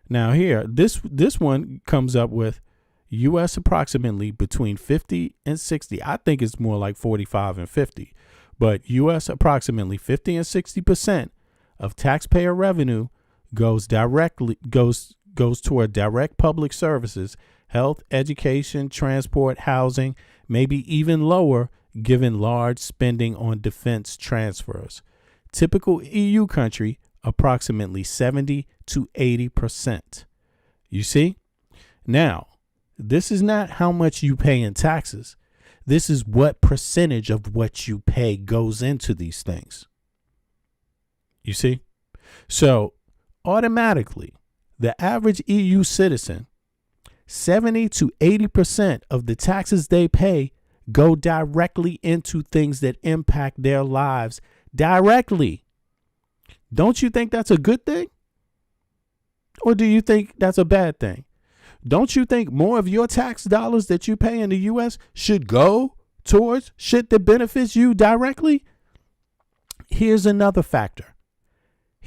Now, here, this one comes up with U.S. approximately between 50 and 60. I think it's more like 45 and 50, but U.S. approximately 50 and 60% of taxpayer revenue goes toward direct public services, health, education, transport, housing, maybe even lower given large spending on defense transfers. Typical EU country, approximately 70 to 80%. You see? Now, this is not how much you pay in taxes. This is what percentage of what you pay goes into these things. You see? So automatically, the average EU citizen, 70 to 80% of the taxes they pay go directly into things that impact their lives directly. Don't you think that's a good thing? Or do you think that's a bad thing? Don't you think more of your tax dollars that you pay in the U.S. should go towards shit that benefits you directly? Here's another factor.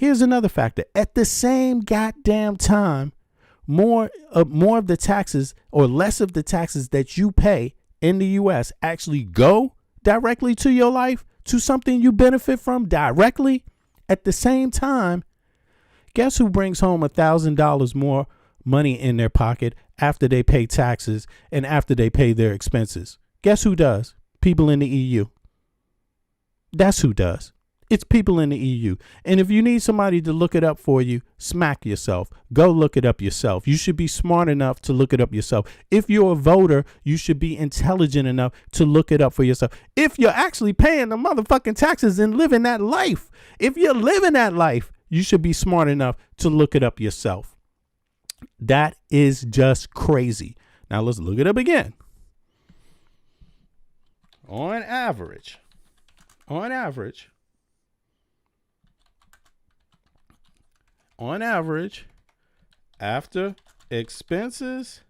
At the same goddamn time, more of the taxes or less of the taxes that you pay in the U.S. actually go directly to your life, to something you benefit from directly. At the same time, guess who brings home $1,000 more money in their pocket after they pay taxes and after they pay their expenses? Guess who does? People in the EU. That's who does. It's people in the EU. And if you need somebody to look it up for you, smack yourself. Go look it up yourself. You should be smart enough to look it up yourself. If you're a voter, you should be intelligent enough to look it up for yourself. If you're actually paying the motherfucking taxes and living that life, if you're living that life, you should be smart enough to look it up yourself. That is just crazy. Now let's look it up again. On average, after expenses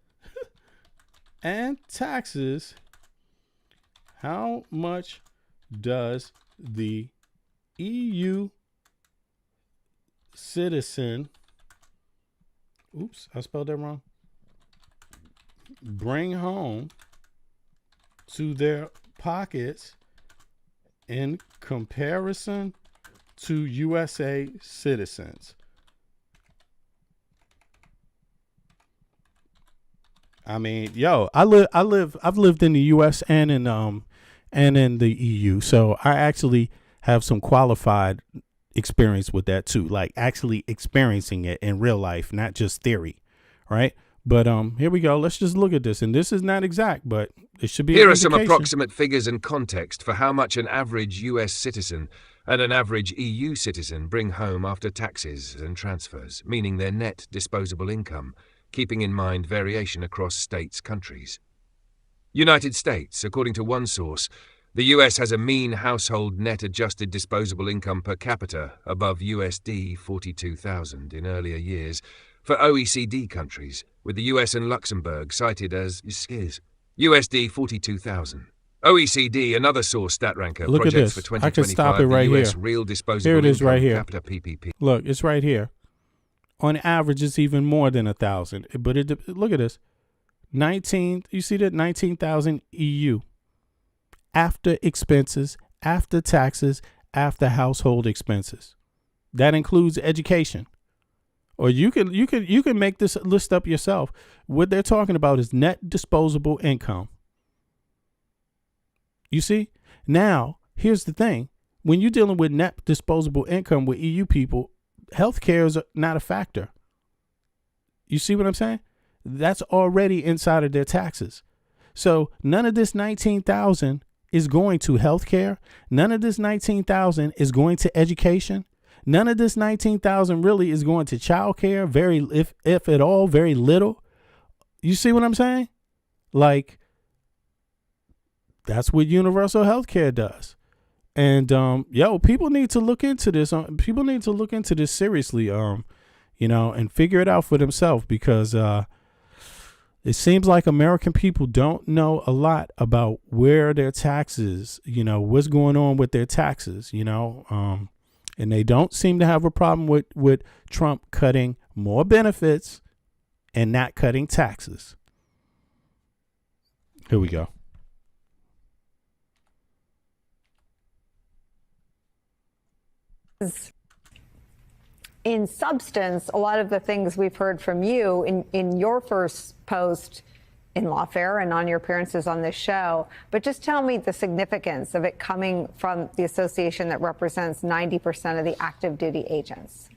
and taxes, how much does the EU citizen, oops, I spelled that wrong, bring home to their pockets in comparison to USA citizens? I mean, yo, I've lived in the US and in the EU. So I actually have some qualified experience with that too, like actually experiencing it in real life, not just theory, right? But here we go. Let's just look at this. And this is not exact, but it should be. Here are some approximate figures and context for how much an average US citizen and an average EU citizen bring home after taxes and transfers, meaning their net disposable income, keeping in mind variation across states' countries. United States, according to one source, the US has a mean household net adjusted disposable income per capita above USD 42,000 in earlier years for OECD countries, with the US and Luxembourg cited as USD 42,000. OECD, another source StatRanker, Look projects at this. for I can stop 2025 it right the US here. real disposable Here it is income right here. capita PPP. Look, it's right here. On average, it's even more than 1,000. But look at this. 19, you see that? 19,000 EU. After expenses, after taxes, after household expenses. That includes education. Or you can make this list up yourself. What they're talking about is net disposable income. You see? Now, here's the thing. When you're dealing with net disposable income with EU people, healthcare is not a factor. You see what I'm saying? That's already inside of their taxes. So none of this 19,000 is going to healthcare. None of this 19,000 is going to education. None of this 19,000 really is going to childcare. Very, if at all, very little. You see what I'm saying? Like, that's what universal healthcare does. And people need to look into this. People need to look into this seriously, and figure it out for themselves, because it seems like American people don't know a lot about where their taxes, what's going on with their taxes, and they don't seem to have a problem with Trump cutting more benefits and not cutting taxes. Here we go. In substance, a lot of the things we've heard from you in your first post in Lawfare and on your appearances on this show, but just tell me the significance of it coming from the association that represents 90% of the active duty agents.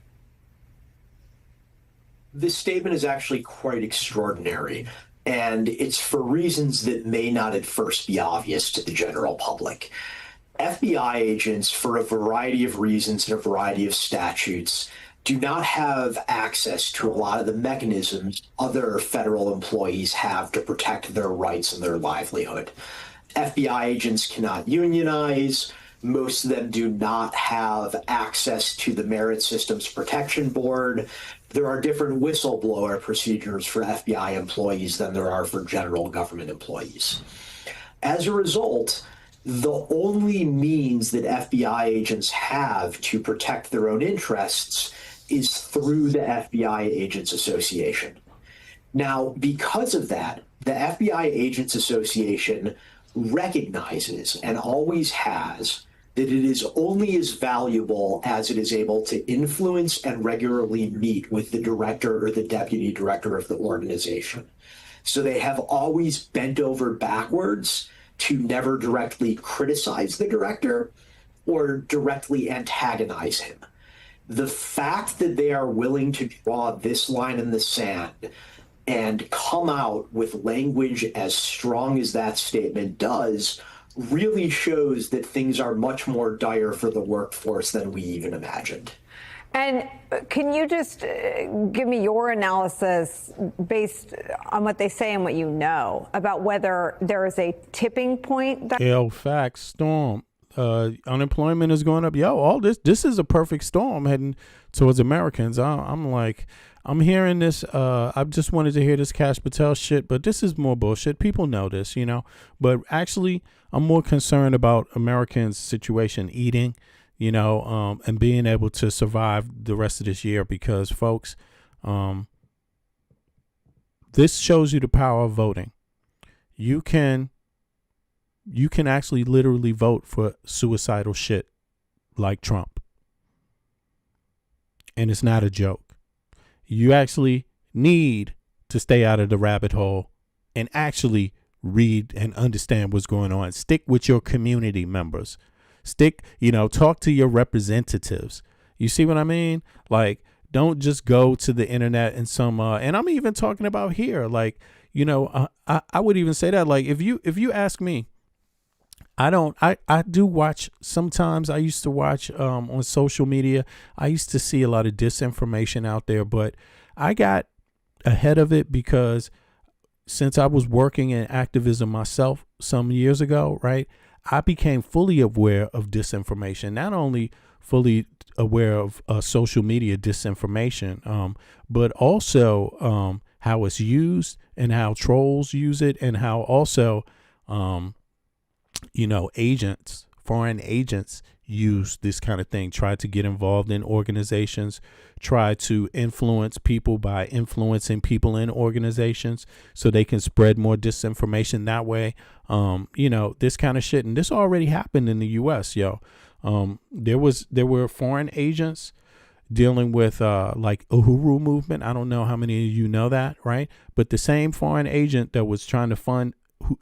This statement is actually quite extraordinary, and it's for reasons that may not at first be obvious to the general public. FBI agents, for a variety of reasons and a variety of statutes, do not have access to a lot of the mechanisms other federal employees have to protect their rights and their livelihood. FBI agents cannot unionize. Most of them do not have access to the Merit Systems Protection Board. There are different whistleblower procedures for FBI employees than there are for general government employees. As a result, the only means that FBI agents have to protect their own interests is through the FBI Agents Association. Now, because of that, the FBI Agents Association recognizes and always has that it is only as valuable as it is able to influence and regularly meet with the director or the deputy director of the organization. So they have always bent over backwards to never directly criticize the director or directly antagonize him. The fact that they are willing to draw this line in the sand and come out with language as strong as that statement does really shows that things are much more dire for the workforce than we even imagined. And can you just give me your analysis based on what they say and what you know about whether there is a tipping point? Facts, Storm. Unemployment is going up. All this is a perfect storm heading towards Americans. I'm hearing this. I just wanted to hear this Kash Patel shit, but this is more bullshit. People know this, But actually, I'm more concerned about Americans' situation, eating, and being able to survive the rest of this year because, folks, this shows you the power of voting. You can actually literally vote for suicidal shit like Trump. And it's not a joke. You actually need to stay out of the rabbit hole and actually read and understand what's going on. Stick with your community members. Talk to your representatives. You see what I mean? Like, don't just go to the internet and and I'm even talking about here. Like, I would even say that, like, if you ask me, I do watch sometimes. I used to watch on social media. I used to see a lot of disinformation out there, but I got ahead of it because since I was working in activism myself some years ago, right, I became fully aware of disinformation, not only fully aware of social media disinformation, but also how it's used and how trolls use it and how also agents, foreign agents use this kind of thing, try to get involved in organizations, try to influence people by influencing people in organizations so they can spread more disinformation that way. This kind of shit. And this already happened in the U.S., there were foreign agents dealing with like Uhuru movement. I don't know how many of you know that, right? But the same foreign agent that was trying to fund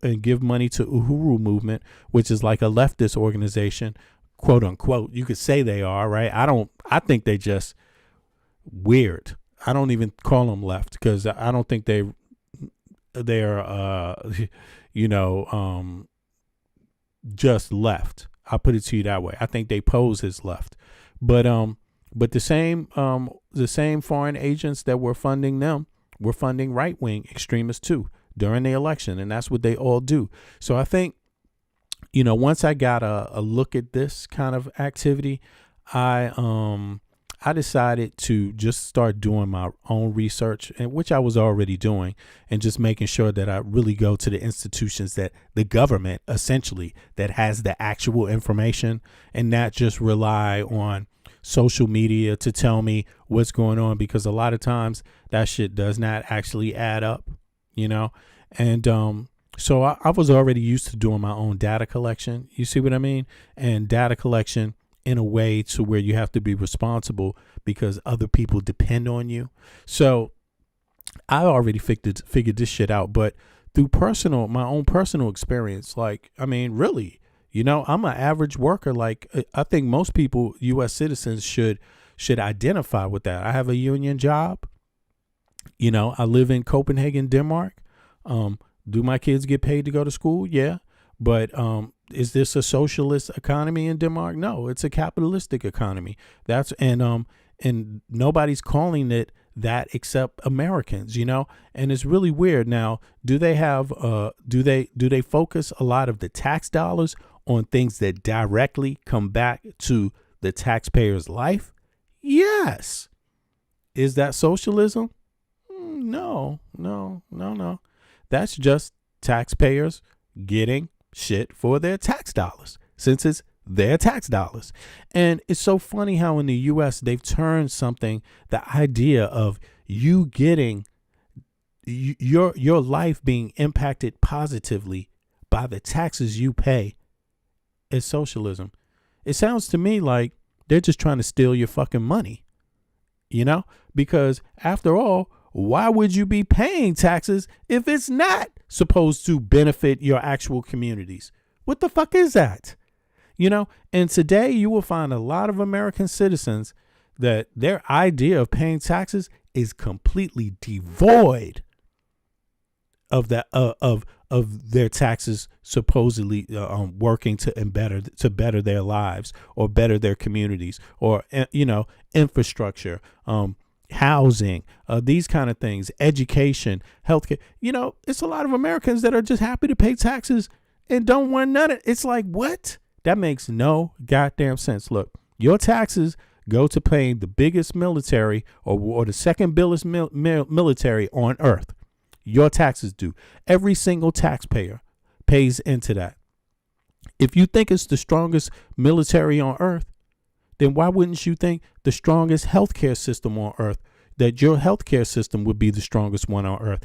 and give money to Uhuru movement, which is like a leftist organization, quote unquote. You could say they are, right? I think they just weird. I don't even call them left because I don't think they're just left. I'll put it to you that way. I think they pose as left. But the same foreign agents that were funding them were funding right-wing extremists too during the election, and that's what they all do. So I think, once I got a look at this kind of activity, I decided to just start doing my own research, and which I was already doing, and just making sure that I really go to the institutions that the government essentially that has the actual information and not just rely on social media to tell me what's going on, because a lot of times that shit does not actually add up, and so I was already used to doing my own data collection. You see what I mean? And data collection in a way to where you have to be responsible because other people depend on you. So I already figured this shit out, but through my own personal experience, really, I'm an average worker. Like, I think most people, U.S. citizens should identify with that. I have a union job. I live in Copenhagen, Denmark. Do my kids get paid to go to school? Yeah. But is this a socialist economy in Denmark? No, it's a capitalistic economy. And nobody's calling it that except Americans, and it's really weird. Now, do they have do they focus a lot of the tax dollars on things that directly come back to the taxpayer's life? Yes. Is that socialism? No. That's just taxpayers getting shit for their tax dollars, since it's their tax dollars. And it's so funny how in the U.S. they've turned the idea of you getting your life being impacted positively by the taxes you pay as socialism. It sounds to me like they're just trying to steal your fucking money, because after all, why would you be paying taxes if it's not supposed to benefit your actual communities? What the fuck is that? And today you will find a lot of American citizens that their idea of paying taxes is completely devoid of that of their taxes supposedly working to better their lives or better their communities or infrastructure, housing, these kind of things, education, healthcare. It's a lot of Americans that are just happy to pay taxes and don't want none of it. It's like, what? That makes no goddamn sense. Look, your taxes go to paying the biggest military or the second biggest military on earth. Your taxes do. Every single taxpayer pays into that. If you think it's the strongest military on earth, then why wouldn't you think the strongest healthcare system on earth, that your healthcare system would be the strongest one on earth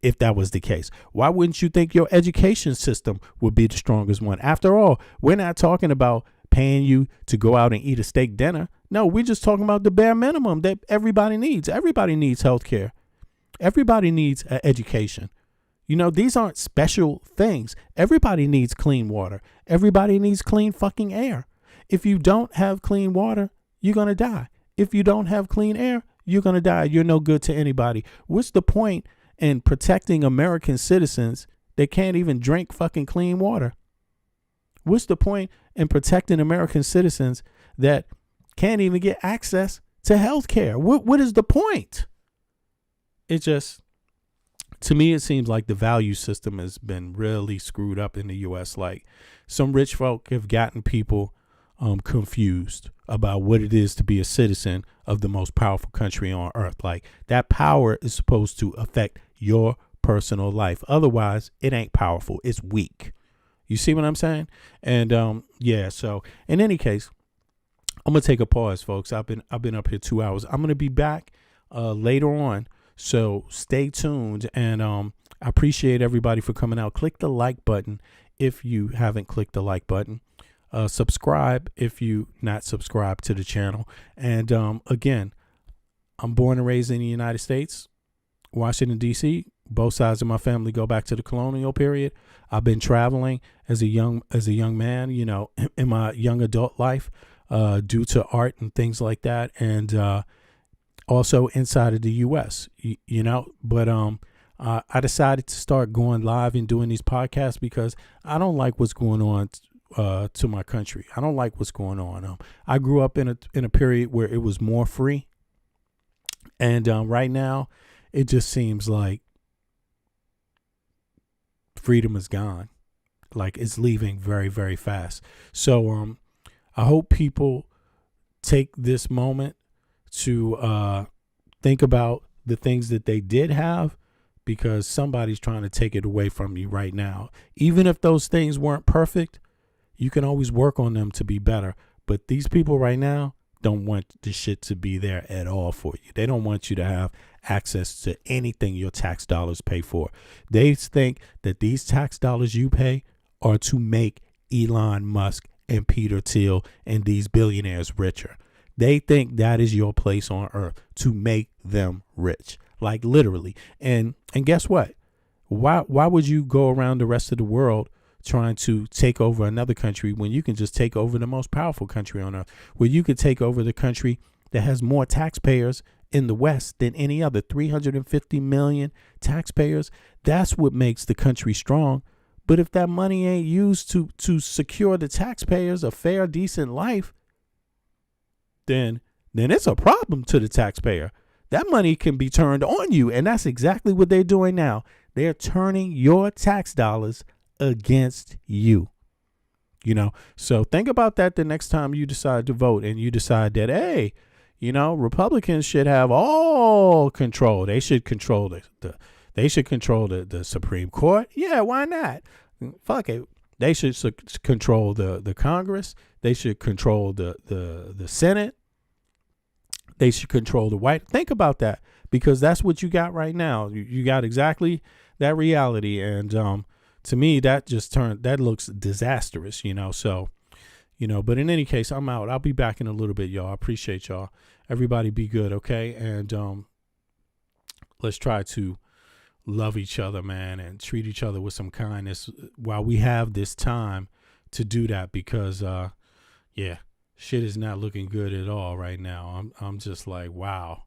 if that was the case? Why wouldn't you think your education system would be the strongest one? After all, we're not talking about paying you to go out and eat a steak dinner. No, we're just talking about the bare minimum that everybody needs. Everybody needs healthcare. Everybody needs education. These aren't special things. Everybody needs clean water. Everybody needs clean fucking air. If you don't have clean water, you're going to die. If you don't have clean air, you're going to die. You're no good to anybody. What's the point in protecting American citizens that can't even drink fucking clean water? What's the point in protecting American citizens that can't even get access to health care? What is the point? To me, it seems like the value system has been really screwed up in the U.S. Like, some rich folk have gotten people confused about what it is to be a citizen of the most powerful country on earth. Like, that power is supposed to affect your personal life. Otherwise, it ain't powerful. It's weak. You see what I'm saying? And so in any case, I'm gonna take a pause, folks. I've been up here 2 hours. I'm gonna be back later on. So stay tuned, and I appreciate everybody for coming out. Click the like button if you haven't clicked the like button. Subscribe if you not subscribed to the channel. And again, I'm born and raised in the United States, Washington, D.C. Both sides of my family go back to the colonial period. I've been traveling as a young man, in my young adult life, due to art and things like that, and also inside of the U.S., but I decided to start going live and doing these podcasts because I don't like what's going on to my country. I don't like what's going on. I grew up in a period where it was more free, and right now it just seems like freedom is gone. Like, it's leaving very, very fast. So I hope people take this moment to think about the things that they did have, because somebody's trying to take it away from you right now. Even if those things weren't perfect, you can always work on them to be better. But these people right now don't want the shit to be there at all for you. They don't want you to have access to anything your tax dollars pay for. They think that these tax dollars you pay are to make Elon Musk and Peter Thiel and these billionaires richer. They think that is your place on earth, to make them rich, like literally. And guess what? Why would you go around the rest of the world trying to take over another country when you can just take over the most powerful country on earth, where you could take over the country that has more taxpayers in the West than any other, 350 million taxpayers? That's what makes the country strong. But if that money ain't used to secure the taxpayers a fair, decent life, then it's a problem to the taxpayer. That money can be turned on you, and that's exactly what they're doing now. They're turning your tax dollars against you. So think about that the next time you decide to vote, and you decide that, hey, Republicans should have all control. They should control the Supreme Court. Yeah, why not? Fuck it. They should control the Congress. They should control the Senate. They should control the White. Think about that, because that's what you got right now. You got exactly that reality. And to me, that looks disastrous, So, but in any case, I'm out. I'll be back in a little bit, y'all. I appreciate y'all. Everybody be good, okay? And let's try to love each other, man, and treat each other with some kindness while we have this time to do that because yeah, shit is not looking good at all right now. I'm just like, wow,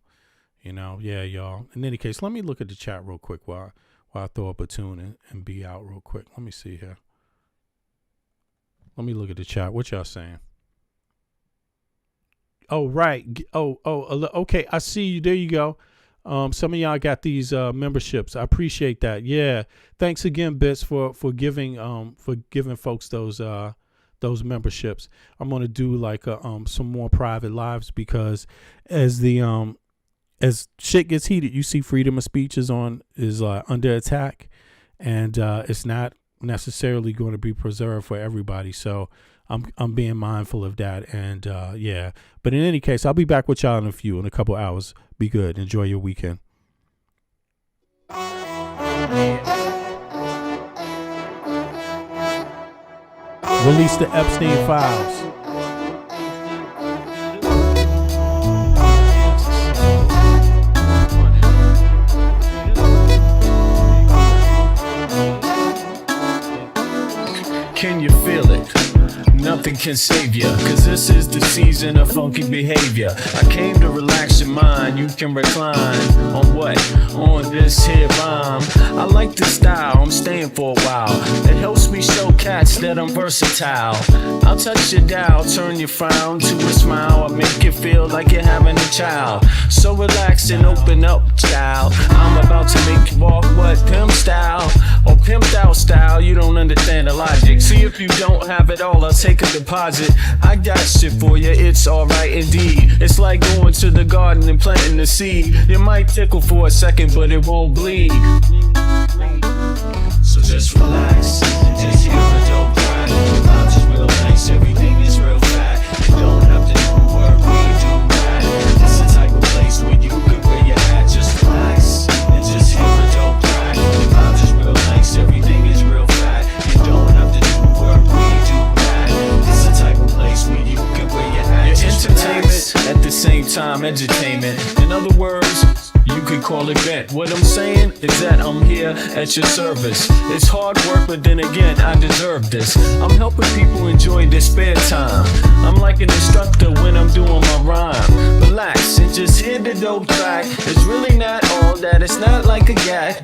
yeah, y'all. In any case, let me look at the chat real quick while I throw up a tune and be out real quick. Let me see here. Let me look at the chat. What y'all saying? Oh, right. Okay. I see you. There you go. Some of y'all got these memberships. I appreciate that. Yeah. Thanks again, Bits, for giving folks those memberships. I'm gonna do like some more private lives because as shit gets heated, you see freedom of speech is under attack, and it's not necessarily going to be preserved for everybody. So I'm being mindful of that, and yeah. But in any case, I'll be back with y'all in a couple hours. Be good. Enjoy your weekend. Release the Epstein files. Can you feel it? Nothing can save ya, cause this is the season of funky behavior. I came to relax your mind, you can recline. On what? On this here rhyme. I like the style, I'm staying for a while. It helps me show cats that I'm versatile. I'll touch your dial, turn your frown to a smile. I'll make you feel like you're having a child. So relax and open up, child. I'm about to make you walk what? Pimp style or pimped out style. You don't understand the logic. See if you don't have it all, I'll take a deposit. I got shit for you, it's alright indeed. It's like going to the garden and planting the seed. It might tickle for a second, but it won't bleed. So just relax, just hear a dope track. The vibes is real nice, everything is real fat. You don't have to do work, we do that. It's the type of place where you could wear your hat. Just relax, and just hear a dope track. The vibes is real nice, everything is real fat. You don't have to do work, we do that. It's the type of place where you could wear your hat. Your entertainment, at the same time, edutainment. In other words, you could call it bent. What I'm saying is that I'm here at your service. It's hard work, but then again, I deserve this. I'm helping people enjoy their spare time. I'm like an instructor when I'm doing my rhyme. Relax and just hear the dope track. It's really not all that, it's not like a gat.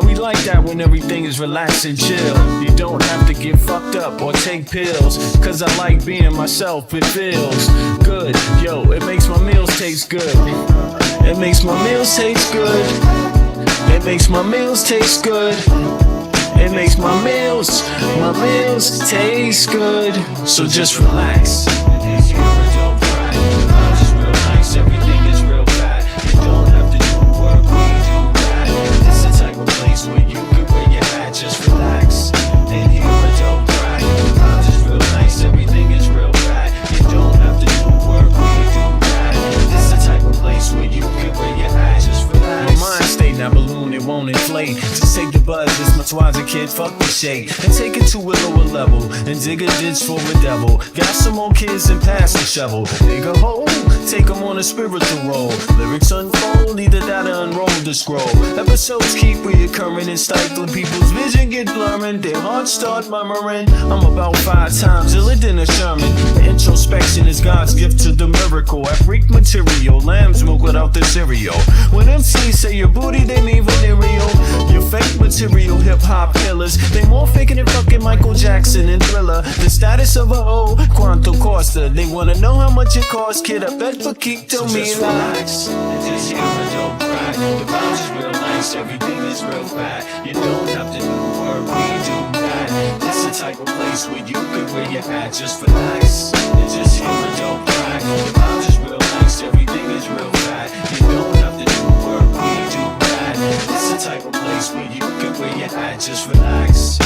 We like that when everything is relaxed and chill. You don't have to get fucked up or take pills. Cause I like being myself, it feels good. Yo, it makes my meals taste good. It makes my meals taste good. It makes my meals taste good. It makes my meals taste good. So just relax. It's your dope track. The vibes is real nice, everything is real fat. You don't have to do work, we do that. It's the type of place where you could wear your hat. Just relax and hear a dope track. The vibes is real nice, everything is real fat. You don't have to do work, we do that. It's the type of place where you can wear your hat. Just relax. My mind state, now balloon, it won't inflate. Just take the buzz, this my Twaza kid, fuck the shade. And take it to a lower level, and dig a ditch for a devil. Got some more kids and pass the shovel. Dig a hole, take them on a spiritual roll. Lyrics unfold, lead the data, unroll the scroll. Episodes keep reoccurring and stifling. People's vision get blurring, their hearts start murmuring. I'm about 5 times iller than a Sherman. Introspection is God's gift to the miracle. I freak material, lamb's milk without the cereal. When MCs say your booty, they mean venereal. Your fake material hip-hop pillars, they more faking than fucking Michael Jackson and Thriller. The status of a hoe, Quanto Costa. They wanna know how much it costs, kid, I bet for keep to me. Just relax, and just hear a dope track. The vibes is real nice, everything is real fat. You don't have to do work, we do that. It's the type of place where you could wear your hat. Just relax, and just hear a dope track. The vibes is real nice, everything is real fat. You don't have to do work, we do that. It's the type of place where you could wear your hat. Just relax.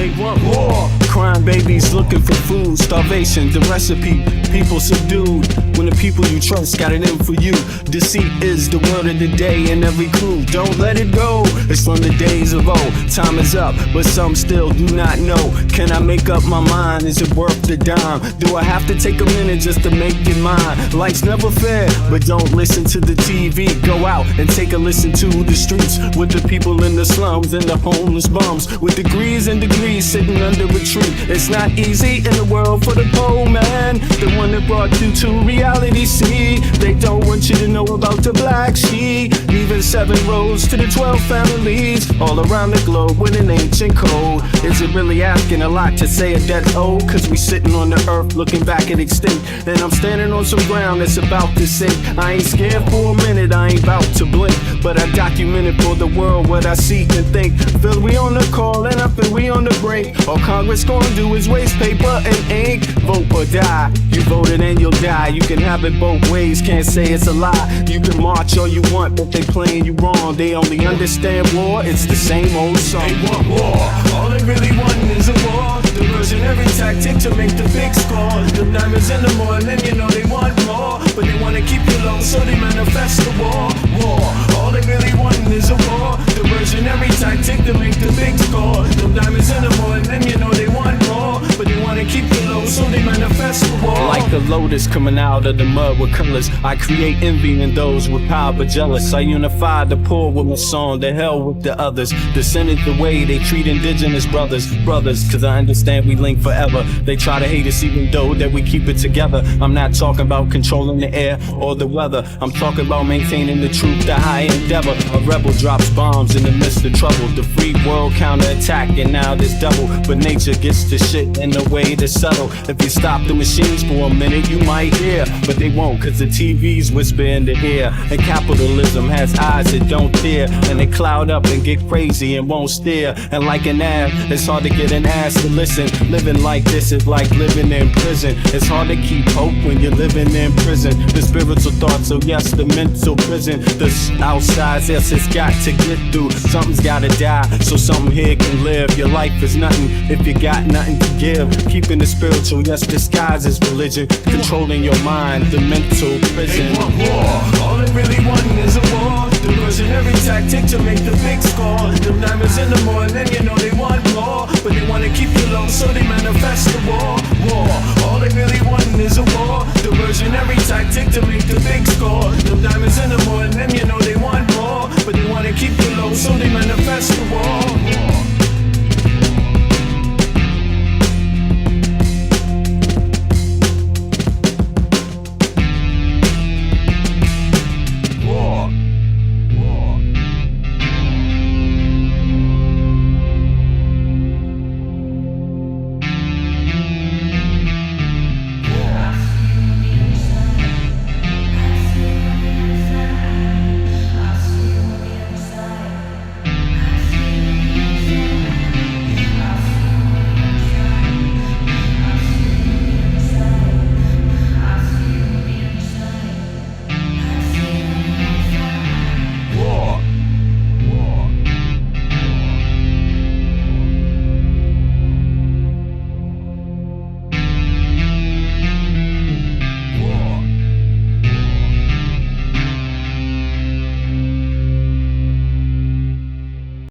they want war. Crime babies looking for food, starvation, the recipe, people subdued. When the people you trust got it in for you. Deceit is the word of the day in every crew. Don't let it go, it's from the days of old. Time is up, but some still do not know. Can I make up my mind? Is it worth the dime? Do I have to take a minute just to make it mine? Life's never fair, but don't listen to the TV. Go out and take a listen to the streets with the people in the slums and the homeless bums with degrees and degrees sitting under a tree. It's not easy in the world for the poor man, the one that brought you to reality. See, they don't want you to know about the black sheep. Even 7 roads to the 12 families all around the globe with an ancient code. Is it really asking a lot to say a dead old? Cause we sitting on the earth looking back at extinct. Then I'm standing on some ground that's about to sink. I ain't scared for a minute, I ain't about to blink, but I documented for the world what I see and think. Feel we on the call and up and we on the break. All Congress gonna do is waste paper and ink. Vote or die, you voted and you'll die. You can have it both ways, can't say it's a lie. You can march all you want, but they playing you wrong. They only understand war, it's the same old song. They want war, all they really want is a war. Diversionary tactic to make the big score. The diamonds in the morning, you know they want more, but they wanna keep you low, so they manifest the war. War, all they really want is a war. Diversionary tactic to make the big score. The diamonds in the morning, you know they want more, but they wanna keep you low, so they manifest the war. Like a lotus coming out of the mud with colors, I create envy in those with power but jealous. I unify the poor with my song, the hell with the others. Descended the way they treat indigenous brothers, cause I understand we link forever. They try to hate us even though that we keep it together. I'm not talking about controlling the air or the weather. I'm talking about maintaining the truth, the high endeavor. A rebel drops bombs in the midst of trouble. The free world counterattack and now there's double. But nature gets the shit in a way that's subtle. If you stop the machines for a minute you might hear, but they won't cause the TV's whisper in the ear. And capitalism has eyes that don't tear, and they cloud up and get crazy and won't steer. And like an ad, it's hard to get an ass to listen. Living like this is like living in prison. It's hard to keep hope when you're living in prison. The spiritual thoughts, so yes, the mental prison. The outside, yes, it's got to get through. Something's gotta die, so something here can live. Your life is nothing if you got nothing to give. Keeping the spiritual, yes, disguised as religion. Controlling your mind, the mental prison. They want war, all they really want is a war. Diversionary tactic to make the big score. The diamonds in the morning, you know they want more, but they wanna keep you low, so they manifest the war. War, all they really want is a war. Diversionary tactic to make the big score. The diamonds in the morning, you know they want more, but they wanna keep you low, so they manifest the war.